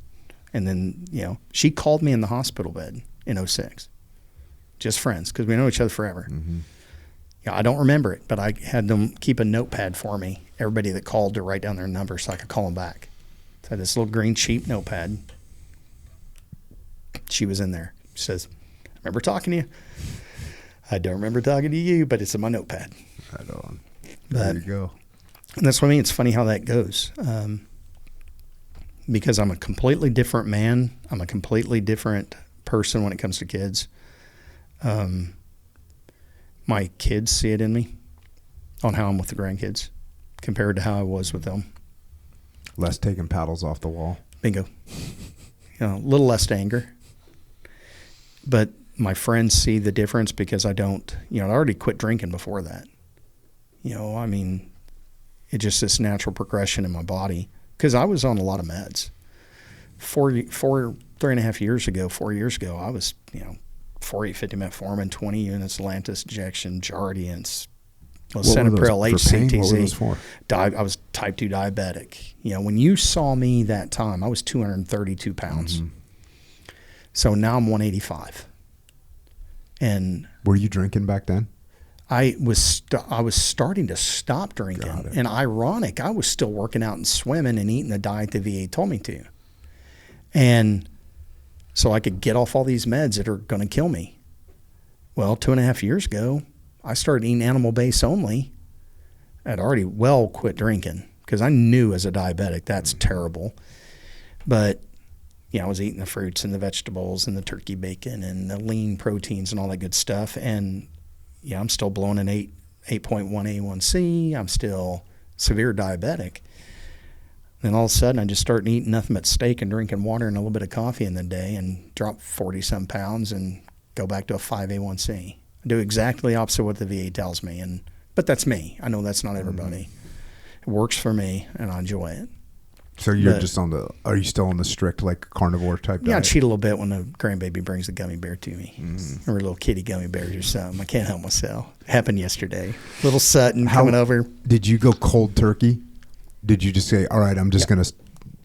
[SPEAKER 2] And then, she called me in the hospital bed in 06. Just friends, because we know each other forever. Mm-hmm. I don't remember it, but I had them keep a notepad for me, everybody that called, to write down their number so I could call them back. So I had this little green cheap notepad. She was in there. She says, I remember talking to you. I don't remember talking to you, but it's in my notepad.
[SPEAKER 1] Right on. There you go.
[SPEAKER 2] And that's what I mean. It's funny how that goes. Because I'm a completely different man. I'm a completely different person when it comes to kids. My kids see it in me on how I'm with the grandkids compared to how I was with them.
[SPEAKER 1] Less taking paddles off the wall.
[SPEAKER 2] Bingo. A little less anger. But my friends see the difference because I don't, I already quit drinking before that. It's just this natural progression in my body because I was on a lot of meds. 3.5 years ago, 4 years ago, I was, 4850 metformin, 20 units Lantus injection, Jardiance, Lisinopril, HCTZ.
[SPEAKER 1] What were those for?
[SPEAKER 2] I was type 2 diabetic. When you saw me that time, I was 232 pounds. Mm-hmm. So now I'm 185. And
[SPEAKER 1] were you drinking back then?
[SPEAKER 2] I was starting to stop drinking. And ironic, I was still working out and swimming and eating the diet the VA told me to. And so I could get off all these meds that are going to kill me. Well, 2.5 years ago, I started eating animal-based only. I'd already quit drinking because I knew as a diabetic that's terrible. But I was eating the fruits and the vegetables and the turkey bacon and the lean proteins and all that good stuff. And I'm still blowing an 8.1 A1C. I'm still severe diabetic. Then all of a sudden, I just started eating nothing but steak and drinking water and a little bit of coffee in the day and drop 40-some pounds and go back to a 5 A1C. I do exactly the opposite of what the VA tells me. But that's me. I know that's not everybody. It works for me, and I enjoy it.
[SPEAKER 1] So you're just are you still on the strict, like, carnivore type diet?
[SPEAKER 2] Yeah, I cheat a little bit when the grandbaby brings the gummy bear to me. Or little kitty gummy bears or something. I can't help myself. It happened yesterday. Little Sutton coming over.
[SPEAKER 1] Did you go cold turkey? Did you just say, all right, I'm just gonna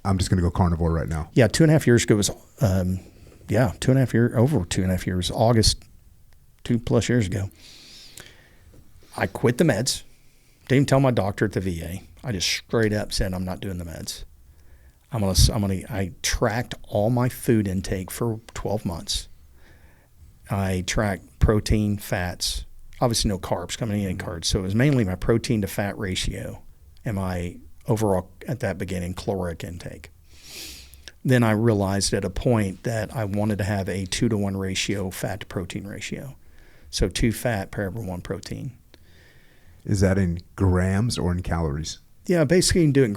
[SPEAKER 1] go carnivore right now?
[SPEAKER 2] Yeah, 2.5 years ago was, 2.5 years, over 2.5 years, August, 2+ years ago. I quit the meds. Didn't even tell my doctor at the VA. I just straight up said, I'm not doing the meds. I tracked all my food intake for 12 months. I tracked protein, fats, obviously no carbs, coming in any carbs. So it was mainly my protein to fat ratio and my overall, at that beginning, caloric intake. Then I realized at a point that I wanted to have a 2-to-1 ratio, fat to protein ratio. So 2 fat per every 1 protein.
[SPEAKER 1] Is that in grams or in calories?
[SPEAKER 2] Yeah, basically you can do it in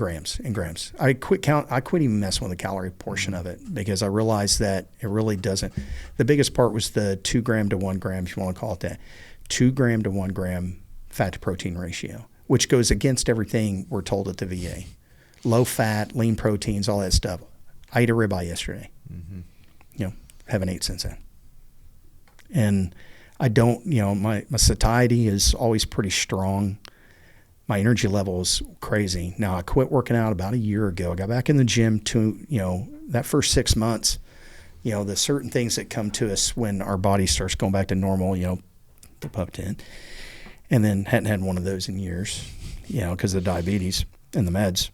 [SPEAKER 2] grams. I quit even messing with the calorie portion of it because I realized that it really doesn't. The biggest part was the 2 gram to 1 gram, if you want to call it that, 2 gram to 1 gram fat to protein ratio, which goes against everything we're told at the VA. Low fat, lean proteins, all that stuff. I ate a ribeye yesterday. Haven't ate since then. And I don't, my satiety is always pretty strong. My energy level is crazy. Now, I quit working out about a year ago. I got back in the gym that first 6 months, the certain things that come to us when our body starts going back to normal, the pup tent. And then hadn't had one of those in years, because of the diabetes and the meds,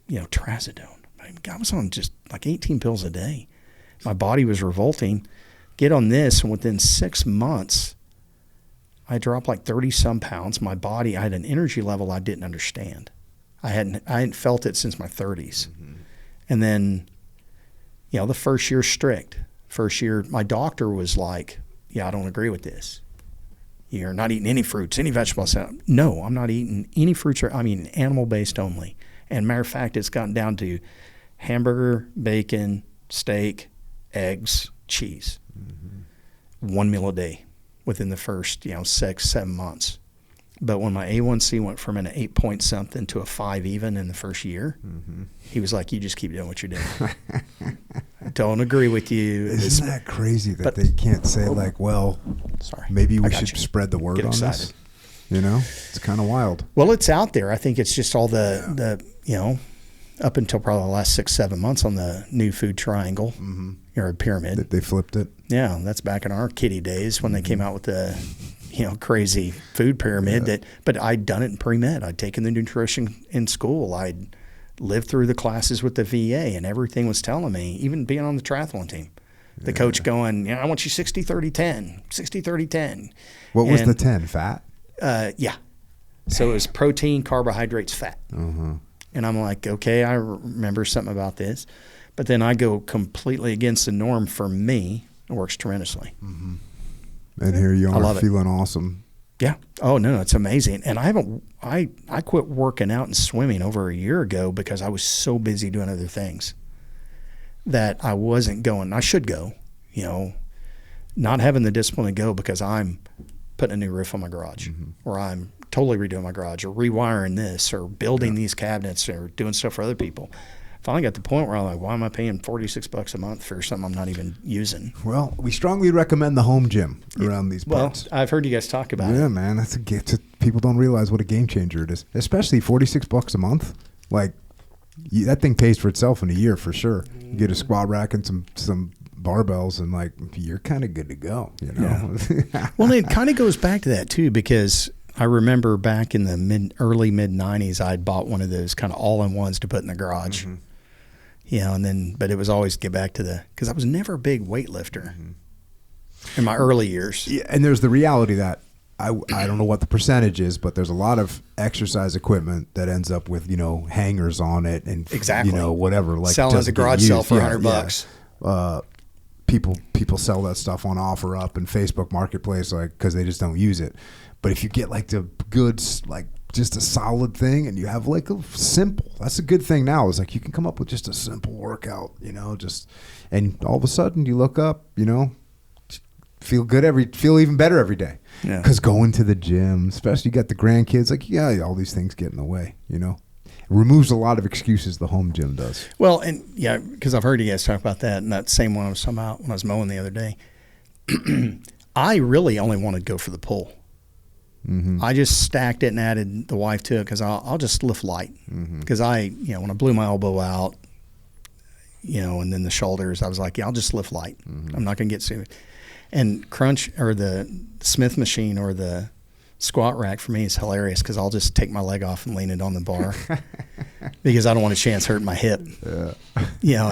[SPEAKER 2] trazodone. I was on just like 18 pills a day. My body was revolting. Get on this, and within 6 months, I dropped like 30-some pounds. My body, I had an energy level I didn't understand. I hadn't felt it since my 30s. And then, the first year strict. First year, my doctor was like, I don't agree with this. You're not eating any fruits, any vegetables. I said, no, I'm not eating any fruits. I'm eating animal-based only. And matter of fact, it's gotten down to hamburger, bacon, steak, eggs, cheese. 1 meal a day within the first, 6-7 months. But when my A1C went from an 8 point something to a 5 even in the first year, he was like, you just keep doing what you're doing. I don't agree with you.
[SPEAKER 1] Isn't that crazy that they can't say maybe we should spread the word on this? It's kind of wild.
[SPEAKER 2] Well, it's out there. I think it's just all the up until probably the last 6-7 months on the new food triangle or pyramid.
[SPEAKER 1] They flipped it.
[SPEAKER 2] Yeah, that's back in our kiddie days when they came out with the crazy food pyramid. But I'd done it in pre-med. I'd taken the nutrition in school. I'd lived through the classes with the VA, and everything was telling me, even being on the triathlon team, the coach going, I want you 60-30-10, 60-30-10.
[SPEAKER 1] What was the 10, fat?
[SPEAKER 2] Yeah. So it was protein, carbohydrates, fat. And I'm like, okay, I remember something about this. But then I go completely against the norm for me. It works tremendously.
[SPEAKER 1] And here you are feeling awesome.
[SPEAKER 2] Yeah. Oh, no, it's amazing. And I quit working out and swimming over a year ago because I was so busy doing other things that I wasn't going. I should go, not having the discipline to go because I'm putting a new roof on my garage or I'm totally redoing my garage or rewiring this or building these cabinets or doing stuff for other people. Finally got to the point where I'm like, why am I paying $46 a month for something I'm not even using?
[SPEAKER 1] Well, we strongly recommend the home gym around these parts.
[SPEAKER 2] Well, I've heard you guys talk about it.
[SPEAKER 1] Yeah, man, that's a gift. People don't realize what a game changer it is, especially $46 a month. Like that thing pays for itself in a year for sure. You get a squat rack and some barbells and like you're kind of good to go, you know.
[SPEAKER 2] Yeah. Well, it kind of goes back to that too, because I remember back in the early mid 90s, I'd bought one of those kind of all-in-ones to put in the garage.
[SPEAKER 1] Mm-hmm.
[SPEAKER 2] You know, and then, but it was always get back to because I was never a big weightlifter in my early years.
[SPEAKER 1] Yeah, and there's the reality that I don't know what the percentage is, but there's a lot of exercise equipment that ends up with, you know, hangers on it and
[SPEAKER 2] exactly,
[SPEAKER 1] you know, whatever, like
[SPEAKER 2] selling at a garage sale for $100.
[SPEAKER 1] People sell that stuff on OfferUp and Facebook Marketplace, like, because they just don't use it. But if you get like the goods, like just a solid thing, and you have like a simple, that's a good thing now, is like you can come up with just a simple workout, you know, just, and all of a sudden you look up, you know, feel even better every day.
[SPEAKER 2] Yeah.
[SPEAKER 1] Because going to the gym, especially you got the grandkids, like, yeah, all these things get in the way, you know. It removes a lot of excuses the home gym does.
[SPEAKER 2] Well, and yeah, because I've heard you guys talk about that, and that same one I was talking about when I was mowing the other day. I really only wanted to go for the pull.
[SPEAKER 1] Mm-hmm.
[SPEAKER 2] I just stacked it and added the wife to it because I'll just lift light. Because when I blew my elbow out, you know, and then the shoulders, I was like, yeah, I'll just lift light. I'm not going to get serious. And crunch or the Smith machine or the squat rack for me is hilarious because I'll just take my leg off and lean it on the bar because I don't want a chance hurting my hip. Yeah. You know,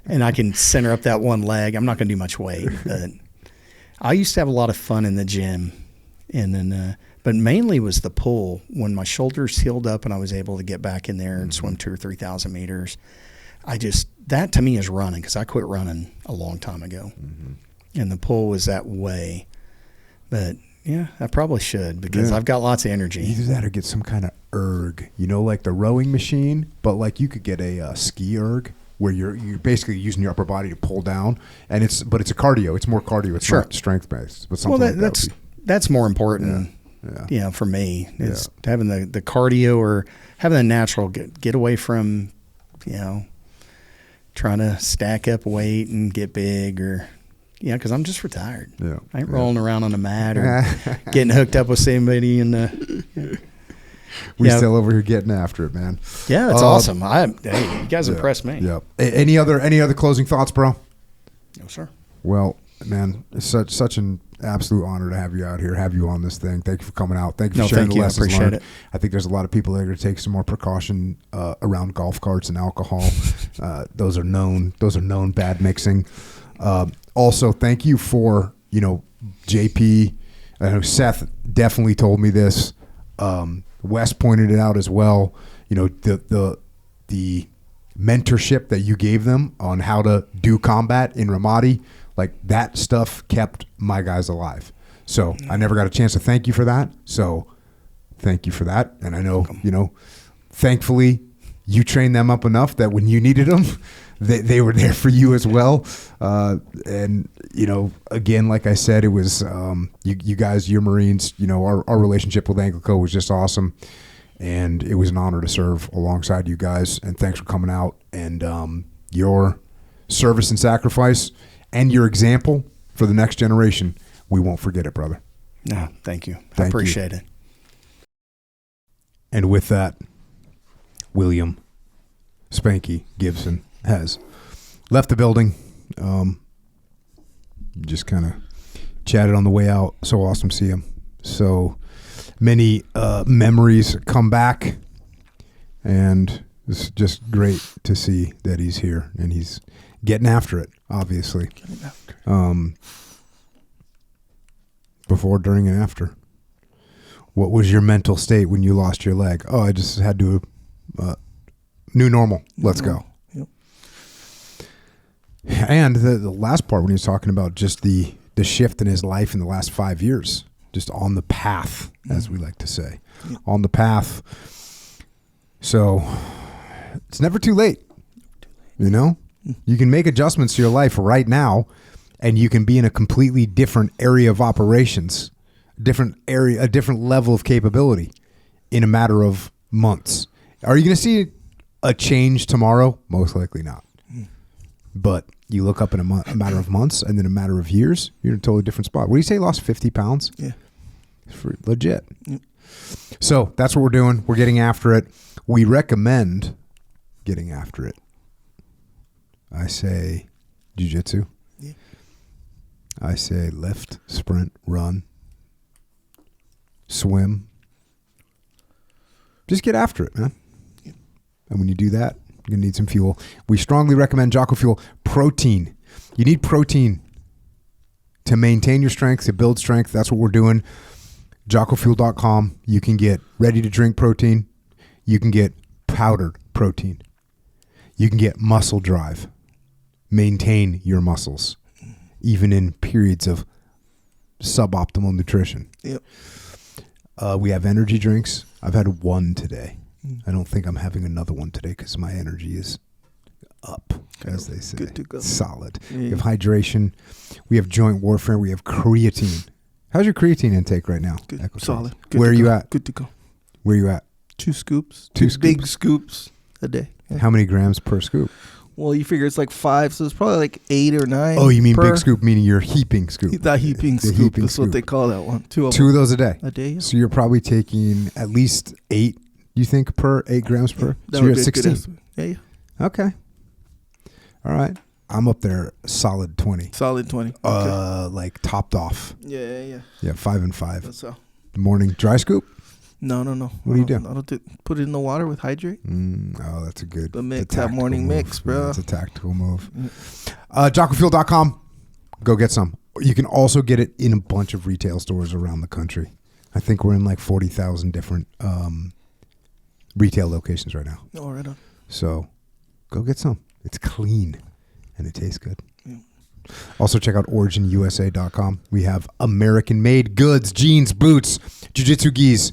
[SPEAKER 2] and I can center up that one leg. I'm not going to do much weight, but I used to have a lot of fun in the gym. And then, but mainly was the pull when my shoulders healed up and I was able to get back in there and swim 2,000 or 3,000 meters. That to me is running because I quit running a long time ago. And the pull was that way. But yeah, I probably should because I've got lots of energy.
[SPEAKER 1] Either that or get some kind of erg, you know, like the rowing machine, but like you could get a ski erg where you're basically using your upper body to pull down, and it's a cardio. It's more cardio. It's not strength based. But something
[SPEAKER 2] that's more important. Yeah. You know, for me is having the cardio or having the natural get away from, you know, trying to stack up weight and get big or. Yeah, because I'm just retired. Yeah, I ain't rolling around on a mat or getting hooked up with somebody.
[SPEAKER 1] We still over here getting after it, man.
[SPEAKER 2] Yeah, that's awesome. Hey, you guys impressed me.
[SPEAKER 1] Yeah. Any other closing thoughts, bro?
[SPEAKER 2] No, sir.
[SPEAKER 1] Well, man, it's such an absolute honor to have you out here, have you on this thing. Thank you for coming out. Thank you for sharing the lessons learned. I appreciate it. I think there's a lot of people that are going to take some more precaution around golf carts and alcohol. Those are known bad mixing. Also, thank you for, you know, JP. I know Seth definitely told me this. Wes pointed it out as well. You know, the mentorship that you gave them on how to do combat in Ramadi, like that stuff kept my guys alive. So I never got a chance to thank you for that. So thank you for that. And I know, you know, thankfully you trained them up enough that when you needed them, they were there for you as well. And, you know, again, like I said, it was you guys, your Marines, you know, our relationship with Anglico was just awesome. And it was an honor to serve alongside you guys. And thanks for coming out. And your service and sacrifice and your example for the next generation, we won't forget it, brother.
[SPEAKER 2] No, thank you. I appreciate it.
[SPEAKER 1] And with that, William Spanky Gibson has left the building. Just kind of chatted on the way out. So awesome to see him. So many memories come back, and it's just great to see that he's here and he's getting after it, obviously. Before, during, and after. What was your mental state when you lost your leg? Oh, I just had to new normal. Let's go. Yep. And the last part when he was talking about just the shift in his life in the last 5 years, just on the path, as we like to say, on the path. So it's never too late. You know, you can make adjustments to your life right now, and you can be in a completely different area of operations, a different level of capability in a matter of months. Are you going to see a change tomorrow? Most likely not. But you look up in a matter of months, and then a matter of years, you're in a totally different spot. What do you say? Lost 50 pounds?
[SPEAKER 3] Yeah.
[SPEAKER 1] Legit. Yep. So that's what we're doing. We're getting after it. We recommend getting after it. I say jiu-jitsu
[SPEAKER 3] Yeah.
[SPEAKER 1] I say lift, sprint, run, swim. Just get after it, man. Yeah. And when you do that, you're going to need some fuel. We strongly recommend Jocko Fuel protein. You need protein to maintain your strength, to build strength. That's what we're doing. JockoFuel.com. You can get ready-to-drink protein. You can get powdered protein. You can get muscle drive. Maintain your muscles, even in periods of suboptimal nutrition.
[SPEAKER 3] Yep.
[SPEAKER 1] We have energy drinks. I've had one today. I don't think I'm having another one today because my energy is up, as they say.
[SPEAKER 3] Good to go.
[SPEAKER 1] Solid.
[SPEAKER 3] Yeah.
[SPEAKER 1] We have hydration. We have joint warfare. We have creatine. How's your creatine intake right now?
[SPEAKER 3] Good.
[SPEAKER 1] Echo
[SPEAKER 3] Solid.
[SPEAKER 1] Trace?
[SPEAKER 3] Good
[SPEAKER 1] Where are you
[SPEAKER 3] go.
[SPEAKER 1] at?
[SPEAKER 3] Good to go.
[SPEAKER 1] Where are you at?
[SPEAKER 3] 2 scoops.
[SPEAKER 1] Two
[SPEAKER 3] big scoops a day. Yeah.
[SPEAKER 1] How many grams per scoop?
[SPEAKER 3] Well, you figure it's like 5, so it's probably like 8 or 9.
[SPEAKER 1] Oh, you mean
[SPEAKER 3] per.
[SPEAKER 1] big scoop, meaning your heaping scoop.
[SPEAKER 3] The heaping
[SPEAKER 1] The
[SPEAKER 3] scoop
[SPEAKER 1] heaping
[SPEAKER 3] is what
[SPEAKER 1] scoop.
[SPEAKER 3] they call that one. 2
[SPEAKER 1] Two of those a day.
[SPEAKER 3] a day. Yeah.
[SPEAKER 1] So you're probably taking at least 8, you think, per 8 grams per?
[SPEAKER 3] That
[SPEAKER 1] So you're
[SPEAKER 3] would
[SPEAKER 1] at
[SPEAKER 3] be a good
[SPEAKER 1] 16.
[SPEAKER 3] estimate. Yeah.
[SPEAKER 1] Okay. All right. I'm up there solid 20.
[SPEAKER 3] Solid 20. Okay.
[SPEAKER 1] Like topped off.
[SPEAKER 3] Yeah.
[SPEAKER 1] Yeah, 5 and 5.
[SPEAKER 3] That's how.
[SPEAKER 1] Morning dry scoop?
[SPEAKER 3] No.
[SPEAKER 1] What do you do?
[SPEAKER 3] I don't put it in the water with hydrate.
[SPEAKER 1] Oh, that's a good.
[SPEAKER 3] The mix,
[SPEAKER 1] it's a
[SPEAKER 3] that
[SPEAKER 1] tactical
[SPEAKER 3] morning
[SPEAKER 1] move.
[SPEAKER 3] mix, bro.
[SPEAKER 1] Yeah, it's a tactical move. JockoFuel.com. Go get some. You can also get it in a bunch of retail stores around the country. I think we're in like 40,000 different retail locations right now.
[SPEAKER 3] Oh, right on.
[SPEAKER 1] So go get some. It's clean and it tastes good.
[SPEAKER 3] Yeah.
[SPEAKER 1] Also check out OriginUSA.com. We have American-made goods, jeans, boots, jiu-jitsu gis.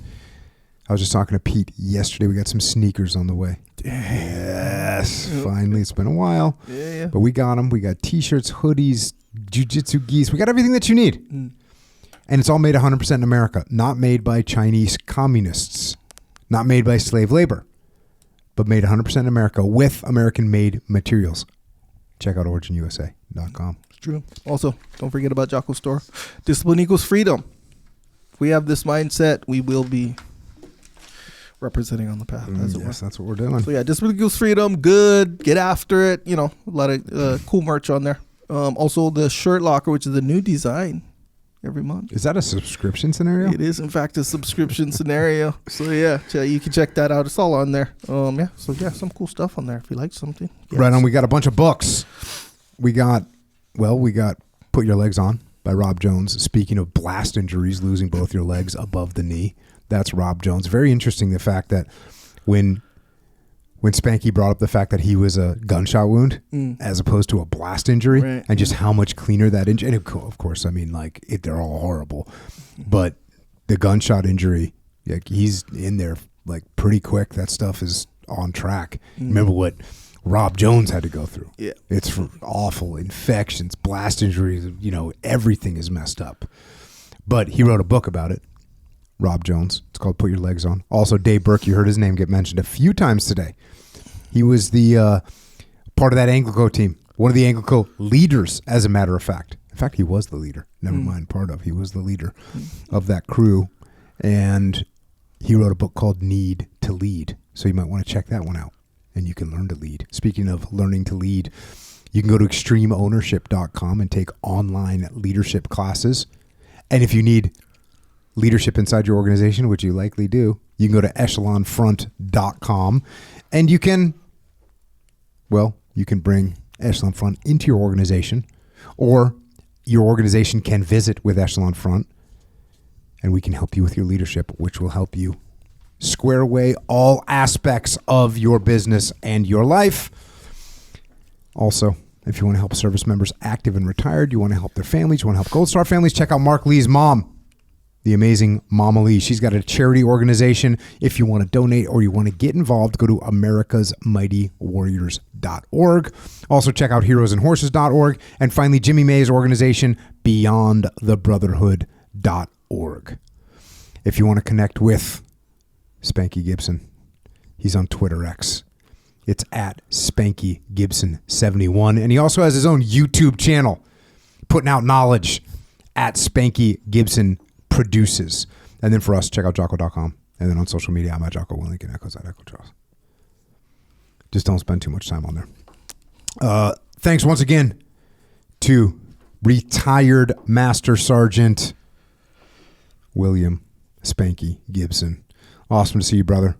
[SPEAKER 1] I was just talking to Pete yesterday. We got some sneakers on the way. Yes, finally. It's been a while.
[SPEAKER 3] Yeah.
[SPEAKER 1] But we got them. We got T-shirts, hoodies, jiu-jitsu gis. We got everything that you need. And it's all made 100% in America. Not made by Chinese communists. Not made by slave labor. But made 100% in America with American-made materials. Check out OriginUSA.com.
[SPEAKER 3] It's true. Also, don't forget about Jocko Store. Discipline equals freedom. If we have this mindset, we will be representing on the path.
[SPEAKER 1] Yes, that's what we're doing.
[SPEAKER 3] So yeah, discipline equals freedom. Good. Get after it. You know, a lot of cool merch on there. Also, the shirt locker, which is a new design every month.
[SPEAKER 1] Is that a subscription scenario?
[SPEAKER 3] It is, in fact, a subscription scenario. So yeah, you can check that out. It's all on there. Yeah. So yeah, some cool stuff on there if you like something. Yes.
[SPEAKER 1] Right on. We got a bunch of books. We got Put Your Legs On by Rob Jones. Speaking of blast injuries, losing both your legs above the knee. That's Rob Jones. Very interesting, the fact that when Spanky brought up the fact that he was a gunshot wound as opposed to a blast injury,
[SPEAKER 3] right,
[SPEAKER 1] and just how much cleaner that injury. And of course, I mean, like, they're all horrible. But the gunshot injury, like, he's in there like pretty quick. That stuff is on track. Remember what Rob Jones had to go through.
[SPEAKER 3] Yeah.
[SPEAKER 1] It's for awful infections, blast injuries, everything is messed up. But he wrote a book about it. Rob Jones. It's called Put Your Legs On. Also, Dave Burke, you heard his name get mentioned a few times today. He was the part of that Anglico team. One of the Anglico leaders, as a matter of fact. In fact, he was the leader. Never mind part of. He was the leader of that crew. And he wrote a book called Need to Lead. So you might want to check that one out. And you can learn to lead. Speaking of learning to lead, you can go to extremeownership.com and take online leadership classes. And if you need leadership inside your organization, which you likely do, you can go to echelonfront.com and you can bring Echelon Front into your organization, or your organization can visit with Echelon Front and we can help you with your leadership, which will help you square away all aspects of your business and your life. Also, if you want to help service members active and retired, you want to help their families, you want to help Gold Star families, check out Mark Lee's mom, the amazing Mama Lee. She's got a charity organization. If you want to donate or you want to get involved, go to americasmightywarriors.org. Also check out heroesandhorses.org. And finally, Jimmy May's organization, beyondthebrotherhood.org. If you want to connect with Spanky Gibson, he's on Twitter X. It's at Spanky Gibson 71. And he also has his own YouTube channel, putting out knowledge, at Spanky Gibson Produces. And then for us, check out Jocko.com. And then on social media, I'm at Jocko Willink and Echoes at Echo Charles. Just don't spend too much time on there. Thanks once again to retired Master Sergeant William Spanky Gibson. Awesome to see you, brother.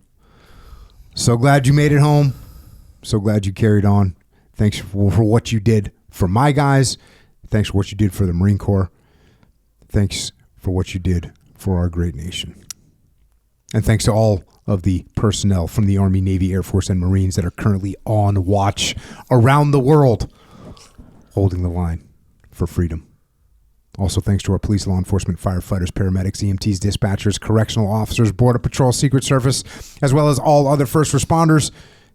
[SPEAKER 1] So glad you made it home. So glad you carried on. Thanks for what you did for my guys. Thanks for what you did for the Marine Corps. Thanks for what you did for our great nation. And thanks to all of the personnel from the Army, Navy, Air Force, and Marines that are currently on watch around the world, holding the line for freedom. Also, thanks to our police, law enforcement, firefighters, paramedics, EMTs, dispatchers, correctional officers, Border Patrol, Secret Service, as well as all other first responders.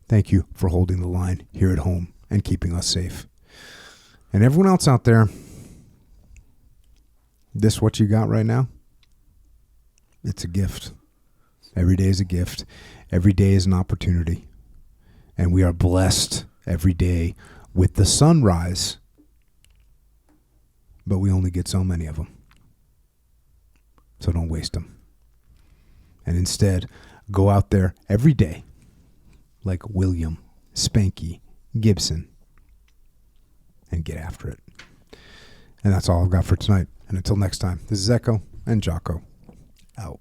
[SPEAKER 1] Thank you for holding the line here at home and keeping us safe. And everyone else out there, this what you got right now? It's a gift. Every day is a gift. Every day is an opportunity. And we are blessed every day with the sunrise. But we only get so many of them. So don't waste them. And instead, go out there every day like William Spanky Gibson and get after it. And that's all I've got for tonight. And until next time, this is Echo and Jocko out.